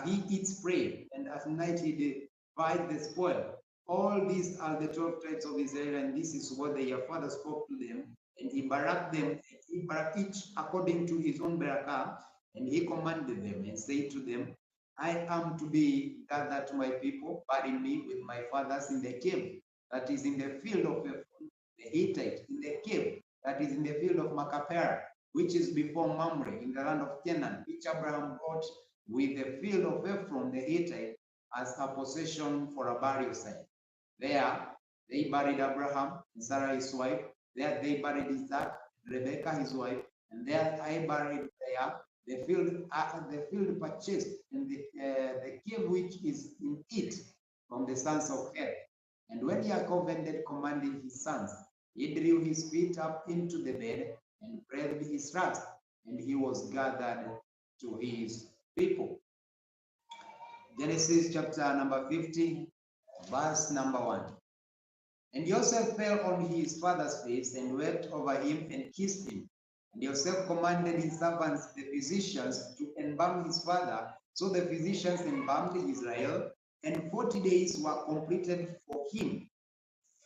He eats prey, and at night he divides the spoil. All these are the 12 tribes of Israel, and this is what their father spoke to them. And he baraked them, he baraked each according to his own barakah. And he commanded them and said to them, I am to be gathered to my people, bury me with my fathers in the cave that is in the field of the Hittite, in the cave that is in the field of Macapera, which is before Mamre, in the land of Canaan, which Abraham bought with the field of Ephron the Hittite as a possession for a burial site. There they buried Abraham and Sarah his wife. There they buried Isaac, Rebekah his wife, and there I buried there the field purchased and the cave which is in it from the sons of Heth. And when Yaakov ended commanding his sons, he drew his feet up into the bed and breathed his last, and he was gathered to his people. Genesis chapter number 50, verse number 1. And Joseph fell on his father's face and wept over him and kissed him. And Joseph commanded his servants, the physicians, to embalm his father. So the physicians embalmed Israel, and 40 days were completed for him.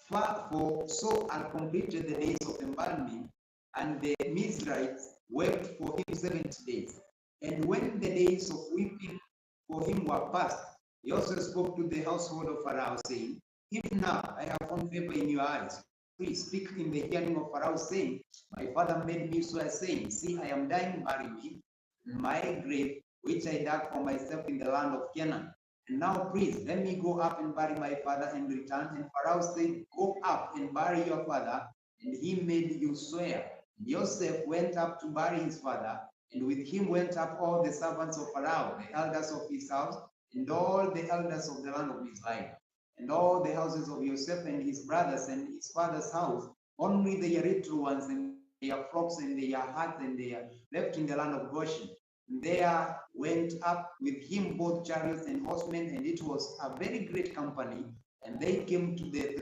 For so are completed the days of embalming, and the Mizrahites wept for him 70 days. And when the days of weeping for him were past, he also spoke to the household of Pharaoh, saying, If now I have found favor in your eyes, please speak in the hearing of Pharaoh, saying, My father made me swear, saying, See, I am dying, bury me in my grave, which I dug for myself in the land of Canaan. And now, please, let me go up and bury my father and return. And Pharaoh said, Go up and bury your father, and he made you swear. And Joseph went up to bury his father, and with him went up all the servants of Pharaoh, the elders of his house, and all the elders of the land of Israel, and all the houses of Joseph and his brothers and his father's house. Only the little ones and their flocks and their herds and their left in the land of Goshen. And there went up with him both chariots and horsemen, and it was a very great company. And they came to the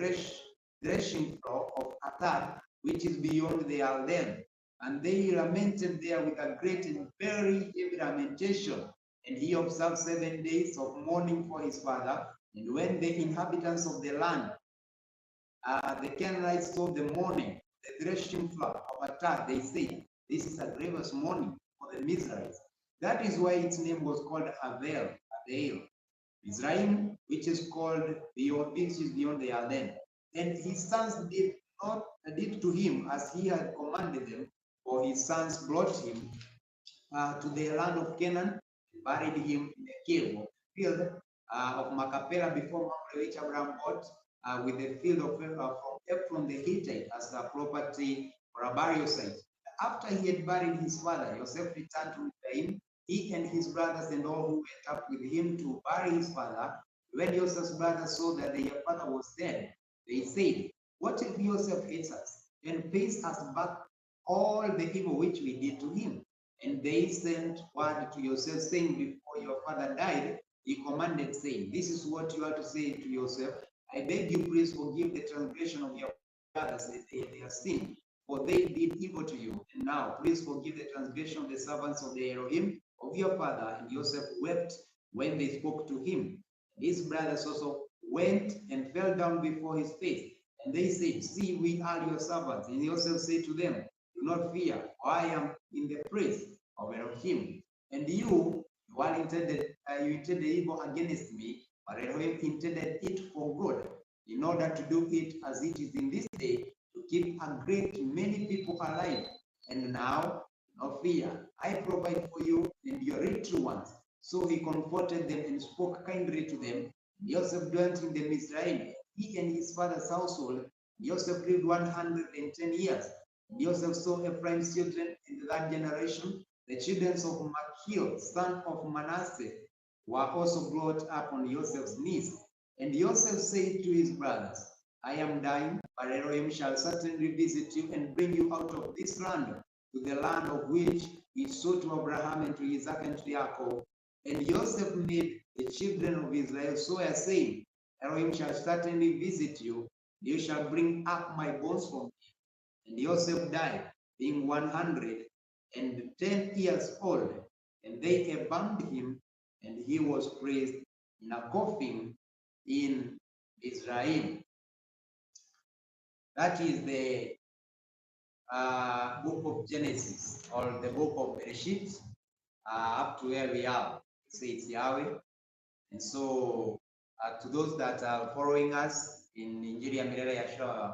threshing floor of Atad, which is beyond the Alden. And they lamented there with a great and very heavy lamentation. And he observed 7 days of mourning for his father. And when the inhabitants of the land, the Canaanites, saw the mourning, the threshing floor of Atad, they said, This is a grievous mourning for the Mizrahites. That is why its name was called Avel, Mizraim, which is called beyond the Alden. And his sons did to him as he had commanded them, for his sons brought him to the land of Canaan, buried him in a cave of field of Macapela before Mamre, which Abraham bought with the field of from Ephron the Hittite as a property for a burial site. After he had buried his father, Joseph returned to Ephraim, he and his brothers and all who went up with him to bury his father. When Joseph's brothers saw that their father was dead, they said, What if Joseph hates us and pays us back all the evil which we did to him? And they sent word to Joseph, saying, Before your father died, he commanded, saying, This is what you are to say to Joseph. I beg you, please forgive the transgression of your brothers, their sin, for they did evil to you. And now, please forgive the transgression of the servants of the Elohim of your father. And Joseph wept when they spoke to him. His brothers also went and fell down before his face. And they said, See, we are your servants. And Joseph said to them, Do not fear, for I am in the praise of Elohim. And you intended evil against me, but Elohim intended it for good, in order to do it as it is in this day, to keep a great many people alive. And now, no fear, I provide for you and your little ones. So he comforted them and spoke kindly to them. Joseph dwelt in the Mizraim, he and his father's household. Joseph lived 110 years. Joseph saw Ephraim's children in the third generation. The children of Machir, son of Manasseh, were also brought up on Joseph's knees. And Joseph said to his brothers, I am dying, but Elohim shall certainly visit you and bring you out of this land to the land of which he swore to Abraham and to Isaac and to Jacob. And Joseph made the children of Israel swear, saying, Elohim shall certainly visit you, you shall bring up my bones from me. And Joseph died, being 110 years old, and they embalmed him, and he was placed in a coffin in Israel. That is the book of Genesis, or the book of Bereshit, up to where we are. It says Yahweh. And so, to those that are following us in INJILI MILELE YAHSHUA,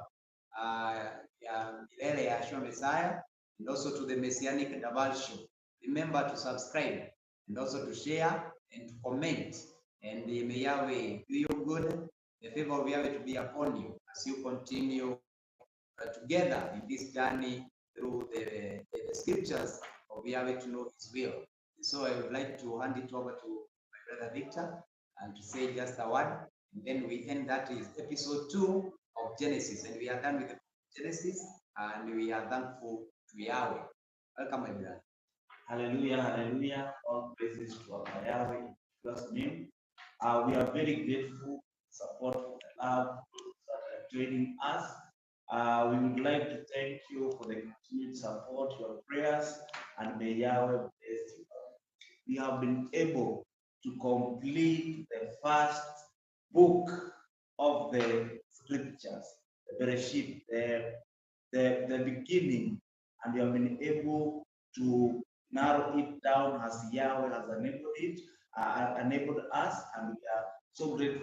MILELE YAHSHUA Messiah, and also to the MESSIANIC DAVAR show, remember to subscribe and also to share and to comment. And may Yahweh do you good the favor of Yahweh to be upon you as you continue together in this journey through the scriptures of Yahweh to know His will. So I would like to hand it over to my brother Victor and to say just a word. And then we end that is episode 2 of Genesis. And we are done with the Genesis and we are thankful to Yahweh. Welcome, my brother. Hallelujah, hallelujah. All praises to our Yahweh, God's name. We are very grateful support for the love that are joining us. We would like to thank you for the continued support, your prayers, and may Yahweh bless you. We have been able to complete the first book of the scriptures, the Bereshit, the beginning, and we have been able to narrow it down as Yahweh has enabled us, and we are so grateful